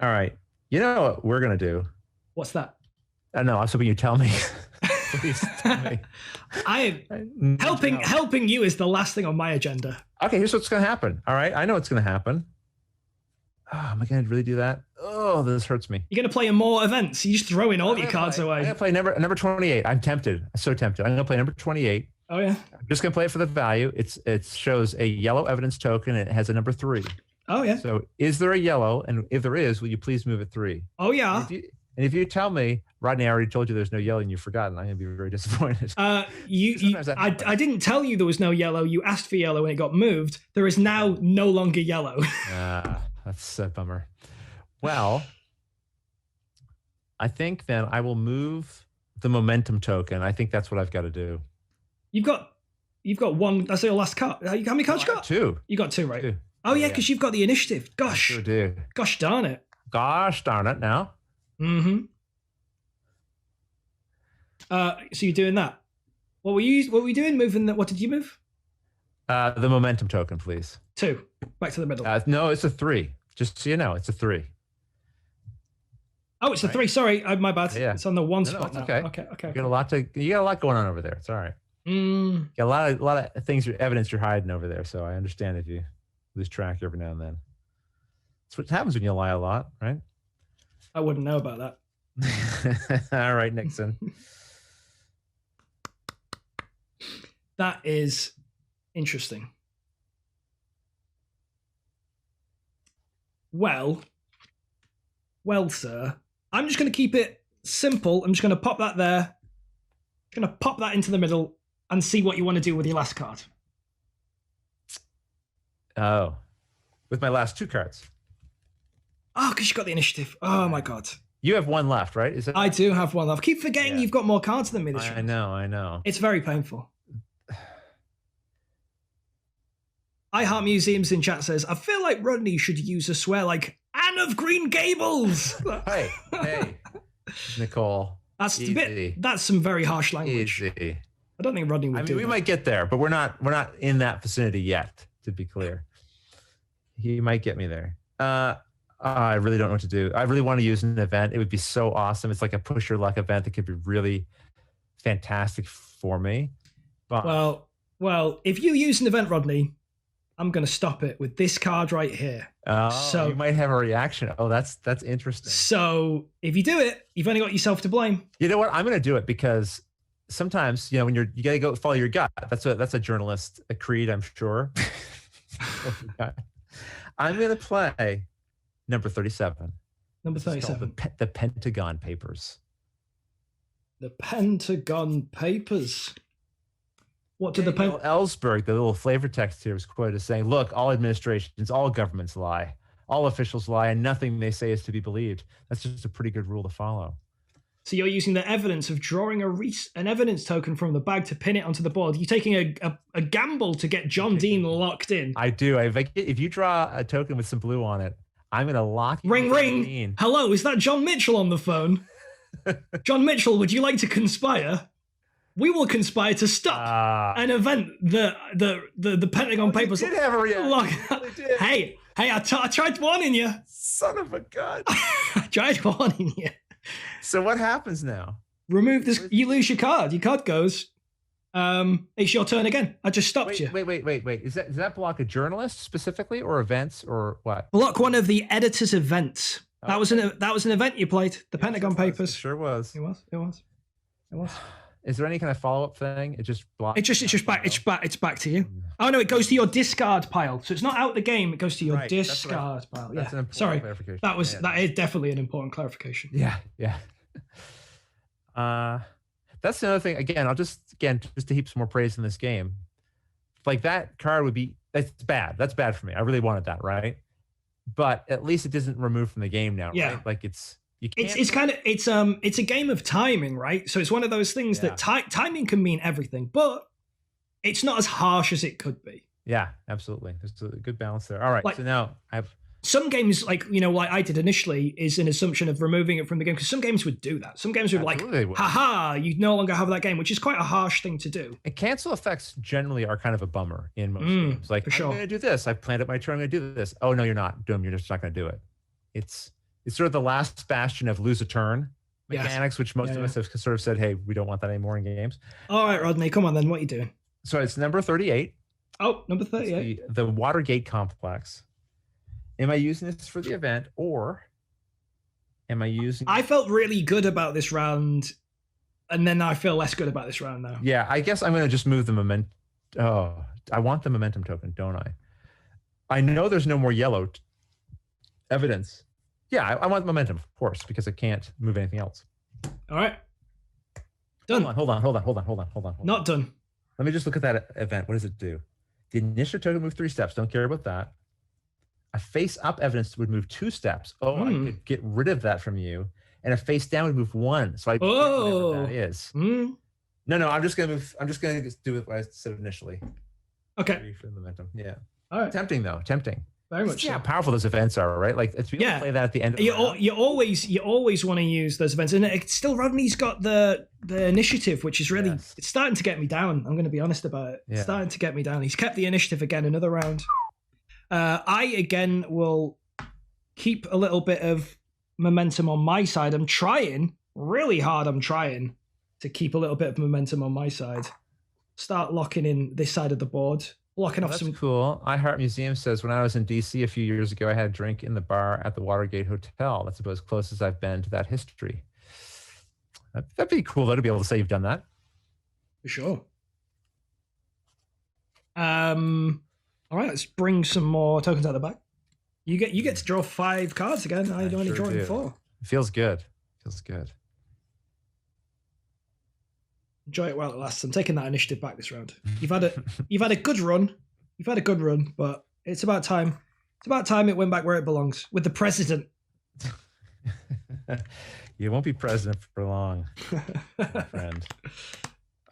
All right. You know what we're going to do? What's that? No, I was hoping you'd tell me. Please tell me. Helping you is the last thing on my agenda. Okay, here's what's going to happen. All right, I know what's going to happen. Oh, am I going to really do that? Oh, this hurts me. You're going to play in more events. You're just throwing all your cards away. I'm going to play number 28. I'm tempted. I'm so tempted. I'm going to play number 28. Oh, yeah? I'm just going to play it for the value. It shows a yellow evidence token. And it has a number 3. Oh, yeah. So is there a yellow? And if there is, will you please move it 3? Oh, yeah. And if you tell me, Rodney, I already told you there's no yellow and you've forgotten, I'm going to be very disappointed. I didn't tell you there was no yellow. You asked for yellow and it got moved. There is now no longer yellow. That's a bummer. Well, I think then I will move the momentum token. I think that's what I've got to do. You've got one. That's your last card. How many cards you got? 2. You got 2, right? 2. Oh, yeah, because you've got the initiative. Gosh. I sure do. Gosh darn it. Gosh darn it now. Mm-hmm. So you're doing that. What were you doing? Moving what did you move? The momentum token, please. 2. Back to the middle. No, it's a 3. Just so you know, it's a 3. Oh, it's a 3. Sorry, my bad. Yeah. It's on the 1 spot now. Okay. Okay. You got a lot going on over there. It's all right. You got a lot of things, evidence you're hiding over there. So I understand if you lose track every now and then. That's what happens when you lie a lot, right? I wouldn't know about that. All right, Nixon. That is interesting. Well, sir. I'm just going to keep it simple. I'm just going to pop that there. I'm going to pop that into the middle and see what you want to do with your last card. Oh, with my last 2 cards. Oh, because you got the initiative. Oh, my God. You have 1 left, right? I do have 1 left. I keep forgetting you've got more cards than me this round. I know. It's very painful. iHeart Museums in chat says, I feel like Rodney should use a swear like Anne of Green Gables. Hey, Nicole. That's some very harsh language. Easy. I don't think Rodney would do that. We might get there, but we're not in that vicinity yet, to be clear. He might get me there. I really don't know what to do. I really want to use an event. It would be so awesome. It's like a push your luck event that could be really fantastic for me. But well, if you use an event, Rodney, I'm going to stop it with this card right here. Oh, so you might have a reaction. Oh, that's interesting. So if you do it, you've only got yourself to blame. You know what? I'm going to do it because sometimes, when you got to go follow your gut. That's a journalist, a creed, I'm sure. I'm going to play number 37. Number 37. The Pentagon Papers. The Pentagon Papers. What did Daniel Ellsberg, the little flavor text here, was quoted as saying, look, all administrations, all governments lie. All officials lie, and nothing they say is to be believed. That's just a pretty good rule to follow. So you're using the evidence of drawing an evidence token from the bag to pin it onto the board. You're taking a gamble to get John Dean locked in. I do. If you draw a token with some blue on it, I'm going to lock you in. Ring. Hello, is that John Mitchell on the phone? John Mitchell, would you like to conspire? We will conspire to stop an event. The Pentagon Papers. You did have a reaction. Hey, I tried warning you. Son of a gun. I tried warning you. So what happens now? Remove this. You lose your card. Your card goes. It's your turn again. I just stopped you. Wait. Does that block a journalist specifically, or events, or what? Block one of the editor's events. Okay. That was an event you played. The Pentagon Papers. It sure was. It was. Is there any kind of follow-up thing? It just blocks. It's back to you. Oh no, it goes to your discard pile. So it's not out the game. It goes to your discard pile. Yeah. That's an important clarification. That is definitely an important clarification. Yeah. That's another thing. Again, just to heap some more praise in this game. Like that card that's bad. That's bad for me. I really wanted that, right? But at least it isn't removed from the game now, right? Like it's a game of timing, right? So it's one of those things that timing can mean everything, but it's not as harsh as it could be. Yeah, absolutely. There's a good balance there. All right, so now some games, like I did initially, is an assumption of removing it from the game, because some games would do that. Some games would haha, you no longer have that game, which is quite a harsh thing to do. And cancel effects generally are kind of a bummer in most games. Like, I'm going to do this. I've planned out my turn. I'm going to do this. Oh, no, you're not. Doom, you're just not going to do it. It's sort of the last bastion of lose a turn mechanics, which most of us have sort of said, hey, we don't want that anymore in games. All right, Rodney, come on then. What are you doing? So it's number 38. Oh, number 38. The Watergate complex. Am I using this for the event, or am I using... I felt really good about this round, and then I feel less good about this round now. Yeah, I guess I'm going to just move the momentum. Oh, I want the momentum token, don't I? I know there's no more yellow evidence. Yeah, I want momentum, of course, because I can't move anything else. All right. Done. Hold on. Not done. Let me just look at that event. What does it do? The initiative token moved 3 steps. Don't care about that. A face-up evidence would move 2 steps. Oh, I could get rid of that from you. And a face-down would move 1. So I whatever that is. No, I'm just gonna do it what I said initially. Okay. For momentum. Yeah. All right. Tempting though. Very much. Yeah, how powerful those events are, right? Like, it's people play that at the end of the round. You always want to use those events, and it's still Rodney's got the initiative, which is really it's starting to get me down. I'm going to be honest about it. It's starting to get me down. He's kept the initiative again, another round. I again will keep a little bit of momentum on my side. I'm trying really hard. I'm trying to keep a little bit of momentum on my side. Start locking in this side of the board. Locking off some... cool. iHeart Museum says, when I was in DC a few years ago, I had a drink in the bar at the Watergate Hotel. That's about as close as I've been to that history. That'd be cool, though, to be able to say you've done that. For sure. All right, let's bring some more tokens out the back. You get to draw 5 cards again. I only drawing 4. It feels good. Enjoy it while it lasts. I'm taking that initiative back this round. You've had a good run. But it's about time. It's about time it went back where it belongs, with the president. You won't be president for long, my friend.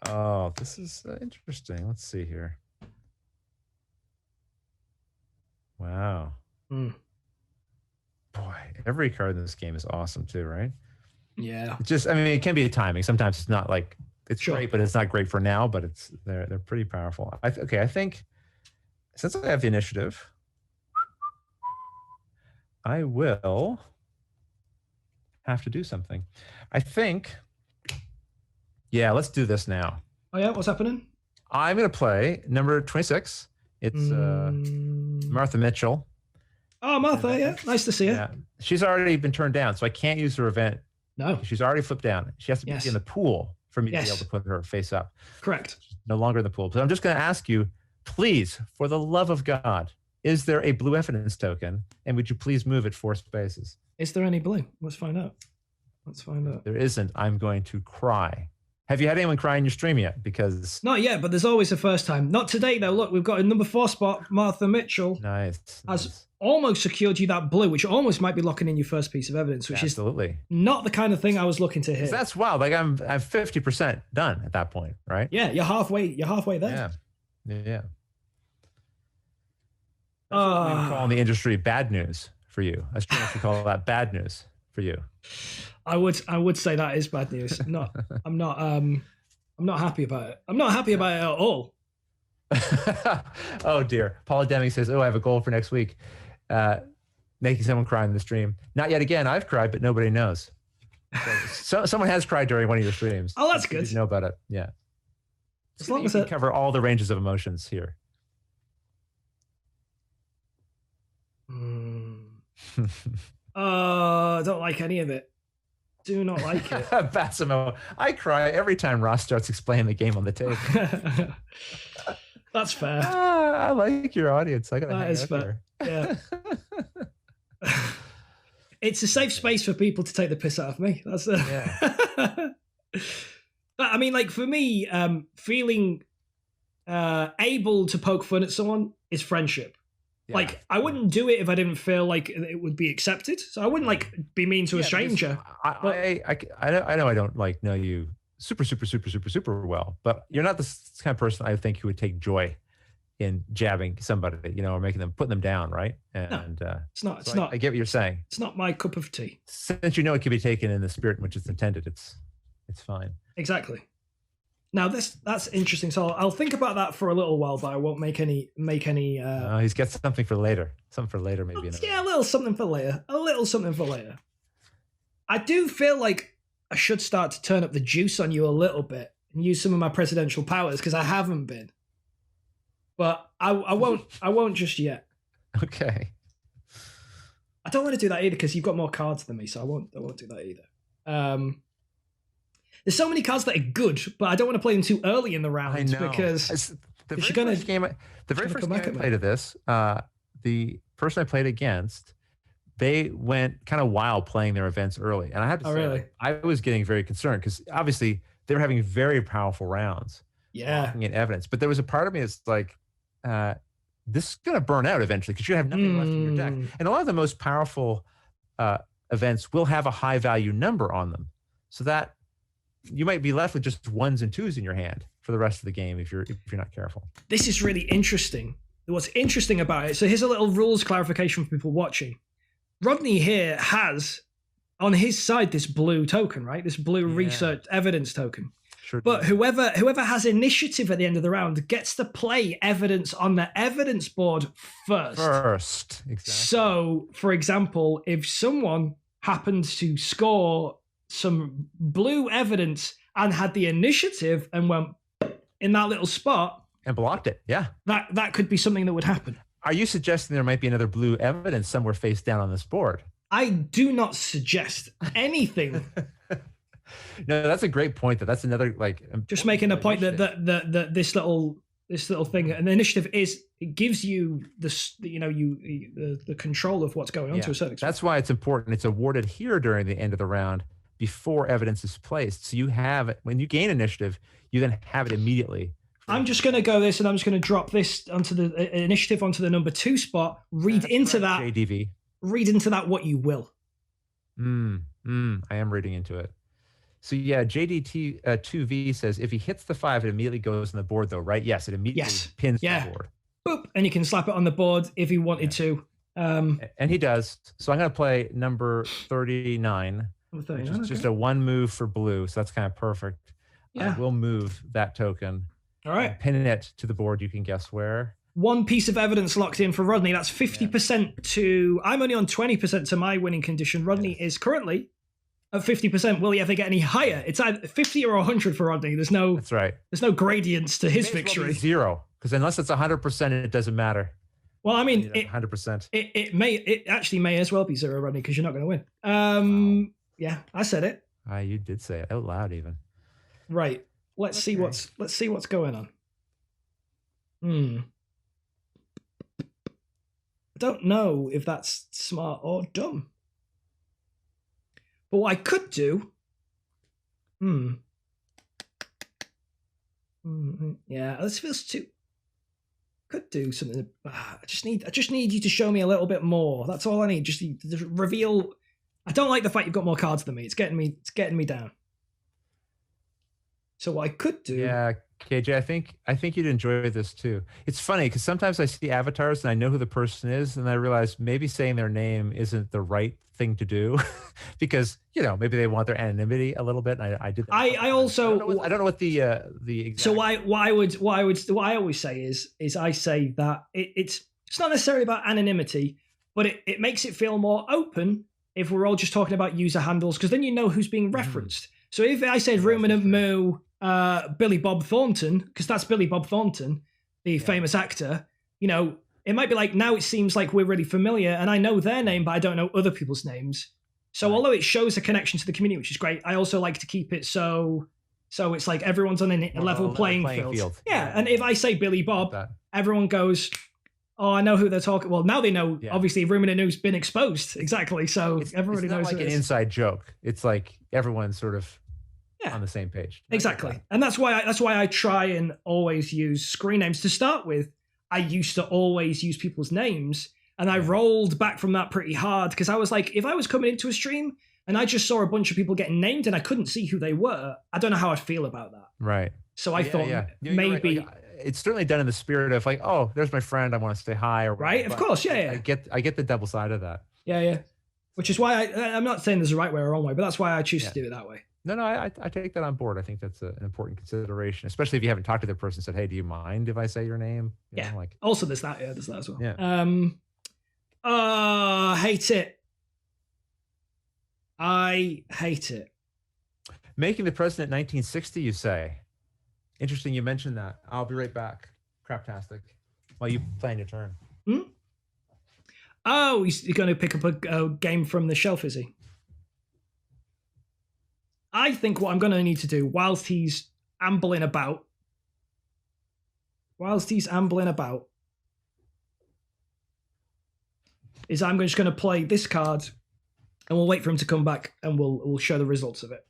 Oh, this is interesting. Let's see here. Wow. Boy, every card in this game is awesome too, right? Yeah. It can be a timing. Sometimes it's not like it's great, but it's not great for now. But they're pretty powerful. I think since I have the initiative, I will have to do something. I think. Yeah, let's do this now. Oh yeah, what's happening? I'm gonna play number 26. It's Martha Mitchell. Oh, Martha, yeah. Nice to see her. Yeah. She's already been turned down, so I can't use her event. No. She's already flipped down. She has to be in the pool for me to be able to put her face up. Correct. She's no longer in the pool. So I'm just going to ask you, please, for the love of God, is there a blue evidence token? And would you please move it 4 spaces? Is there any blue? Let's find out. There isn't. I'm going to cry. Have you had anyone cry in your stream yet? Because not yet, but there's always a first time. Not today, though. Look, we've got a number 4 spot. Martha Mitchell has almost secured you that blue, which almost might be locking in your first piece of evidence, which is not the kind of thing I was looking to hit. That's wild. Like I'm 50% done at that point, right? Yeah, you're halfway there. Yeah. That's what we call in the industry bad news for you. I stream actually call that bad news for you. I would say that is bad news. I'm not happy about it. I'm not happy about it at all. Oh dear. Paula Deming says, I have a goal for next week. Making someone cry in the stream. Not yet again. I've cried, but nobody knows. So someone has cried during one of your streams. Oh, that's good. You didn't know about it. Yeah. As long as you cover all the ranges of emotions here. I don't like any of it. Do not like it. Bassimo, I cry every time Ross starts explaining the game on the table. That's fair. I like your audience. I gotta that is fair. Here. Yeah. It's a safe space for people to take the piss out of me. That's I mean, like for me, feeling able to poke fun at someone is friendship. Yeah. Like I wouldn't do it if I didn't feel like it would be accepted. So I wouldn't like be mean to a stranger. I know I don't like know you super well, but you're not the kind of person I think who would take joy in jabbing somebody, or putting them down, right? And it's not. I get what you're saying. It's not my cup of tea. Since it can be taken in the spirit in which it's intended, it's fine. Exactly. Now that's interesting. So I'll think about that for a little while, but I won't make any. He's got something for later. Something for later, maybe. Yeah, a little something for later. I do feel like I should start to turn up the juice on you a little bit and use some of my presidential powers, because I haven't been. But I won't just yet. Okay. I don't want to do that either, because you've got more cards than me, so I won't do that either. There's so many cards that are good, but I don't want to play them too early in the round. I know. Because the very first game I played of this, the person I played against, they went kind of wild playing their events early, and I have to say, really? I was getting very concerned, because obviously they were having very powerful rounds. Yeah. Looking at evidence, but there was a part of me that's like, this is going to burn out eventually, because you have nothing left in your deck, and a lot of the most powerful events will have a high value number on them, so that you might be left with just ones and twos in your hand for the rest of the game if you're not careful. This is really interesting. What's interesting about it, so here's a little rules clarification for people watching. Rodney here has on his side this blue token, right? This blue research evidence token. Sure. But whoever has initiative at the end of the round gets to play evidence on the evidence board first. Exactly. So, for example, if someone happens to score some blue evidence and had the initiative and went in that little spot and blocked it, that could be something that would happen. Are you suggesting there might be another blue evidence somewhere face down on this board? I do not suggest anything. No, that's a great point. That's another just making a point that this little thing, and the initiative it gives you the control of what's going on to a certain extent. That's why it's important. It's awarded here during the end of the round before evidence is placed. So you have it when you gain initiative, you then have it immediately. I'm just going to go this, and I'm just going to drop this onto the initiative onto the number 2 spot. Read into that. JDV. Read into that what you will. I am reading into it. So JDT 2V says if he hits the 5, it immediately goes on the board, though, right? Yes, it immediately pins the board. Boop, and you can slap it on the board if you wanted to. And he does. So I'm going to play number 39. Which is just a 1 move for blue, so that's kind of perfect. Yeah. I will move that token. All right. Pin it to the board. You can guess where. 1 piece of evidence locked in for Rodney. That's 50% to... I'm only on 20% to my winning condition. Rodney is currently at 50%. Will he ever get any higher? It's either 50 or 100 for Rodney. There's no... That's right. There's no gradients to his victory. Well 0, because unless it's 100%, it doesn't matter. Well, I mean... 100%. It actually may as well be 0, Rodney, because you're not going to win. Wow. Yeah, I said it. You did say it out loud, even. Right. Let's see what's going on. I don't know if that's smart or dumb. But what I could do. Yeah, this feels too. Could do something. I just need you to show me a little bit more. That's all I need. Just reveal. I don't like the fact you've got more cards than me. It's getting me down. So what I could do. Yeah, KJ, I think you'd enjoy this too. It's funny because sometimes I see avatars and I know who the person is, and I realize maybe saying their name isn't the right thing to do because maybe they want their anonymity a little bit. And I did. I also I don't know what the exact... So what I always say is I say that it's not necessarily about anonymity, but it makes it feel more open if we're all just talking about user handles, because then you know who's being referenced. So if I said Ruminant Moo, Billy Bob Thornton, because that's Billy Bob Thornton, the famous actor, it might be like, now it seems like we're really familiar and I know their name, but I don't know other people's names. So although it shows a connection to the community, which is great, I also like to keep it so it's like everyone's on a level playing field. Yeah, and if I say Billy Bob, everyone goes, oh, I know who they're talking. Well, now they know, obviously, Ruminant Moo's been exposed. Exactly. So everybody knows. It's not like an inside joke. It's like everyone's sort of on the same page. Exactly. And that's why I try and always use screen names to start with. I used to always use people's names, and I rolled back from that pretty hard because I was like, if I was coming into a stream and I just saw a bunch of people getting named and I couldn't see who they were, I don't know how I'd feel about that. Right. So I thought maybe... it's certainly done in the spirit of like, oh, there's my friend, I want to say hi, or right, of course, yeah. I get the double side of that. Yeah. Which is why I'm not saying there's a right way or a wrong way, but that's why I choose to do it that way. No, I take that on board. I think that's an important consideration, especially if you haven't talked to the person and said, hey, do you mind if I say your name? You know, like, also there's that as well. Yeah. Hate it. I hate it. Making the president 1960, you say? Interesting you mentioned that. I'll be right back. Craptastic. While you plan your turn. Oh, he's going to pick up a game from the shelf, is he? I think what I'm going to need to do whilst he's ambling about, is I'm just going to play this card, and we'll wait for him to come back, and we'll show the results of it.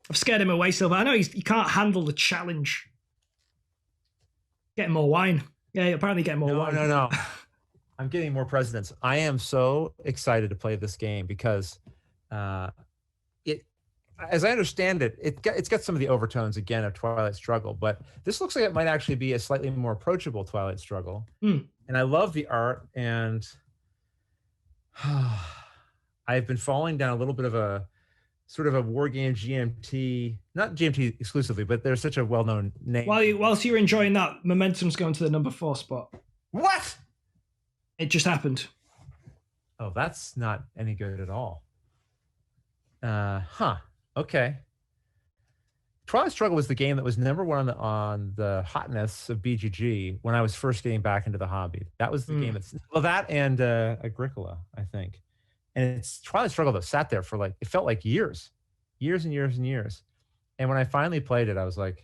I've scared him away, Silver. I know he can't handle the challenge. Getting more wine. Yeah, apparently getting more wine. No. I'm getting more presidents. I am so excited to play this game because as I understand it, it's got some of the overtones again of Twilight Struggle, but this looks like it might actually be a slightly more approachable Twilight Struggle. And I love the art, and I've been falling down a little bit of a sort of a war game GMT, not GMT exclusively, but there's such a well-known name. Whilst you're enjoying that, Momentum's going to the number 4 spot. What? It just happened. Oh, that's not any good at all. Okay. Twilight Struggle was the game that was number 1 on the hotness of BGG when I was first getting back into the hobby. That was the game that and Agricola, I think. And it's Twilight Struggle that sat there for it felt like years and years and years. And when I finally played it, I was like,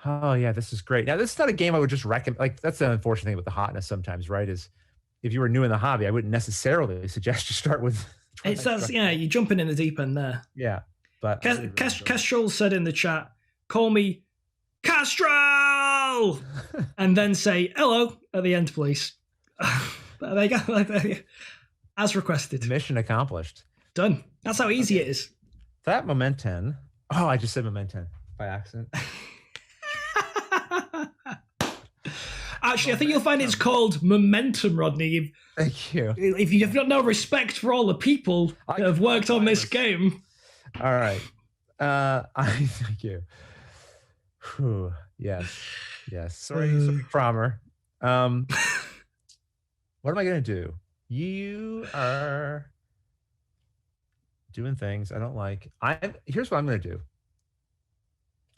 oh yeah, this is great. Now, this is not a game I would just recommend. Like, that's the unfortunate thing with the hotness sometimes, right? Is if you were new in the hobby, I wouldn't necessarily suggest you start with. You're jumping in the deep end there. Yeah. But Kestrel said in the chat, call me Castrol, and then say hello at the end, please. There you go. As requested. Mission accomplished. Done. That's how easy it is. That Momentum. Oh, I just said Momentum by accident. Actually, I think you'll find it's called Momentum, Rodney. Thank you. If you have got no respect for all the people that have worked on this game. All right. I thank you. Whew. Yes. Sorry, Cramer. What am I going to do? You are doing things I don't like. Here's what I'm going to do.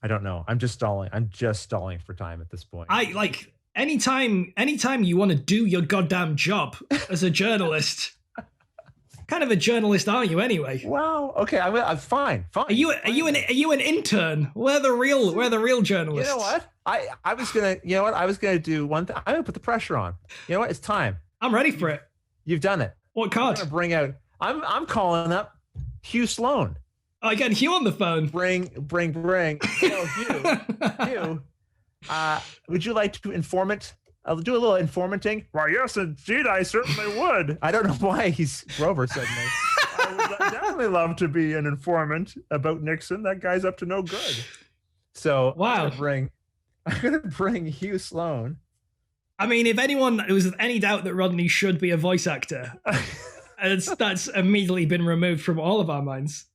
I don't know. I'm just stalling. For time at this point. Anytime you want to do your goddamn job as a journalist. Kind of a journalist, aren't you? Anyway. Wow. Okay. I'm fine. Are you an intern? We're the real journalists. You know what? I was gonna do one thing. I'm gonna put the pressure on. You know what? It's time. I'm ready for it. You've done it. What card? I'm gonna bring out. I'm calling up Hugh Sloan. Oh, I got Hugh on the phone. Bring. Hugh. Would you like to informant? I'll do a little informanting. Why, yes, indeed, I certainly would. I don't know why he's Grover suddenly. I would definitely love to be an informant about Nixon. That guy's up to no good. So wow. I'm gonna bring Hugh Sloan. I mean, if anyone was with any doubt that Rodney should be a voice actor, that's immediately been removed from all of our minds.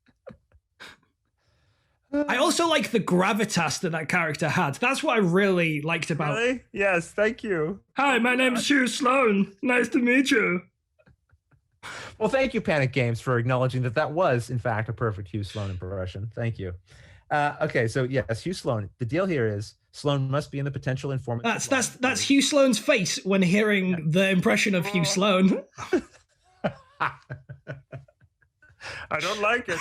I also like the gravitas that character had. That's what I really liked about it. Really? Yes, thank you. Hi, my name's Hugh Sloan. Nice to meet you. Well, thank you, Panic Games, for acknowledging that was, in fact, a perfect Hugh Sloan impression. Thank you. Okay, so yes, Hugh Sloan. The deal here is Sloan must be in the potential informant. That's Hugh Sloan's face when hearing the impression of Hugh Sloan. I don't like it.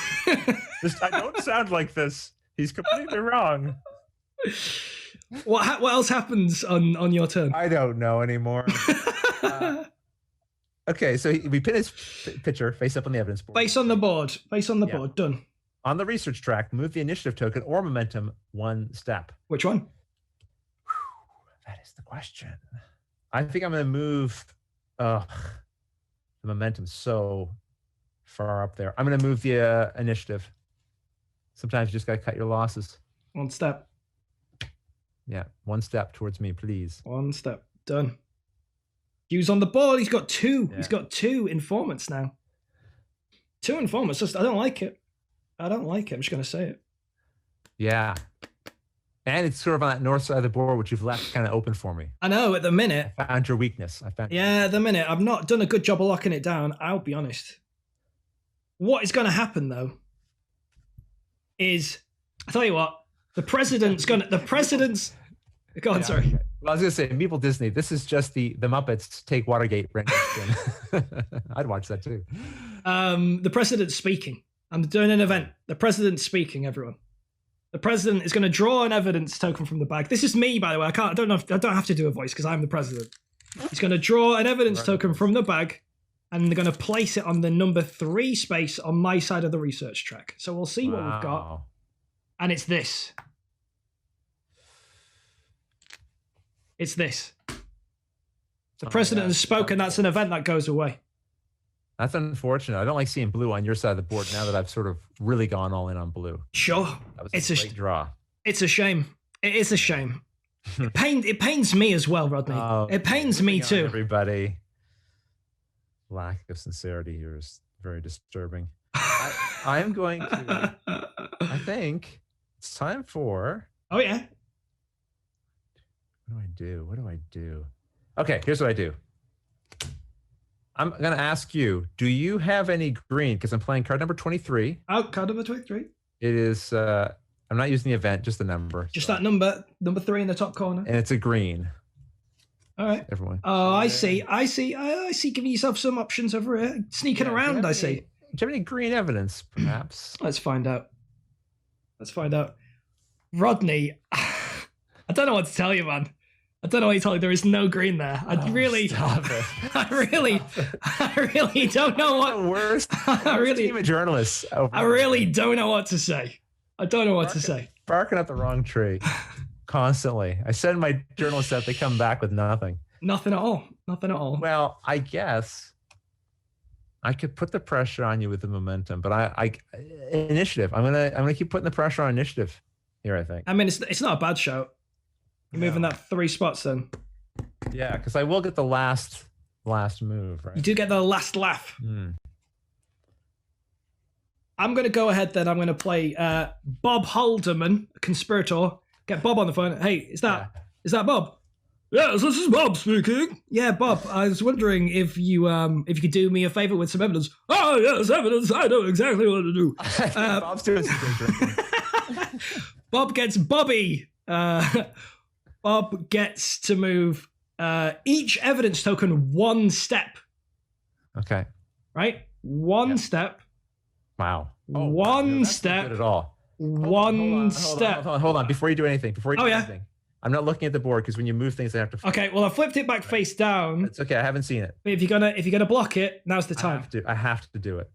I don't sound like this. He's completely wrong. What else happens on your turn? I don't know anymore. Okay, so we pin his picture face up on the evidence board. Face on the board. Done. On the research track, move the initiative token or momentum 1 step. Which one? That is the question. I think I'm going to move the momentum so far up there. I'm going to move the initiative. Sometimes you just got to cut your losses. 1 step. Yeah, one step towards me, please. One step. Done. Hugh's on the board. He's got two. Yeah. He's got 2 informants now. 2 informants. I don't like it. I don't like it. I'm just going to say it. Yeah. And it's sort of on that north side of the board, which you've left kind of open for me. I know, at the minute. I found your weakness. Yeah, at the minute. I've not done a good job of locking it down. I'll be honest. What is going to happen, though, is, I tell you what, the president's... Go on, sorry. Okay. Well, I was going to say, Meeple Disney, this is just the Muppets take Watergate rendition. I'd watch that too. The president's speaking. I'm doing an event. The president's speaking, everyone. The president is going to draw an evidence token from the bag. This is me, by the way. I don't have to do a voice because I'm the president. He's going to draw an evidence token from the bag, and they're going to place it on the number 3 space on my side of the research track. So we'll see what we've got. And it's this. It's this. The president has spoken. That's an event that goes away. That's unfortunate. I don't like seeing blue on your side of the board now that I've sort of really gone all in on blue. Sure. That was a great draw. It's a shame. It is a shame. It pains me as well, Rodney. It pains me too. Everybody. Lack of sincerity here is very disturbing. I am going to, I think it's time for... Oh, yeah. What do I do? Okay, here's what I do. I'm going to ask you, do you have any green? Because I'm playing card number 23. Oh, card number 23. It is, I'm not using the event, just the number. Just that number 3 in the top corner. And it's a green. All right. Everyone. Oh, I see. Giving yourself some options over here. Sneaking around, I see. Do you have any green evidence, perhaps? Let's find out. Rodney, I don't know what to tell you, man. I don't know what to tell you. There is no green there. I really don't know what. The worst. I really team of journalists. I really don't know what to say. I don't know what to say. Barking up the wrong tree constantly. I send my journalists out. They come back with nothing. Nothing at all. Well, I guess I could put the pressure on you with the momentum, but I initiative. I'm gonna keep putting the pressure on initiative here. I think. I mean, it's not a bad shout. You're moving that 3 spots then. Yeah, because I will get the last move, right? You do get the last laugh. I'm going to go ahead then. I'm going to play Bob Haldeman, conspirator. Get Bob on the phone. Hey, is that Bob? Yes, this is Bob speaking. Yeah, Bob. I was wondering if you could do me a favor with some evidence. Oh yes, evidence. I know exactly what to do. Bob's doing some good drinking. Bob gets Bobby. Bob gets to move each evidence token 1 step. Okay. Right? 1 step. Wow. One step. Not good at all. One step. Hold on. Before you do anything. Anything. I'm not looking at the board because when you move things, I have to. Okay. Well, I flipped it back face down. It's okay. I haven't seen it. But if you're gonna block it, now's the time. I have to do it.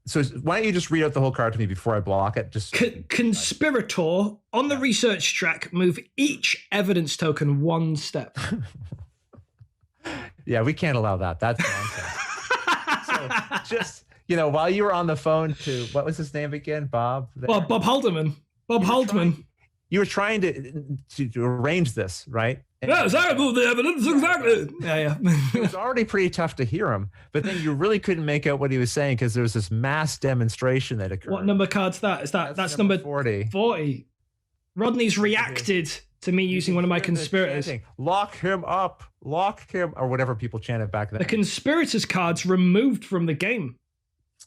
So why don't you just read out the whole card to me before I block it? Just conspirator on the research track. Move each evidence token 1 step. Yeah, we can't allow that. That's nonsense. So just while you were on the phone to what was his name again, Bob? Well, Bob Haldeman. Bob Haldeman. You were trying to arrange this, right? Yes, I moved the evidence exactly. Yeah. It was already pretty tough to hear him, but then you really couldn't make out what he was saying because there was this mass demonstration that occurred. What number card's that? That's number 40. 40. Rodney's reacted to me using one of my conspirators. Lock him up, or whatever people chanted back then. The conspirators card's removed from the game.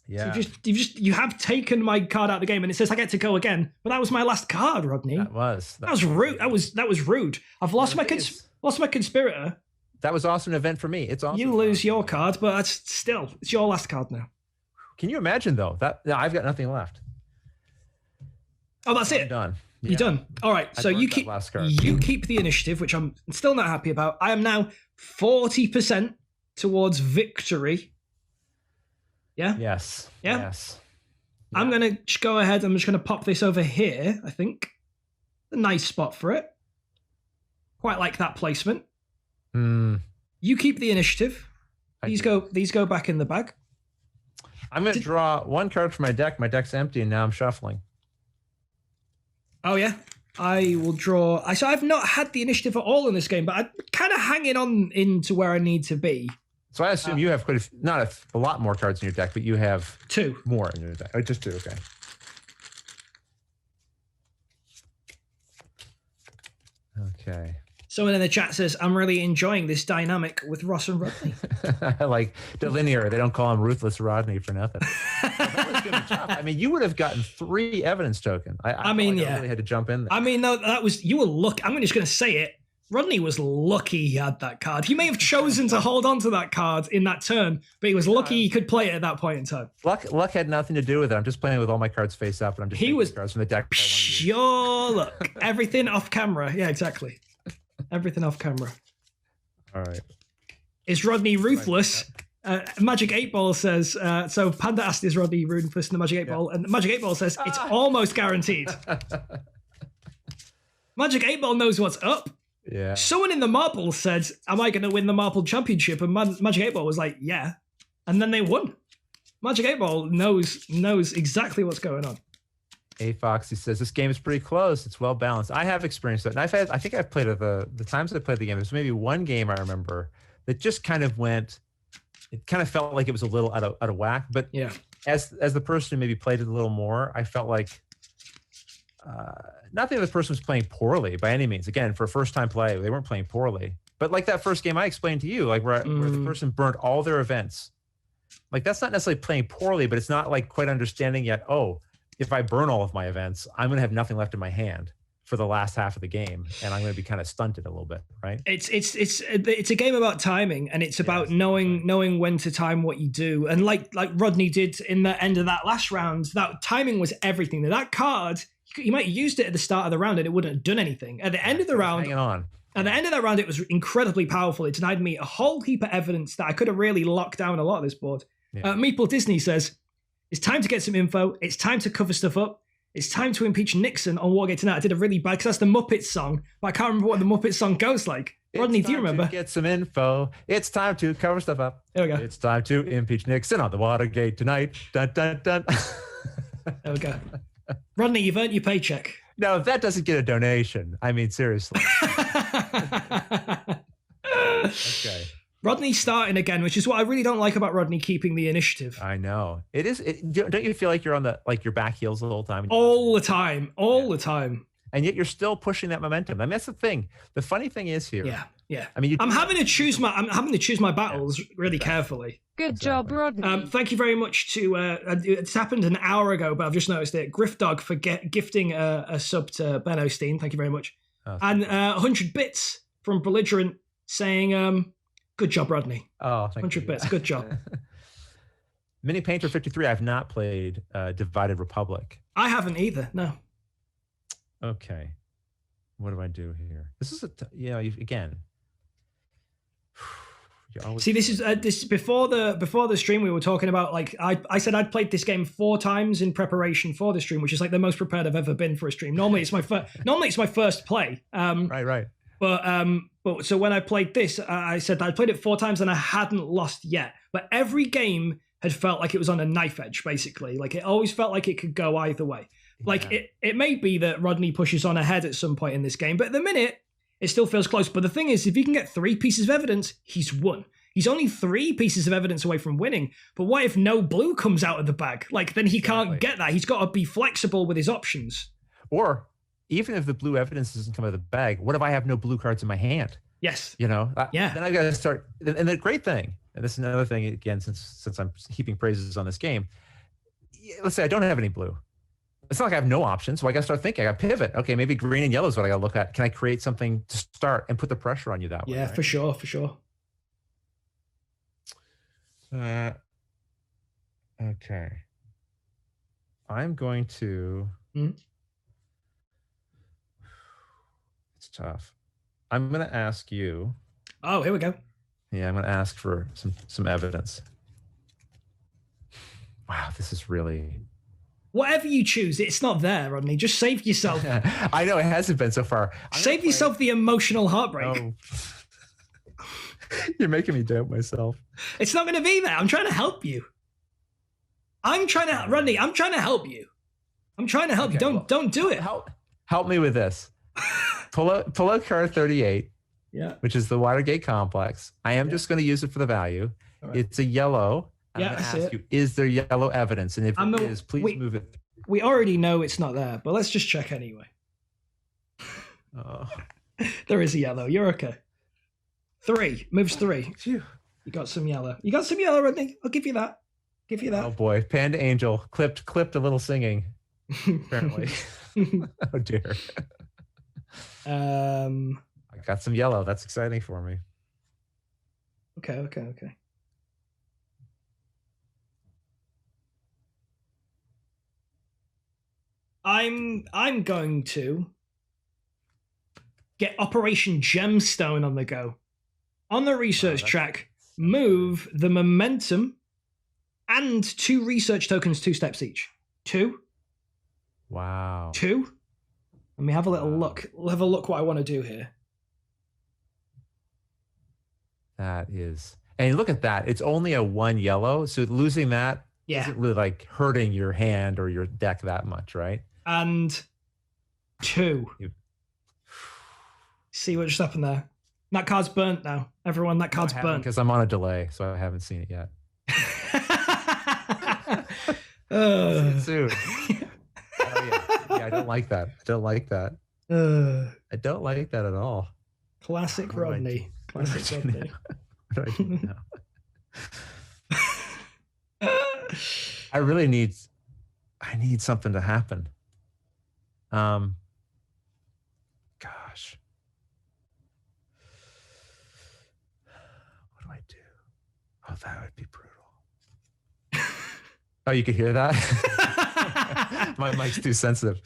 Yeah. So you have taken my card out of the game, and it says I get to go again. But that was my last card, Rodney. That was rude. That was rude. I've lost my conspirator. That was also an event for me. It's awesome. You lose your card, but it's your last card now. Can you imagine though? I've got nothing left. Oh, that's it. I'm done. Yeah. You're done. All right. So you keep the initiative, which I'm still not happy about. I am now 40% towards victory. Yeah? Yes. Yeah? Yes. I'm going to go ahead. I'm just going to pop this over here, I think. A nice spot for it. Quite like that placement. You keep the initiative. These go back in the bag. I'm going to draw 1 card from my deck. My deck's empty, and now I'm shuffling. Oh, yeah? I will draw. So I've not had the initiative at all in this game, but I'm kind of hanging on into where I need to be. So I assume you have not a lot more cards in your deck, but you have 2 more in your deck. Oh, just 2, okay. Okay. Someone in the chat says, I'm really enjoying this dynamic with Ross and Rodney. Like Delinear, they don't call him Ruthless Rodney for nothing. That was gonna be tough. I mean, you would have gotten 3 evidence token. I mean, yeah. I really had to jump in there. I mean, no, you were lucky. I'm just going to say it. Rodney was lucky he had that card. He may have chosen to hold on to that card in that turn, but he was lucky he could play it at that point in time. Luck had nothing to do with it. I'm just playing with all my cards face up, and I'm just taking cards from the deck. Pure luck. Everything off camera. Yeah, exactly. Everything off camera. All right. Is Rodney ruthless? Magic 8 Ball says, so Panda asked, is Rodney ruthless in the Magic 8 Ball? And Magic 8 Ball says, it's almost guaranteed. Magic 8 Ball knows what's up. Yeah. Someone in the Marble said, am I going to win the Marble Championship? And Magic 8 Ball was like, yeah. And then they won. Magic 8 Ball knows exactly what's going on. A Foxy says, this game is pretty close. It's well balanced. I have experienced it. And I think I've played it the times I played the game. There's maybe one game I remember that just kind of it kind of felt like it was a little out of whack. But yeah, as the person who maybe played it a little more, I felt like not that the person was playing poorly by any means. Again, for a first time play, they weren't playing poorly. But like that first game I explained to you, like where the person burnt all their events. Like that's not necessarily playing poorly, but it's not like quite understanding yet. Oh, if I burn all of my events, I'm going to have nothing left in my hand for the last half of the game, and I'm going to be kind of stunted a little bit, right? It's a game about timing, and it's about knowing when to time what you do. And like Rodney did in the end of that last round, that timing was everything. That card, you might have used it at the start of the round, and it wouldn't have done anything. At the end of the round, hanging on. At the end of that round, it was incredibly powerful. It denied me a whole heap of evidence that I could have really locked down a lot of this board. Yeah. Meeple Disney says, it's time to get some info. It's time to cover stuff up. It's time to impeach Nixon on Watergate tonight. I did a really bad, because that's the Muppets song, but I can't remember what the Muppets song goes like. Rodney, do you remember? To get some info. It's time to cover stuff up. There we go. It's time to impeach Nixon on the Watergate tonight. Dun, dun, dun. There we go. Rodney, you've earned your paycheck. No, that doesn't get a donation. I mean, seriously. Okay. Rodney's starting again, which is what I really don't like about Rodney keeping the initiative. I know. It is. Don't you feel like you're on your back heels the whole time? All the time. The time. And yet you're still pushing that momentum. I mean, that's the thing. The funny thing is here. Yeah. I mean, I'm having to choose my battles really carefully. Good job, Rodney. Thank you very much to. It's happened an hour ago, but I've just noticed it. Griff Dog for gifting a sub to Ben Osteen. Thank you very much. And 100 bits from Belligerent saying, good job, Rodney. Oh, thank 100 you. bits. Good job. Mini Painter 53. I've not played Divided Republic. I haven't either. No. Okay. What do I do here? This is again. See, this is this before the stream we were talking about. Like I said, I'd played this game 4 times in preparation for the stream, which is like the most prepared I've ever been for a stream. Normally it's my first play. Right. But so when I played this, I said I played it 4 times and I hadn't lost yet. But every game had felt like it was on a knife edge, basically. Like it always felt like it could go either way. Yeah. Like it may be that Rodney pushes on ahead at some point in this game, but at the minute it still feels close. But the thing is, if he can get 3 pieces of evidence, he's won. He's only 3 pieces of evidence away from winning. But what if no blue comes out of the bag? Like then he can't get that. He's got to be flexible with his options. Or even if the blue evidence doesn't come out of the bag, what if I have no blue cards in my hand? Yes. Then I've got to start. And the great thing, and this is another thing, again, since I'm heaping praises on this game, let's say I don't have any blue. It's not like I have no options. So I got to start thinking. I got to pivot. Okay, maybe green and yellow is what I got to look at. Can I create something to start and put the pressure on you that way? Yeah, right? for sure. Okay. I'm going to... It's tough. I'm going to ask you... Oh, here we go. Yeah, I'm going to ask for some evidence. Wow, this is really... Whatever you choose, it's not there, Rodney. Just save yourself. I know, it hasn't been so far. Save yourself the emotional heartbreak. Oh. You're making me doubt myself. It's not going to be there. I'm trying to help you. Rodney, I'm trying to help you. I'm trying to help you. Don't do it. Help me with this. Pull out card 38, which is the Watergate complex. I am just going to use it for the value. Right. It's a yellow. I'm going to ask you, is there yellow evidence? And if it is, please move it. We already know it's not there, but let's just check anyway. Oh. There is a yellow. You're okay. 3. Moves 3. Phew. You got some yellow. You got some yellow, Rodney. I'll give you that. Give you that. Oh boy, Panda Angel clipped a little singing. Apparently. Oh dear. I got some yellow. That's exciting for me. Okay. I'm going to get Operation Gemstone on the go. On the research track, move the momentum and 2 research tokens 2 steps each. 2. Wow. 2. Let me have a little look. We'll have a look what I want to do here. That is, and look at that. It's only a 1 yellow, so losing that isn't really like hurting your hand or your deck that much, right? And 2. See what just happened there. That card's burnt now. Everyone, that card's burnt. Because I'm on a delay, so I haven't seen it yet. Soon. I don't like that. I don't like that. I don't like that at all. Classic Rodney. Classic Rodney. What do I do now? I really need something to happen. Gosh. What do I do? Oh, that would be brutal. Oh, you could hear that? My mic's too sensitive.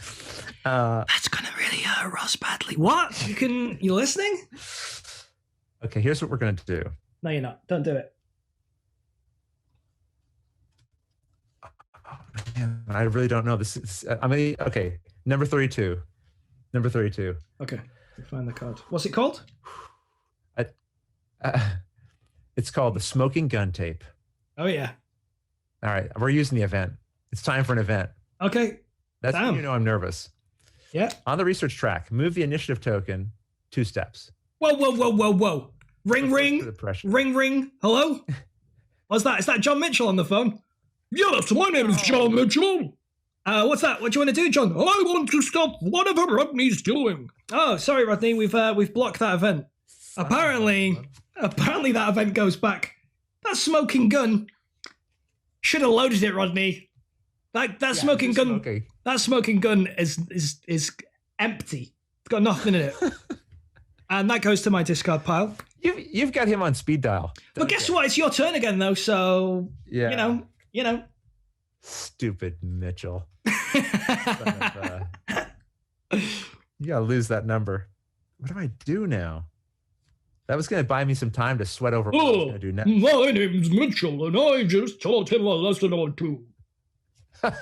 That's gonna really hurt Ross badly. What? You listening? Okay, here's what we're gonna do. No, you're not. Don't do it. Oh, man, I really don't know. This is okay. Number 32. Okay, find the card. What's it called? It's called the Smoking Gun Tape. Oh yeah. All right, we're using the event. It's time for an event. Okay. That's when you know I'm nervous. Yeah. On the research track, move the initiative token 2 steps. Whoa. Ring. Hello? What's that? Is that John Mitchell on the phone? Yes, my name is John Mitchell. What's that? What do you want to do, John? I want to stop whatever Rodney's doing. Oh, sorry, Rodney. We've blocked that event. Apparently that event goes back. That smoking gun. Should have loaded it, Rodney. That smoking gun. Smoking. That smoking gun is empty. It's got nothing in it. And that goes to my discard pile. You've got him on speed dial. But guess what? It's your turn again, though. So you know. Stupid Mitchell. You gotta lose that number. What do I do now? That was going to buy me some time to sweat over what I was going to do next. My name's Mitchell, and I just taught him a lesson or 2. I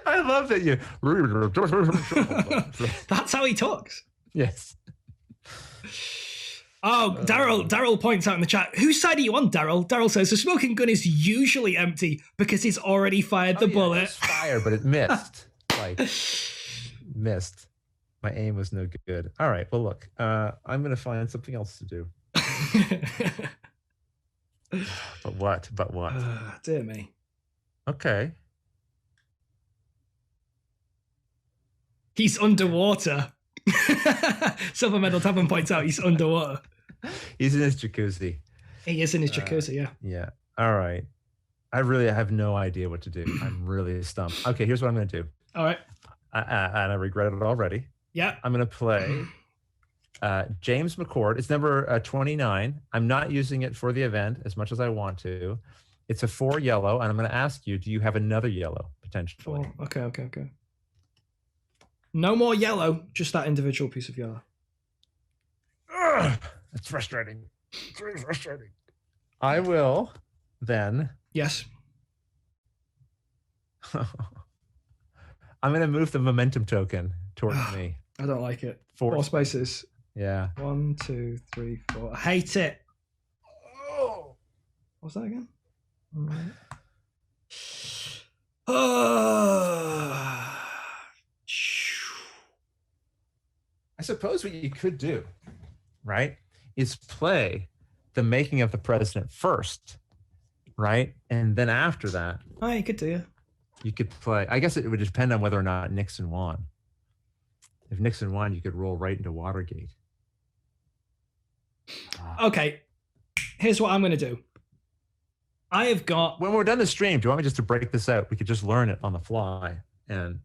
love that you. That's how he talks. Yes. Oh, Daryl points out in the chat, whose side are you on, Daryl? Daryl says, the smoking gun is usually empty because he's already fired the bullet. It was fire, but it missed. Missed. My aim was no good. All right. Well, look, I'm going to find something else to do. But what? Dear me. Okay. He's underwater. Silver Medal Tavern points out he's underwater. He's in his jacuzzi. He is in his jacuzzi, yeah. Yeah. All right. I really have no idea what to do. I'm really stumped. Okay, here's what I'm going to do. All right. And I regret it already. Yeah. I'm going to play James McCord. It's number 29. I'm not using it for the event as much as I want to. It's a 4 yellow, and I'm going to ask you, do you have another yellow, potentially? Oh, okay. No more yellow, just that individual piece of yellow. Ugh, that's frustrating. It's really frustrating. I will then... Yes. I'm going to move the momentum token towards me. I don't like it. 4 spaces. Yeah. 1, 2, 3, 4. I hate it. Oh. What's that again? All right. I suppose what you could do, right, is play the making of the president first, right? And then after that, Oh, you could do, yeah. you could play. I guess it would depend on whether or not Nixon won. If Nixon won, you could roll right into Watergate. Okay, here's what I'm going to do. I have got... When we're done the stream, do you want me just to break this out? We could just learn it on the fly. And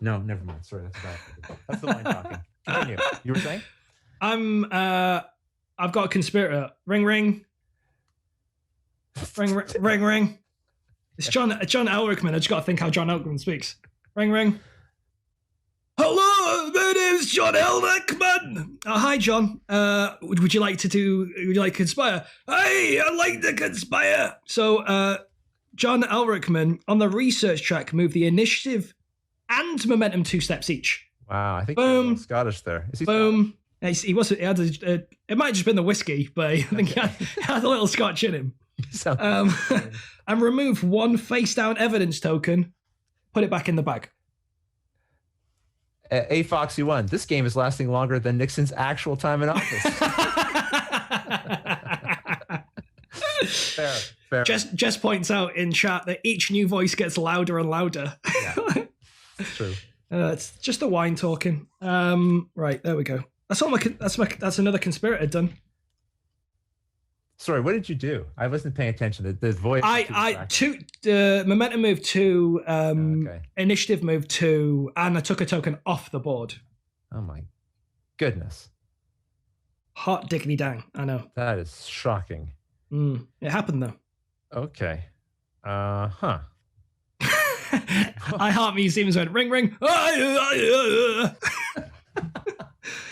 no, never mind. Sorry, that's bad. That's the line talking. Continue. You were saying? I've got a conspirator. Ring, ring. Ring, ring, ring. It's John Elrickman. I just got to think how John Elrickman speaks. Ring, ring. Hello, my name's John Elrickman. Hi, John. Would you like to conspire? Hey, I'd like to conspire. So, John Elrickman on the research track moved the initiative and momentum 2 steps each. Wow, I think you're a little Scottish there. Is he boom. He was. He had it might have just been the whiskey, but I think he had a little Scotch in him. And remove 1 face down evidence token. Put it back in the bag. A Foxy 1. This game is lasting longer than Nixon's actual time in office. Fair. Jess points out in chat that each new voice gets louder and louder. Yeah, that's true. It's just the wine talking. Right, there we go. That's another conspirator done. Sorry, what did you do? I wasn't paying attention. The voice. Momentum move 2, initiative move 2, and I took a token off the board. Oh my goodness! Hot diggity dang! I know that is shocking. It happened though. Okay. I Heart Museums went ring ring.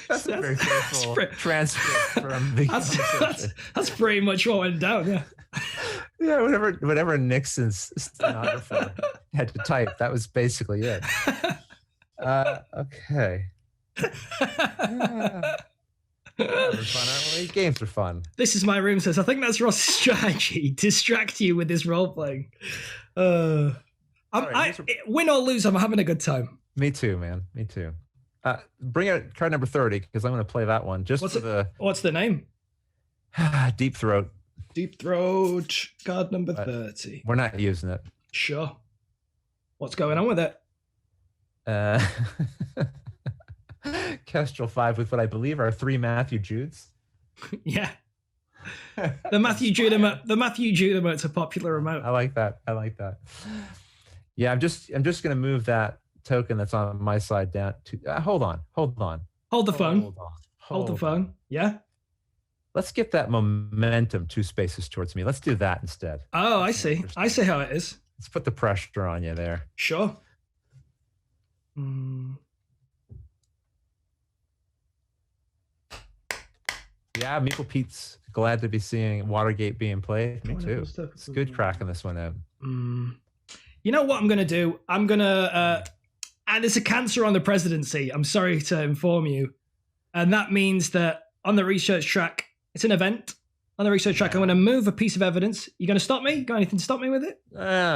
That's a very careful transcript from the that's pretty much what went down, yeah. Yeah, whatever Nixon's stenographer had to type, that was basically it. Okay. Fun, aren't we? Games are fun. This is my room says, I think that's Ross's strategy. Distract you with this role playing. Win or lose, I'm having a good time. Me too, man. Me too. Bring out card number 30 because I'm going to play that one. What's the name? Deep Throat. Deep Throat. Card number 30. We're not using it. Sure. What's going on with it? Kestrel 5 with what I believe are 3 Matthew Judes. Yeah. The Matthew Jude emote's a popular emote. I like that. Yeah, I'm just going to move that token that's on my side down to hold on. Hold the phone. Hold the phone. Yeah. Let's get that momentum 2 spaces towards me. Let's do that instead. Oh, I see how it is. Let's put the pressure on you there. Sure. Yeah, Meeple Pete's glad to be seeing Watergate being played. Me too. It's good cracking this one out. You know what I'm going to do? I'm going to... and it's a cancer on the presidency. I'm sorry to inform you. And that means that on the research track, it's an event. On the research track, I'm going to move a piece of evidence. You going to stop me? Got anything to stop me with it?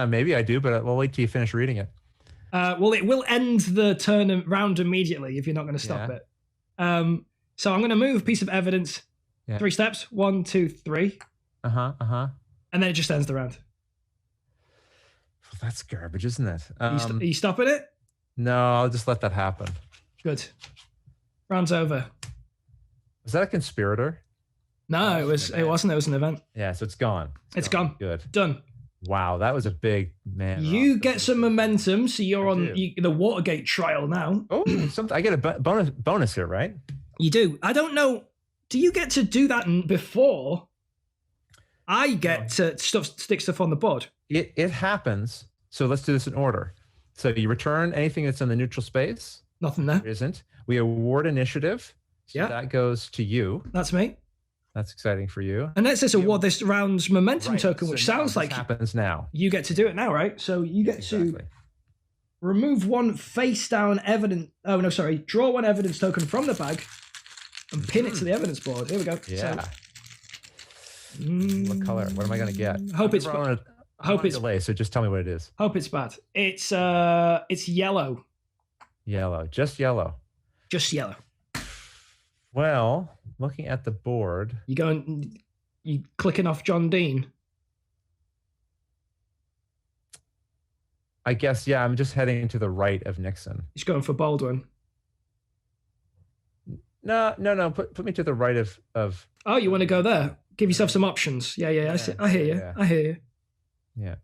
Maybe I do, but we'll wait till you finish reading it. Well, it will end the turn round immediately if you're not going to stop it. So I'm going to move a piece of evidence. 3 steps. 1, 2, 3. And then it just ends the round. Well, that's garbage, isn't it? Are you stopping it? No, I'll just let that happen. Good. Round's over. Was that a conspirator? No, it wasn't. It was an event. Yeah, so it's gone. It's gone. Good. Done. Wow, that was a big man. You get some momentum, so you're on the Watergate trial now. Oh, I get a bonus here, right? You do. I don't know. Do you get to do that before I get to stick stuff on the board? It happens. So let's do this in order. So you return anything that's in the neutral space. Nothing there. There isn't. We award initiative. So that goes to you. That's me. That's exciting for you. And let's just award this round's momentum token, which sounds like happens now. You get to do it now, right? So you get to remove 1 face down evidence. Oh no, sorry. Draw 1 evidence token from the bag and pin it to the evidence board. Here we go. Yeah. What color? What am I going to get? Hope it's delay. So just tell me what it is. Hope it's bad. It's yellow. Yellow. Just yellow. Just yellow. Well, looking at the board. You clicking off John Dean? I guess, yeah, I'm just heading to the right of Nixon. He's going for Baldwin. No. Put me to the right of. Oh, you want to go there? Give yourself some options. Yeah. I hear you. Yeah. I hear you. Yeah.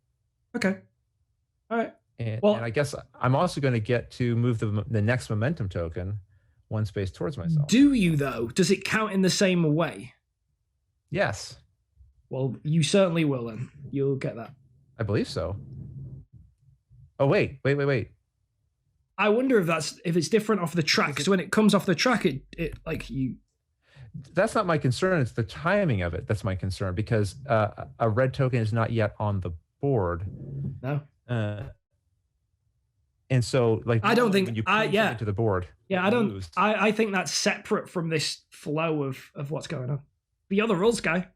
Okay. All right. And I guess I'm also going to get to move the next momentum token one space towards myself. Do you, though? Does it count in the same way? Yes. Well, you certainly will, then. You'll get that. I believe so. Oh, wait. I wonder if it's different off the track, because when it comes off the track, it like you. That's not my concern. It's the timing of it that's my concern, because a red token is not yet on the board. No. And so, like, I don't think you to the board. Yeah, I don't. I think that's separate from this flow of what's going on. But you're the rules guy.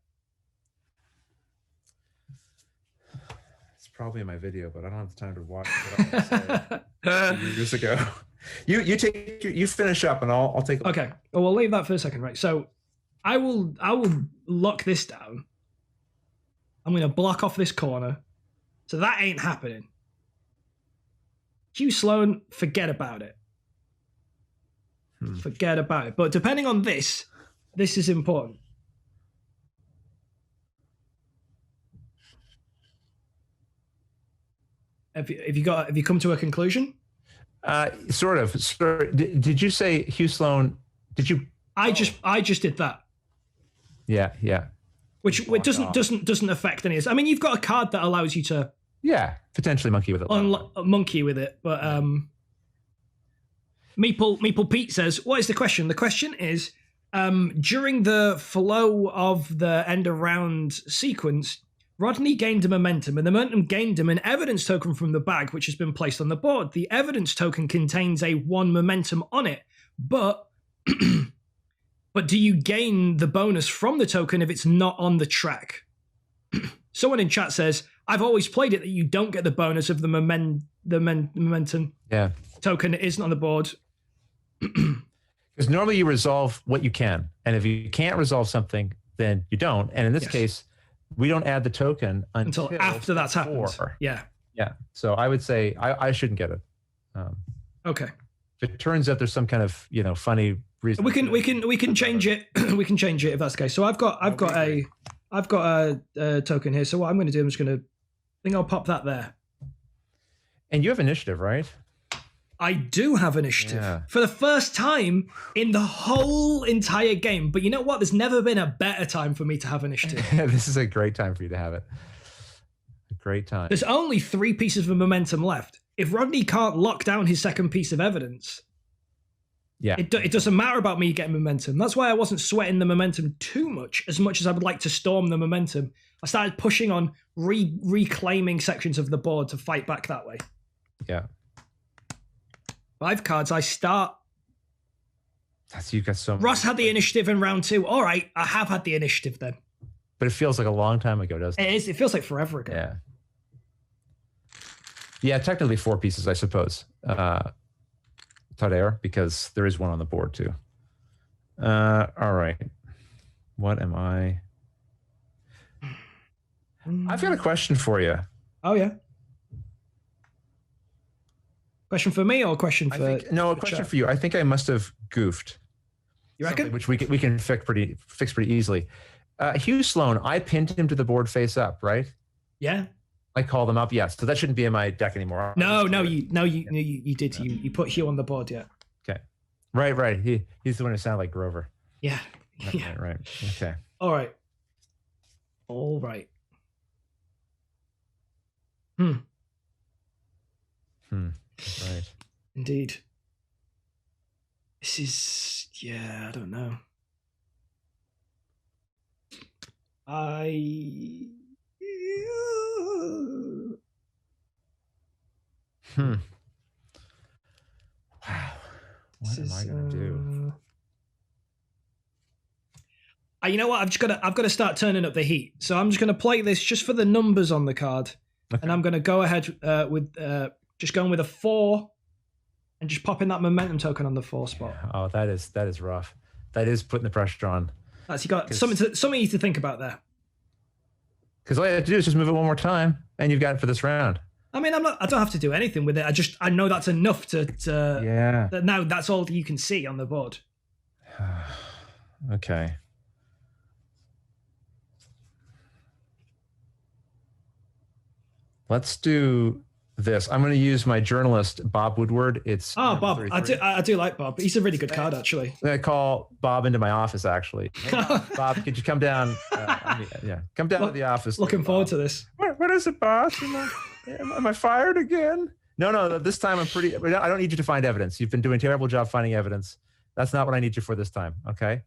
It's probably in my video, but I don't have the time to watch what I said years ago. You finish up, and I'll take. Okay. Well, we'll leave that for a second, right? So, I will lock this down. I'm going to block off this corner, so that ain't happening. Hugh Sloan, forget about it. Forget about it. But depending on this is important. Have you come to a conclusion? Sort of. Did you say Hugh Sloan? Did you? I just did that. Yeah. Which it doesn't affect any of this. I mean, you've got a card that allows you to. Yeah, potentially monkey with it. Monkey with it, but Meeple Pete says, "What is the question?" The question is, during the flow of the end of round sequence, Rodney gained a momentum, and the momentum gained him an evidence token from the bag, which has been placed on the board. The evidence token contains a 1 momentum on it, but but do you gain the bonus from the token if it's not on the track? Someone in chat says, I've always played it that you don't get the bonus of the momentum token that isn't on the board. Because normally you resolve what you can. And if you can't resolve something, then you don't. And in this case, we don't add the token until after that's happened. Yeah. So I would say I shouldn't get it. Okay. If it turns out there's some kind of funny reason. We can change it. We can change it if that's the case. So I've got a token here. So what I'm going to do, I think I'll pop that there. And you have initiative, right? I do have initiative for the first time in the whole entire game. But you know what? There's never been a better time for me to have initiative. This is a great time for you to have it. A great time. There's only 3 pieces of momentum left. If Rodney can't lock down his second piece of evidence, it doesn't matter about me getting momentum. That's why I wasn't sweating the momentum too much as I would like to storm the momentum. I started pushing on reclaiming sections of the board to fight back that way. Yeah. 5 cards. I start. You got so much. Ross had the initiative in round 2. All right, I have had the initiative then. But it feels like a long time ago, doesn't it? It is. It feels like forever ago. Yeah. Yeah, technically 4 pieces, I suppose. Tadeo, because there is one on the board too. All right. What am I? I've got a question for you. Oh, yeah. Question for me or question for... a question for you. I think I must have goofed. You reckon? Which we can fix pretty easily. Hugh Sloan, I pinned him to the board face up, right? Yeah. I called him up, yes. So that shouldn't be in my deck anymore. No, you did. You put Hugh on the board, yeah. Okay. Right. He's the one who sounded like Grover. Yeah. Right. Okay. All right. Right. Indeed. This is, I don't know. Wow. What am I gonna do? You know what? I've got to start turning up the heat. So I'm just gonna play this just for the numbers on the card, and I'm gonna go ahead with just going with a 4, and just popping that momentum token on the 4 spot. Oh, that is rough. That is putting the pressure on. That's you got something to think about there. Because all you have to do is just move it one more time, and you've got it for this round. I mean, I don't have to do anything with it. I know that's enough to yeah. Now that's all you can see on the board. Okay. Let's do this. I'm going to use my journalist, Bob Woodward. It's Bob. 33. I do like Bob. He's a really good card, actually. I'm going to call Bob into my office, actually. Hey, Bob, could you come down? Come down to the office. Looking forward to this. What is it, boss? Am I fired again? No. This time I don't need you to find evidence. You've been doing a terrible job finding evidence. That's not what I need you for this time. Okay.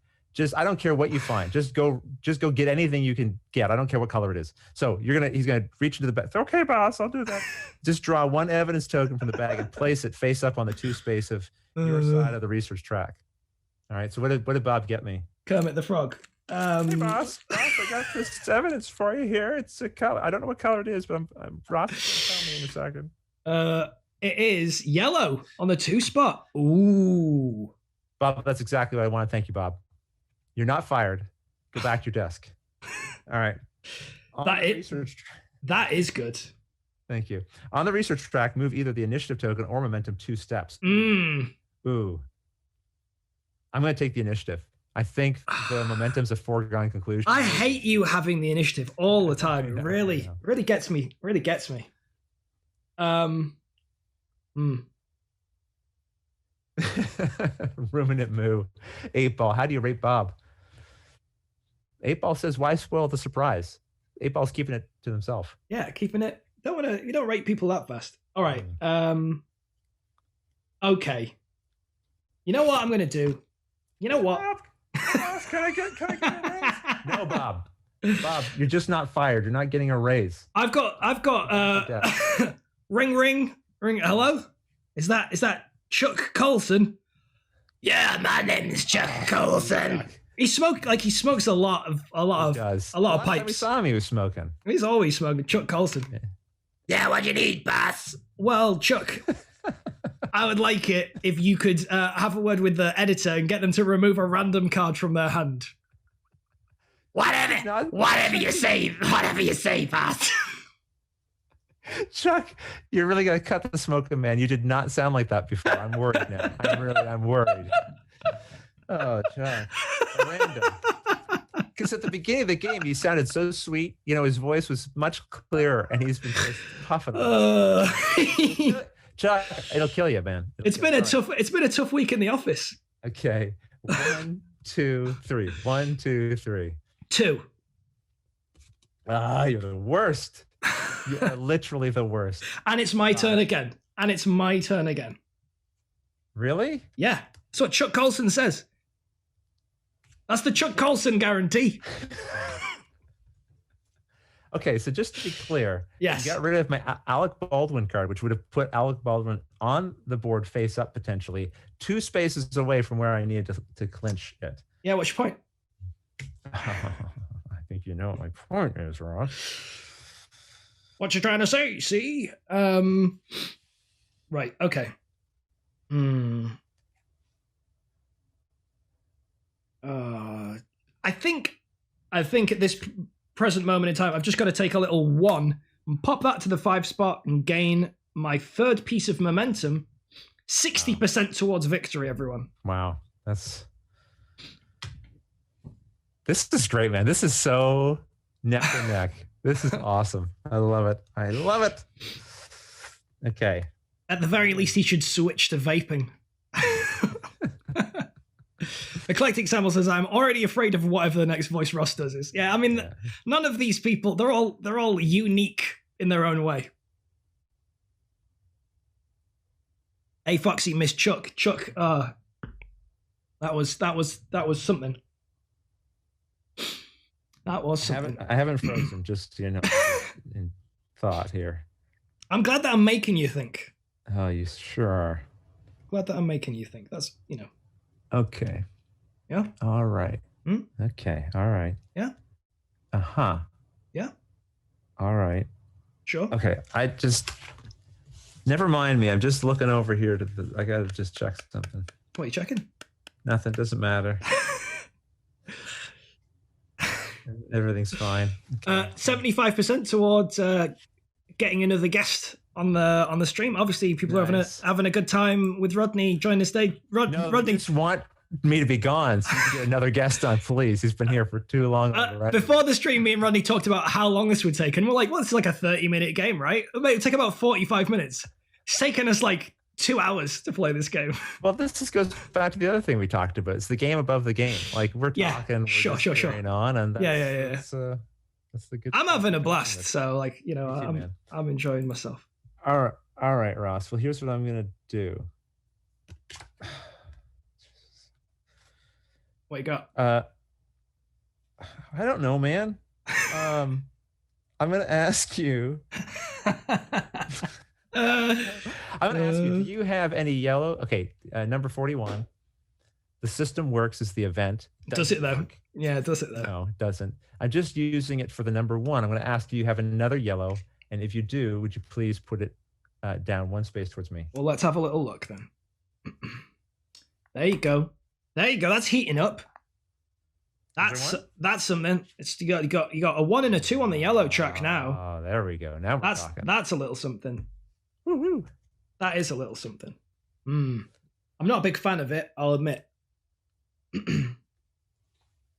I don't care what you find. Just go get anything you can get. I don't care what color it is. So he's gonna reach into the bag. Okay, boss, I'll do that. Just draw one evidence token from the bag and place it face up on the 2 space of your side of the research track. All right. So what did Bob get me? Kermit the Frog. Hey, boss, I got this evidence for you here. It's a color. I don't know what color it is, but I'm Ross will tell me in a second. It is yellow on the 2 spot. Ooh. Bob, that's exactly what I want to thank you, Bob. You're not fired. Go back to your desk. All right. That is good. Thank you. On the research track, move either the initiative token or momentum 2 steps. Ooh. I'm going to take the initiative. I think the momentum's a foregone conclusion. I hate you having the initiative all the time. It really gets me. Really gets me. Ruminant moo. 8-ball. How do you rate Bob? 8-ball says, why spoil the surprise? 8-ball's keeping it to himself. Yeah, keeping it. You don't rate people that fast. All right. Okay. You know what I'm gonna do? You know what? Boss, can I get a raise? No, Bob. Bob, you're just not fired. You're not getting a raise. I've got ring. Hello? Is that Chuck Colson? Yeah, my name's Chuck Colson. He smokes a lot of pipes. We saw him, he was smoking. He's always smoking. Chuck Colson. Yeah, what do you need, boss? Well, Chuck, I would like it if you could have a word with the editor and get them to remove a random card from their hand. Whatever you say, boss. Chuck, you're really gonna cut the smoking, man. You did not sound like that before. I'm worried now. I'm worried. Oh, Chuck. Random. Because at the beginning of the game, he sounded so sweet. His voice was much clearer, and he's been just puffing. Chuck, it'll kill you, man. It's been a tough week in the office. Okay. 1, 2, 3. 1, 2, 3. 2. You're the worst. You are literally the worst. And it's my turn again. Really? Yeah. That's what Chuck Colson says. That's the Chuck Colson guarantee. Okay, so just to be clear, yes, I got rid of my Alec Baldwin card, which would have put Alec Baldwin on the board face up potentially 2 spaces away from where I needed to clinch it. Yeah, what's your point? I think you know what my point is, Ross. What you trying to say? See? Right. Okay. I think at this present moment in time, I've just got to take a little 1 and pop that to the 5 spot and gain my 3rd piece of momentum, 60% towards victory. Everyone. Wow, this is great, man. This is so neck and neck. This is awesome. I love it. Okay. At the very least, he should switch to vaping. Eclectic Samuel says, I'm already afraid of whatever the next voice Ross does is. Yeah, I mean, none of these people, they're all unique in their own way. Hey, Foxy, Miss Chuck. That was something. That was something. I haven't frozen, just, in thought here. I'm glad that I'm making you think. Oh, you sure are. Glad that I'm making you think. That's, Okay. Yeah. All right. Okay. All right. Yeah. Uh-huh. Yeah. All right. Sure. Okay. Never mind me. I'm just looking over here I gotta just check something. What are you checking? Nothing. Doesn't matter. Everything's fine. Okay. 75% towards getting another guest on the stream. Obviously, people are having a good time with Rodney joining the stage. Rodney just want me to be gone so you can get another guest on, please. He's been here for too long already. Before the stream, me and Rodney talked about how long this would take, and we're like, well, it's like a 30-minute game, right? It would take about 45 minutes. It's taken us like 2 hours to play this game. Well, this just goes back to the other thing we talked about. It's the game above the game. Like we're talking, we're sure. on, and that's the good. I'm having a blast, so like I'm enjoying myself. All right, Ross. Well, here's what I'm gonna do. What you got? I don't know, man. I'm gonna ask you. I'm gonna ask you, do you have any yellow? Okay, number 41. The system works as the event. Does it though? Yeah, does it though? No, it doesn't. I'm just using it for the number 1. I'm going to ask you, you have another yellow, and if you do, would you please put it down one space towards me? Well, let's have a little look then. There you go. That's heating up. That's something. It's you got a 1 and a 2 on the yellow track now. Oh, there we go. Now we're talking. That's a little something. Woo-hoo. That is a little something. I'm not a big fan of it, I'll admit.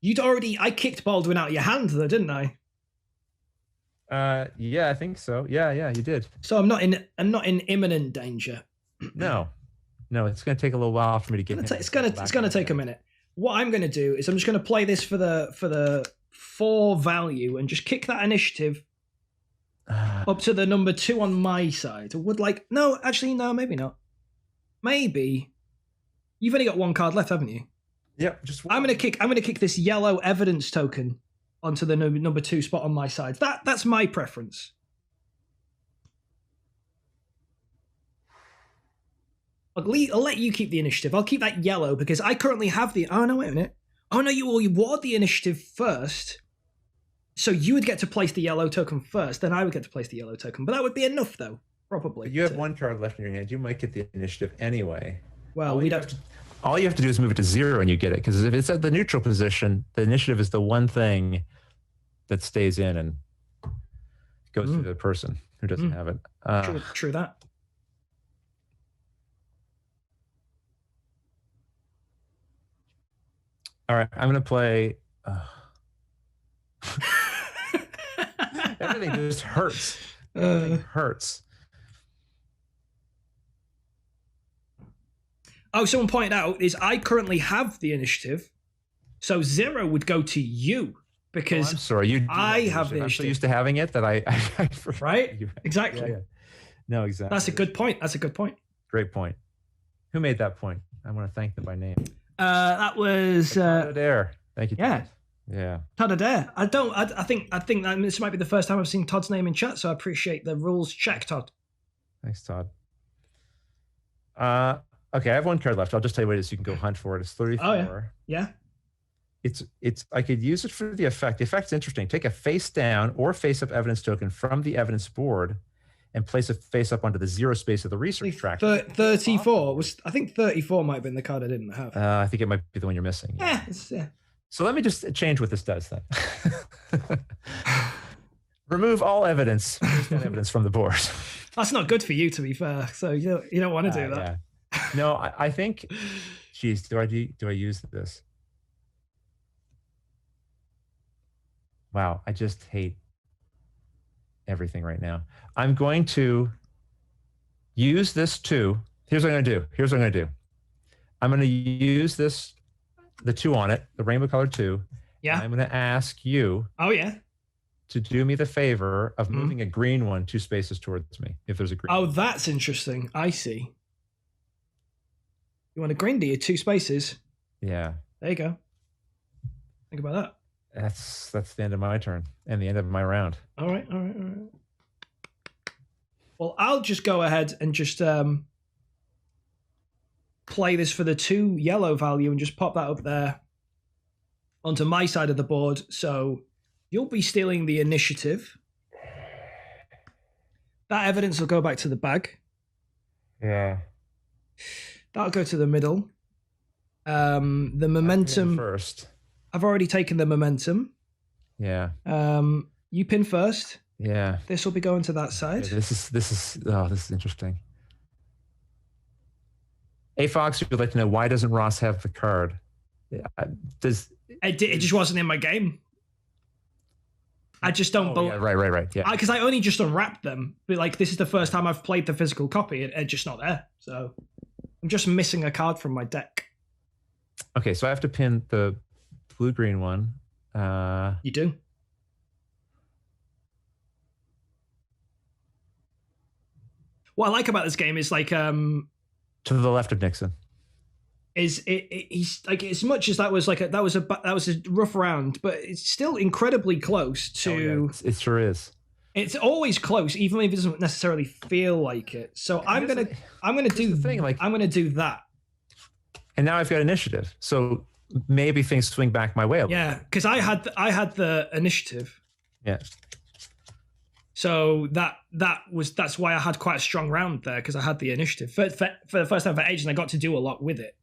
I kicked Baldwin out of your hand though, didn't I? Yeah, I think so. Yeah, you did. So I'm not in imminent danger. No, it's going to take a little while for me to get. It's going to take a minute. What I'm going to do is I'm just going to play this for the 4 value and just kick that initiative up to the number 2 on my side. No, maybe not. Maybe you've only got 1 card left, haven't you? Yep. Just one. I'm gonna kick this yellow evidence token onto the number 2 spot on my side. That's my preference. I'll let you keep the initiative. I'll keep that yellow because I currently have the. Oh no, wait a minute. Oh no, you ward the initiative first, so you would get to place the yellow token first. Then I would get to place the yellow token, but that would be enough though, probably. But you have 1 card left in your hand. You might get the initiative anyway. Well, we don't. All you have to do is move it to 0 and you get it. Because if it's at the neutral position, the initiative is the one thing that stays in and goes to the person who doesn't have it. True that. All right, I'm going to play. Everything just hurts. Everything hurts. Oh, someone pointed out is I currently have the initiative, so 0 would go to you because I'm sorry, I have the initiative. I'm so used to having it that I right? Exactly. Yeah. No, exactly. That's a good point. Great point. Who made that point? I want to thank them by name. That was Todd Adair. Thank you. Yeah. Todd. Yeah. Todd Adair. I think that this might be the first time I've seen Todd's name in chat, so I appreciate the rules check, Todd. Thanks, Todd. Okay, I have 1 card left. I'll just tell you what it is. You can go hunt for it. It's 34. Oh, yeah. It's. I could use it for the effect. The effect's interesting. Take a face down or face up evidence token from the evidence board and place a face up onto the 0 space of the research track. 34 was. I think 34 might have been the card I didn't have. I think it might be the one you're missing. Yeah. So let me just change what this does then. Remove all evidence from the board. That's not good for you, to be fair. So you don't want to do that. Yeah. No, I think. Geez, do I use this? Wow, I just hate everything right now. I'm going to use this too. Here's what I'm going to do. I'm going to use this, the 2 on it, the rainbow colored 2. Yeah. I'm going to ask you. Oh yeah. To do me the favor of moving a green one 2 spaces towards me, if there's a green. Oh, that's interesting. I see. You want a green, do you? 2 spaces. Yeah. There you go. Think about that. That's the end of my turn and the end of my round. All right. Well, I'll just go ahead and just play this for the 2 yellow value and just pop that up there onto my side of the board. So you'll be stealing the initiative. That evidence will go back to the bag. Yeah. That'll go to the middle. The momentum first. I've already taken the momentum. Yeah. You pin first. Yeah. This will be going to that side. Yeah, this is interesting. A Fox would like to know, why doesn't Ross have the card? It just wasn't in my game. I just don't believe. Yeah, right. Yeah. Because I only just unwrapped them. But like, this is the first time I've played the physical copy. It's just not there. So I'm just missing a card from my deck. Okay, so I have to pin the blue-green one. You do. What I like about this game is like to the left of Nixon. He's like, as much as that was a rough round, but it's still incredibly close to. It sure is. It's always close, even if it doesn't necessarily feel like it. So I'm gonna do the thing. Like, I'm gonna do that. And now I've got initiative, so maybe things swing back my way a little. Yeah, because I had the initiative. Yeah. So that's why I had quite a strong round there, because I had the initiative for the first time for ages, and I got to do a lot with it.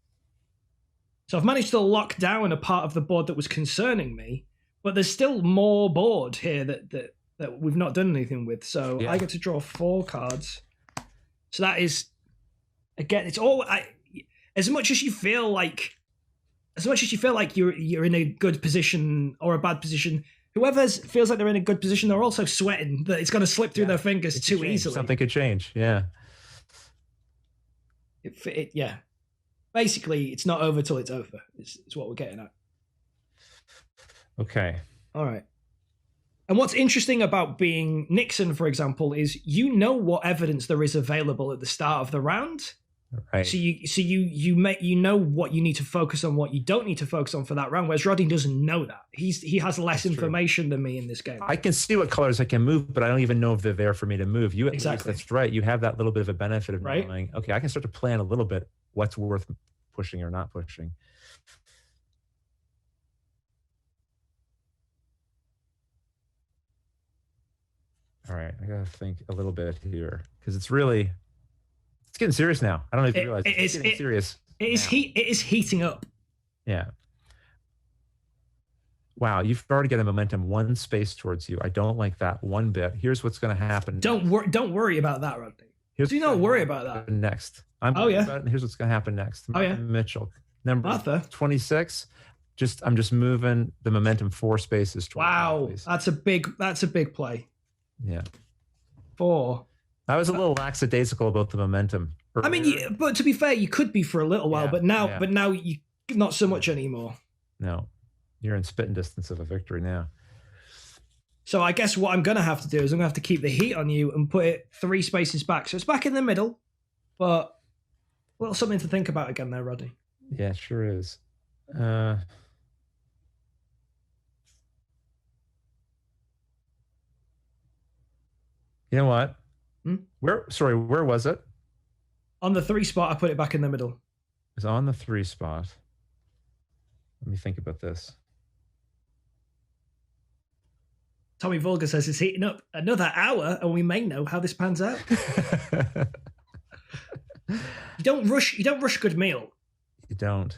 So I've managed to lock down a part of the board that was concerning me, but there's still more board here that we've not done anything with. So yeah. I get to draw 4 cards. So that is, again, it's all as much as you feel like you're in a good position or a bad position. Whoever feels like they're in a good position, they're also sweating that it's going to slip through their fingers too easily. Something could change, yeah. Yeah. Basically, it's not over till it's over. It's what we're getting at. Okay. All right. And what's interesting about being Nixon, for example, is you know what evidence there is available at the start of the round. Right. So you know what you need to focus on, what you don't need to focus on for that round. Whereas Rodney doesn't know that. He has less information than me in this game. I can see what colors I can move, but I don't even know if they're there for me to move. You exactly. That's right. You have that little bit of a benefit of right? knowing. Okay, I can start to plan a little bit what's worth pushing or not pushing. All right, I gotta think a little bit here because it's getting serious now. I don't know if you realize it's getting serious. It is heating up. Yeah. Wow, you've already got a momentum 1 space towards you. I don't like that one bit. Here's what's going to happen. Don't worry about that, Rodney. Do not worry about that. Next. About it, and here's what's going to happen next. Mitchell, number 26. I'm just moving the momentum 4 spaces towards. Wow, that's a big play. Yeah. 4. I was a little lackadaisical about the momentum. I mean, but to be fair, you could be for a little while, but now you not so much anymore. No, you're in spitting distance of a victory now. So I guess what I'm going to have to do is I'm going to have to keep the heat on you and put it 3 spaces back. So it's back in the middle, but a little something to think about again there, Rodney. Yeah, it sure is. You know what? Where was it? On the 3 spot, I put it back in the middle. It was on the 3 spot. Let me think about this. Tommy Volga says it's heating up another hour, and we may know how this pans out. You don't rush a good meal. You don't.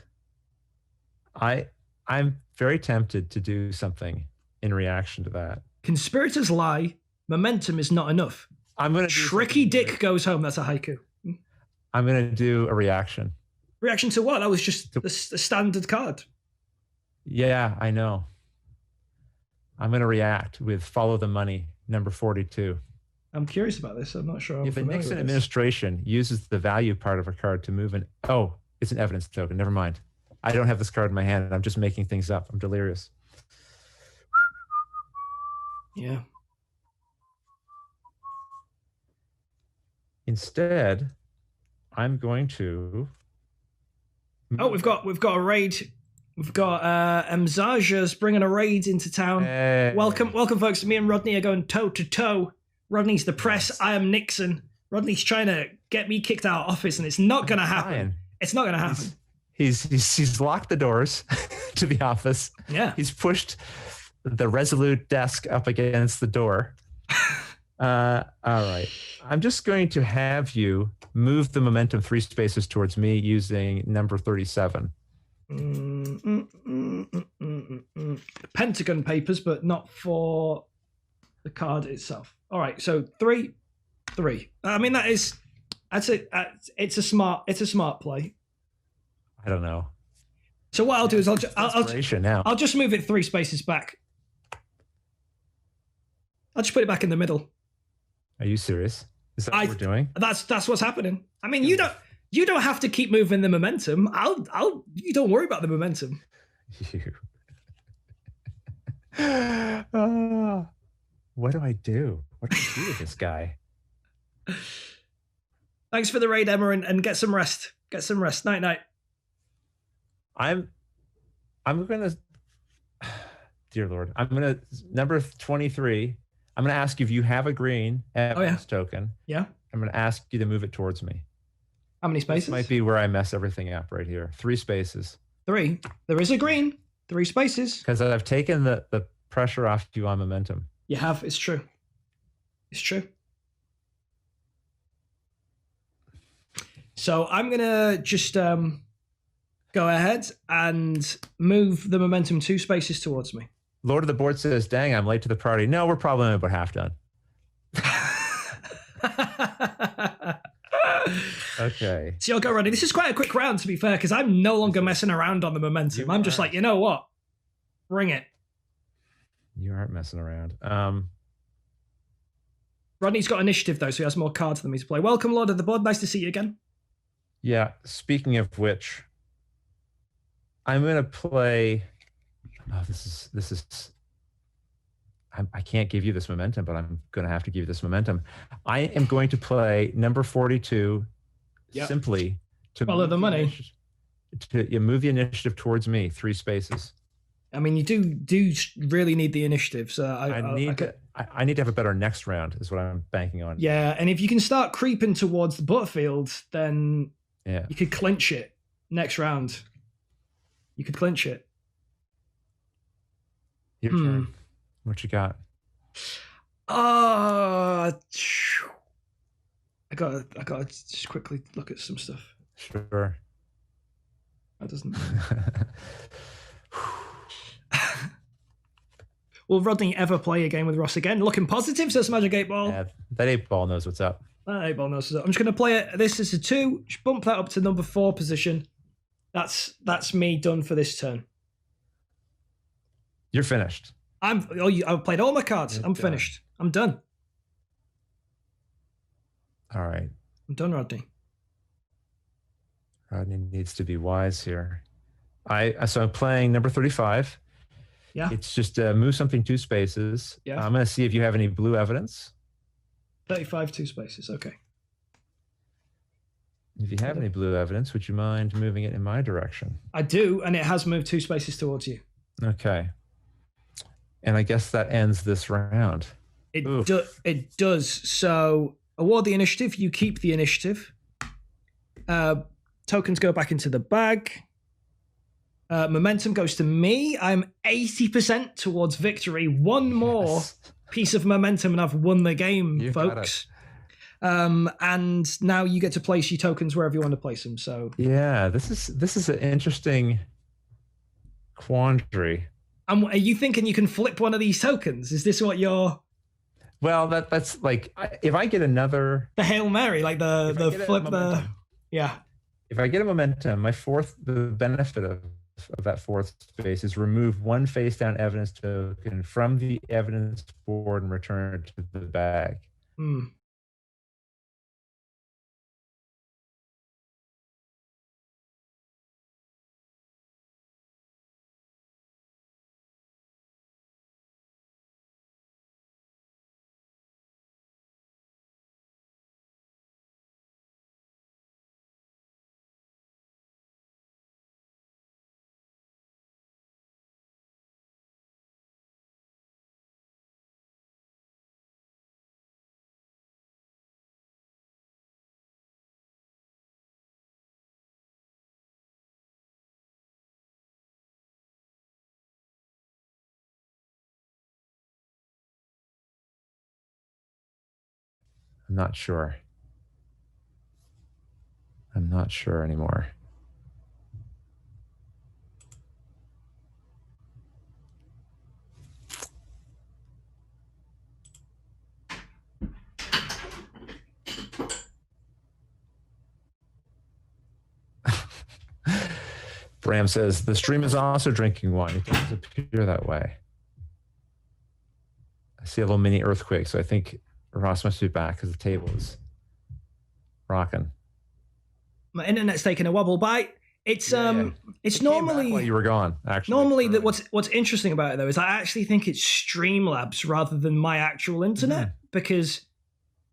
I'm very tempted to do something in reaction to that. Conspirators lie. Momentum is not enough. I'm gonna do Tricky Dick goes home. That's a haiku. I'm gonna do a reaction. Reaction to what? That was just the standard card. Yeah, I know. I'm gonna react with "Follow the Money," number 42. I'm curious about this. I'm not sure. If the Nixon administration uses the value part of a card to move it's an evidence token. Never mind. I don't have this card in my hand. I'm just making things up. I'm delirious. Yeah. Instead, I'm going to. Oh, we've got a raid. We've got Mzaja's bringing a raid into town. Hey. Welcome, folks. Me and Rodney are going toe to toe. Rodney's the press. I am Nixon. Rodney's trying to get me kicked out of office, and it's not going to happen. It's not going to happen. He's locked the doors to the office. Yeah. He's pushed the Resolute desk up against the door. All right. I'm just going to have you move the momentum 3 spaces towards me using number 37. pentagon papers, but not for the card itself. All right, so 3, 3. I mean, it's a smart play. I don't know. So what I'll do is I'll just move it 3 spaces back. I'll just put it back in the middle. Are you serious? Is that what we're doing? That's what's happening. I mean, you don't have to keep moving the momentum. You don't worry about the momentum. What do I do? What do I do with this guy? Thanks for the raid, Emma, and get some rest. Get some rest. Night, night. I'm gonna, dear Lord, I'm gonna number 23. I'm gonna ask you if you have a green evidence token. Yeah. I'm gonna ask you to move it towards me. How many spaces? This might be where I mess everything up right here. 3 spaces. 3. There is a green. 3 spaces. Because I've taken the pressure off you on momentum. You have. It's true. It's true. So I'm gonna just go ahead and move the momentum 2 spaces towards me. Lord of the Board says, dang, I'm late to the party. No, we're probably about half done. Okay. So you'll go, Rodney. This is quite a quick round, to be fair, because I'm no longer messing around on the momentum. I'm just like, you know what? Bring it. You aren't messing around. Rodney's got initiative, though, so he has more cards than me to play. Welcome, Lord of the Board. Nice to see you again. Yeah. Speaking of which, I'm going to play... Oh, this is. I can't give you this momentum, but I'm going to have to give you this momentum. I am going to play number 42 simply to follow the money. You move the initiative towards me 3 spaces. I mean, you do really need the initiative. So I need to have a better next round is what I'm banking on. Yeah, and if you can start creeping towards the Butterfield, then you could clinch it next round. You could clinch it. Your turn. What you got? I gotta just quickly look at some stuff. Sure. That doesn't. Will Rodney ever play a game with Ross again? Looking positive, says Magic 8 Ball. Yeah, that 8 Ball knows what's up. That 8 Ball knows what's up. I'm just gonna play it. This is a 2. Just bump that up to number 4 position. That's me done for this turn. You're finished. I've played all my cards. I'm finished. I'm done. All right. I'm done, Rodney. Rodney needs to be wise here. So I'm playing number 35. Yeah. It's just move something 2 spaces. Yeah. I'm going to see if you have any blue evidence. 35, 2 spaces. Okay. If you have any blue evidence, would you mind moving it in my direction? I do, and it has moved 2 spaces towards you. Okay. And I guess that ends this round. It does. So award the initiative. You keep the initiative. Tokens go back into the bag. Momentum goes to me. I'm 80% towards victory. One more piece of momentum and I've won the game, folks. And now you get to place your tokens wherever you want to place them. So yeah, this is an interesting quandary. Are you thinking you can flip one of these tokens? Is this what you're... Well, that's like, if I get another... The Hail Mary, like the flip the... Yeah. If I get a momentum, the benefit of that 4th space is remove 1 face down evidence token from the evidence board and return it to the bag. I'm not sure. I'm not sure anymore. Bram says, the stream is also drinking wine. It doesn't appear that way. I see a little mini earthquake, so I think Ross must be back because the table is rocking. My internet's taking a wobble. But it's it's normally while you were gone. Actually, normally that what's interesting about it though is I actually think it's Streamlabs rather than my actual internet because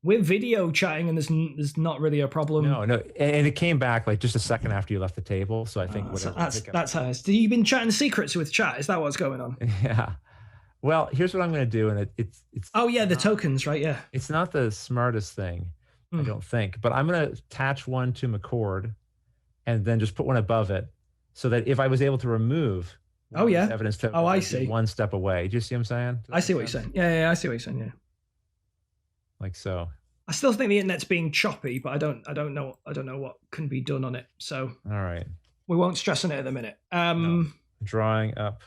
we're video chatting and there's not really a problem. No, and it came back like just a second after you left the table. So I think that's how it is. You've been chatting secrets with chat. Is that what's going on? Yeah. Well, here's what I'm going to do, and it's. Oh yeah, the tokens, right? Yeah. It's not the smartest thing, I don't think, but I'm going to attach one to McCord, and then just put one above it, so that if I was able to remove. Evidence token. I see. One step away. Do you see what I'm saying? I see what you're saying. Yeah, I see what you're saying. Yeah. Like so. I still think the internet's being choppy, but I don't know what can be done on it. So all right, we won't stress on it at the minute. No. Drawing up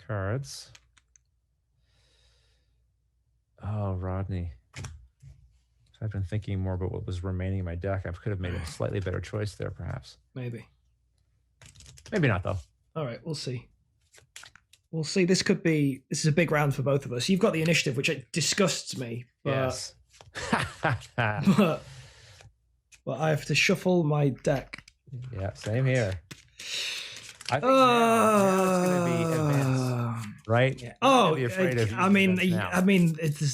cards. Oh, Rodney. I've been thinking more about what was remaining in my deck. I could have made a slightly better choice there, perhaps. Maybe not though. All right, we'll see. This is a big round for both of us. You've got the initiative, which it disgusts me. But, yes. but I have to shuffle my deck. Yeah, same here. I think now it's going to be events, right? Yeah. Oh, be afraid of I mean,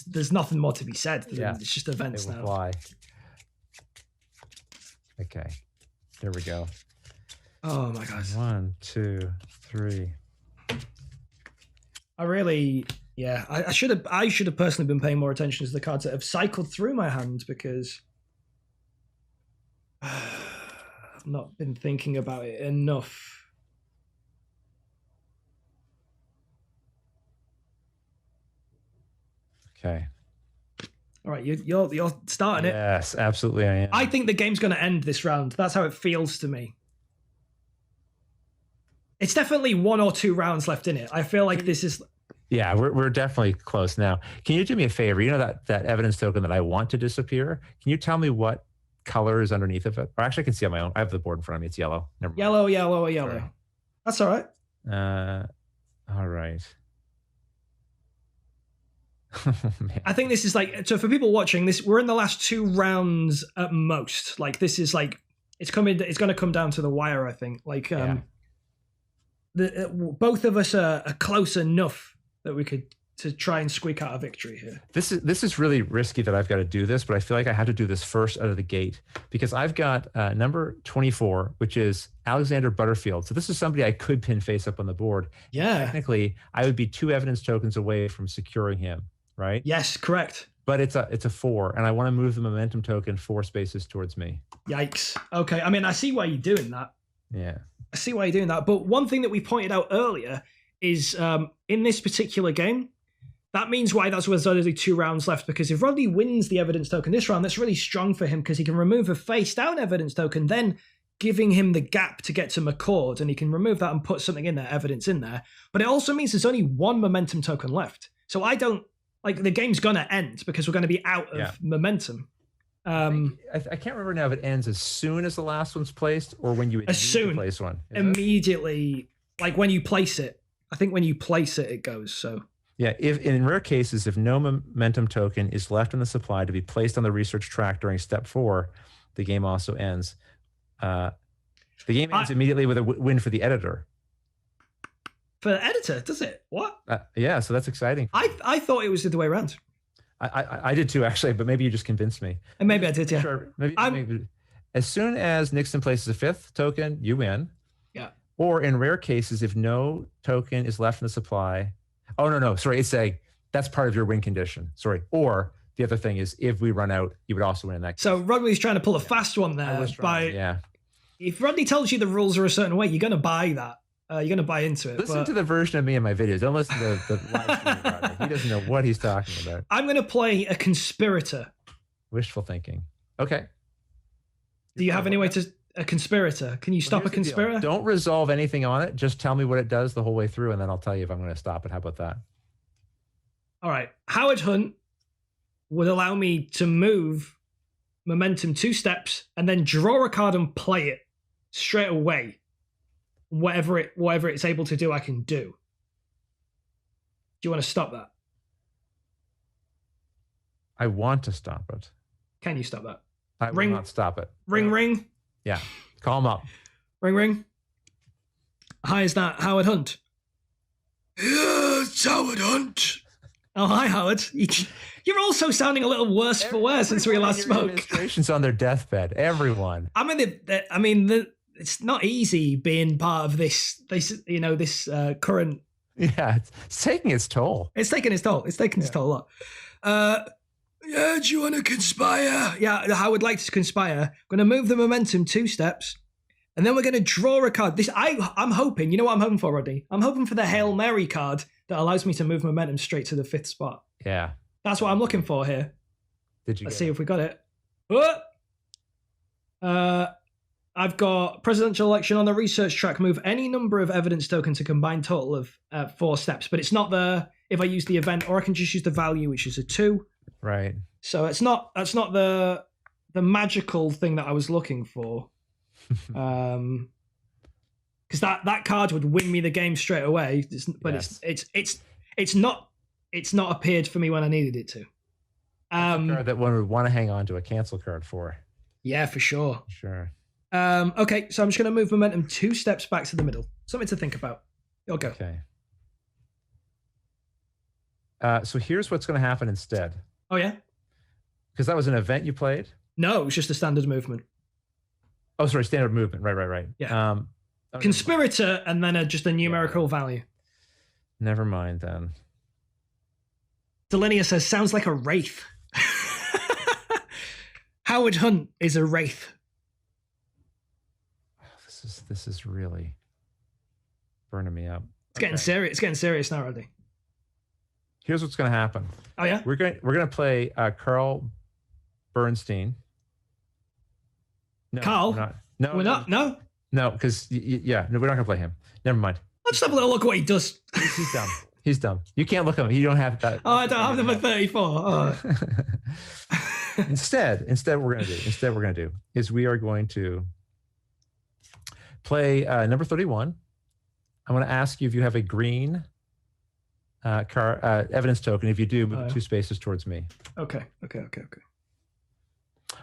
there's nothing more to be said. Yeah. It's just events now. Fly. Okay, there we go. Oh my God. 1, 2, 3. I should have personally been paying more attention to the cards that have cycled through my hand because I've not been thinking about it enough. Okay. All right, you're starting it. Yes, absolutely I am. I think the game's going to end this round. That's how it feels to me. It's definitely 1 or 2 rounds left in it. I feel like this is... Yeah, we're definitely close now. Can you do me a favor? You know that evidence token that I want to disappear? Can you tell me what color is underneath of it? Or actually, I can see on my own. I have the board in front of me. It's yellow. Never mind. Yellow. Sorry. That's all right. All right. I think this is like, so for people watching this, we're in the last 2 rounds at most. Like this is like, it's going to come down to the wire, I think. Like both of us are close enough that we could to try and squeak out a victory here. This is really risky that I've got to do this, but I feel like I have to do this first out of the gate because I've got number 24, which is Alexander Butterfield. So this is somebody I could pin face up on the board. Yeah. Technically, I would be 2 evidence tokens away from securing him, right? Yes, correct. But it's a 4, and I want to move the momentum token 4 spaces towards me. Yikes. Okay. I mean, I see why you're doing that. Yeah. I see why you're doing that. But one thing that we pointed out earlier is in this particular game, that means why there's only 2 rounds left, because if Rodney wins the evidence token this round, that's really strong for him because he can remove a face down evidence token, then giving him the gap to get to McCord, and he can remove that and put something in there, evidence in there. But it also means there's only 1 momentum token left. So I don't, like, the game's going to end because we're going to be out of momentum. I can't remember now if it ends as soon as the last one's placed or when you place one. Immediately, like when you place it. I think when you place it, it goes. So yeah, if in rare cases, if no momentum token is left in the supply to be placed on the research track during step 4, the game also ends. The game ends immediately with a win for the editor. For the editor, does it? What? Yeah, so that's exciting. I thought it was the other way around. I did too, actually, but maybe you just convinced me. And maybe I did, yeah. Sure, maybe as soon as Nixon places a 5th token, you win. Yeah. Or in rare cases, if no token is left in the supply. Oh, no. Sorry, it's saying that's part of your win condition. Sorry. Or the other thing is if we run out, you would also win in that case. So Rodney's trying to pull a fast one there. If Rodney tells you the rules are a certain way, you're going to buy that. You're going to buy into it. Listen to the version of me in my videos. Don't listen to the live stream about it. He doesn't know what he's talking about. I'm going to play a conspirator. Wishful thinking. Okay. Do you have any way to... A conspirator? Can you stop a conspirator? Don't resolve anything on it. Just tell me what it does the whole way through, and then I'll tell you if I'm going to stop it. How about that? All right. Howard Hunt would allow me to move momentum 2 steps and then draw a card and play it straight away. whatever it's able to do, I can do. Do you want to stop that? I want to stop it. Can you stop that? I will not stop it. Ring. Yeah. Call him up. Ring. Hi, is that Howard Hunt? Yeah, it's Howard Hunt. Oh, hi, Howard. You're also sounding a little worse for wear since we last spoke. Administration's on their deathbed. Everyone. It's not easy being part of this current. Yeah, it's taking its toll. It's taking its toll. It's taking its toll a lot. Yeah, do you want to conspire? Yeah, I would like to conspire. I'm going to move the momentum 2 steps, and then we're going to draw a card. I'm hoping, you know what I'm hoping for, Rodney? I'm hoping for the Hail Mary card that allows me to move momentum straight to the 5th spot. Yeah. That's what I'm looking for here. Let's see if we got it. I've got presidential election on the research track. Move any number of evidence token to combine total of 4 steps, but it's not if I use the event, or I can just use the value, which is a 2. Right. So that's not the magical thing that I was looking for. Because that card would win me the game straight away. It's not appeared for me when I needed it to. That's a card that one would want to hang on to a cancel card for. Yeah, for sure. Sure. Okay, so I'm just going to move momentum 2 steps back to the middle. Something to think about. You'll go. Okay. So here's what's going to happen instead. Oh, yeah? Because that was an event you played? No, it was just a standard movement. Oh, sorry, standard movement. Right. Yeah. Conspirator and then just a numerical value. Never mind then. Delinear says, sounds like a wraith. Howard Hunt is a wraith. This is really burning me up. It's getting serious. It's getting serious now, already. Here's what's going to happen. Oh yeah, we're going to play Carl Bernstein. No, Carl? we're not. No, because we're not going to play him. Never mind. Let's have a little look what he does. He's dumb. He's dumb. You can't look at him. You don't have that. Oh, I don't have them at 34. Oh. Instead, what we're going to do is we are going to play number 31. I want to ask you if you have a green evidence token. If you do, move 2 spaces towards me. Okay.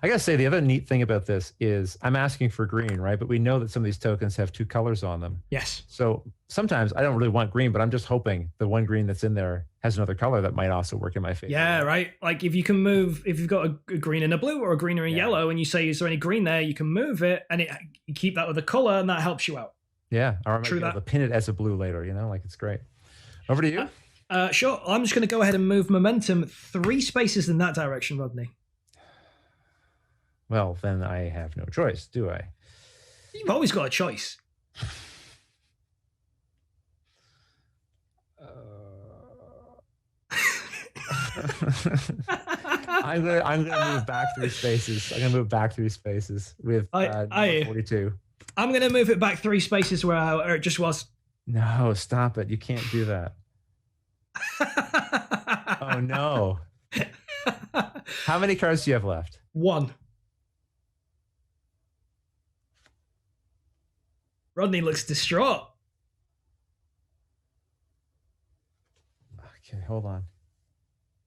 I gotta say, the other neat thing about this is I'm asking for green, right? But we know that some of these tokens have 2 colors on them. Yes. So sometimes I don't really want green, but I'm just hoping the one green that's in there has another color that might also work in my favor. Yeah, right. Like if you've got a green and a blue or a green and a yellow, and you say, is there any green there? You can move it, and you keep that with a color, and that helps you out. Yeah, or I might be able to pin it as a blue later. It's great. Over to you. Sure. I'm just going to go ahead and move momentum 3 spaces in that direction, Rodney. Well, then I have no choice, do I? You've always got a choice. I'm gonna move back 3 spaces. I'm gonna move back 3 spaces with 42. I'm gonna move it back 3 spaces where it just was. No, stop it! You can't do that. Oh no! How many cards do you have left? 1. Rodney looks distraught. Okay, hold on.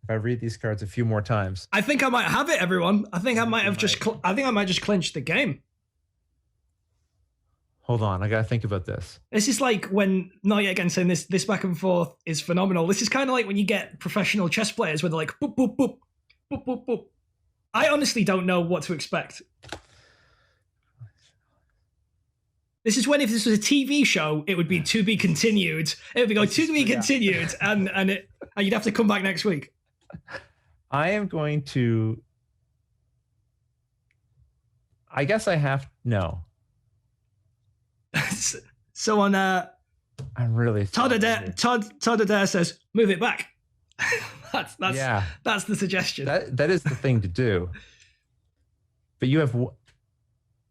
If I read these cards a few more times, I think I might have it, everyone. I think I might just clinched the game. Hold on, I gotta think about this. This is like when Not Yet Again saying this back and forth is phenomenal. This is kind of like when you get professional chess players where they're like boop boop boop boop boop boop. I honestly don't know what to expect. This is when, if this was a TV show, it would be to be continued. It would be going to be continued, and you'd have to come back next week. I am going to. I guess I have no. So on. I'm really. Todd Adair says, move it back. that's the suggestion. That is the thing to do. But you have.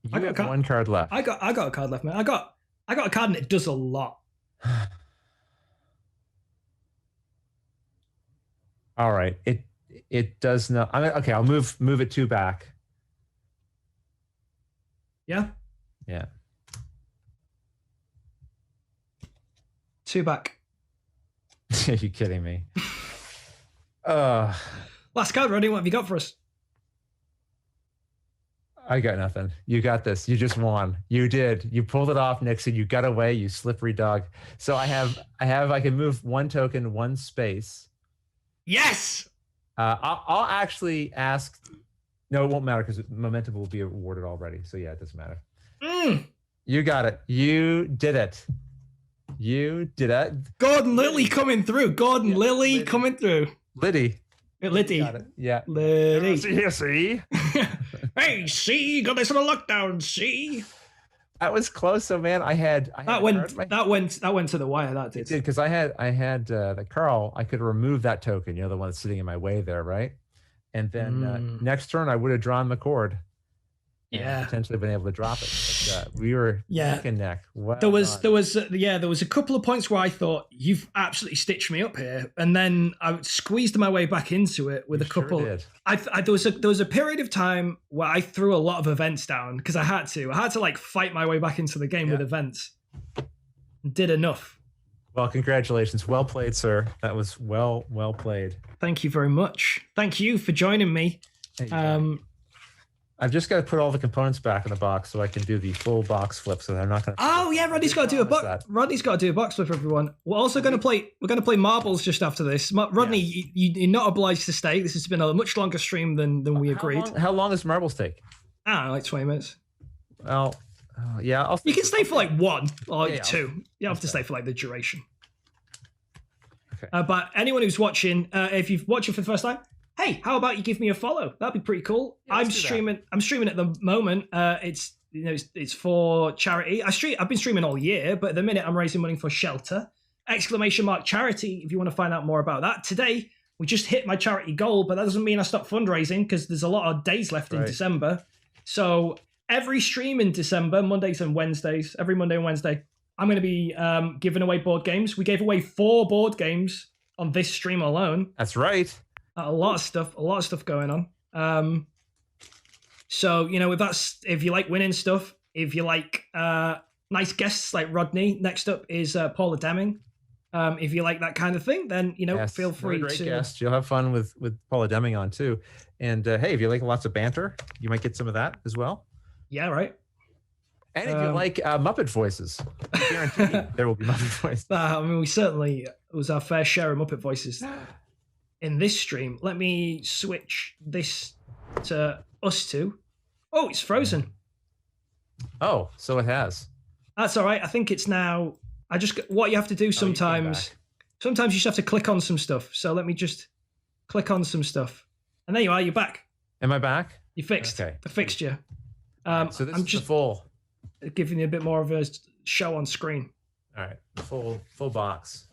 You have 1 card left. I got a card left, man. I got a card and it does a lot. All right. It does not. Okay, I'll move it 2 back. Yeah. Yeah. 2 back. Are you kidding me? Last card, Rodney. What have you got for us? I got nothing. You got this. You just won. You did. You pulled it off, Nixon. You got away, you slippery dog. So I can move 1 token, 1 space. Yes. I'll actually ask. No, it won't matter because momentum will be awarded already. So yeah, it doesn't matter. You got it. You did it. You did it. Gordon Lilly coming through. Gordon Lilly coming through. Liddy. Liddy. Yeah. Liddy. See? Hey, see, got this on a lockdown. See, that was close. So man, I had that went to the wire. That did. It did because I had the Carl. I could remove that token. You know, the one that's sitting in my way there, right? And then next turn, I would have drawn the cord. Yeah, potentially been able to drop it. But, we were neck and neck. Well there was a couple of points where I thought you've absolutely stitched me up here, and then I squeezed my way back into it with a couple. Sure did. There was a period of time where I threw a lot of events down because I had to like fight my way back into the game with events. Did enough. Well, congratulations. Well played, sir. That was well played. Thank you very much. Thank you for joining me. I've just got to put all the components back in the box so I can do the full box flip. So I'm not going to. Oh yeah, Rodney's got to do a box. Rodney's got to do a box flip, everyone. We're also going to play. We're going to play marbles just after this. Rodney, you're not obliged to stay. This has been a much longer stream than we agreed. How long does marbles take? Like 20 minutes. Well, yeah. You can stay for like 1 or 2. You don't have to stay for like the duration. Okay. But anyone who's watching, if you're watching for the first time. Hey, how about you give me a follow? That'd be pretty cool. Yeah, I'm streaming at the moment. It's for charity. I've been streaming all year, but at the minute I'm raising money for shelter. ! Charity, if you want to find out more about that. Today, we just hit my charity goal, but that doesn't mean I stop fundraising because there's a lot of days left in December. So every stream in December, Mondays and Wednesdays, every Monday and Wednesday, I'm going to be giving away board games. We gave away 4 board games on this stream alone. That's right. A lot of stuff going on. So, if you like winning stuff, if you like nice guests like Rodney, next up is Paula Deming. If you like that kind of thing, then, feel free great to. Guest. You'll have fun with Paula Deming on too. And hey, if you like lots of banter, you might get some of that as well. Yeah, right. And if you like Muppet voices, I guarantee there will be Muppet voices. We certainly, it was our fair share of Muppet voices. In this stream, let me switch this to us two. Oh, it's frozen. Oh, so it has. That's all right. I think it's now. What you have to do sometimes. Sometimes you just have to click on some stuff. So let me just click on some stuff, and there you are. You're back. Am I back? You fixed. Okay. I fixed you. So this is just the full. Giving you a bit more of a show on screen. All right, full box.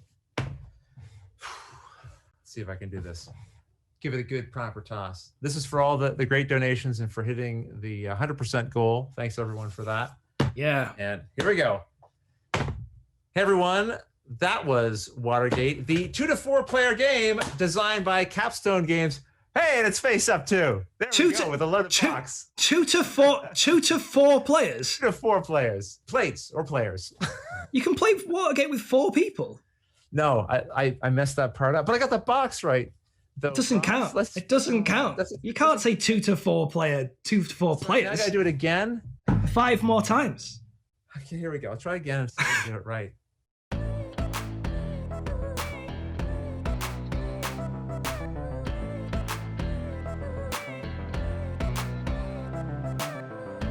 See if I can do this. Give it a good proper toss. This is for all the great donations and for hitting the 100% goal. Thanks everyone for that. Yeah. And here we go. Hey everyone, that was Watergate, the 2 to 4 player game designed by Capstone Games. Hey, and it's face up too. There we go with a loaded box. 2 to 4 players. 2 to 4 players. Plates or players. You can play Watergate with 4 people. No, I messed that part up, but I got the box right. It doesn't count. It doesn't count. You can't say 2 to 4 players. I gotta do it again. 5 more times. Okay, here we go. I'll try again and see if I can do it right.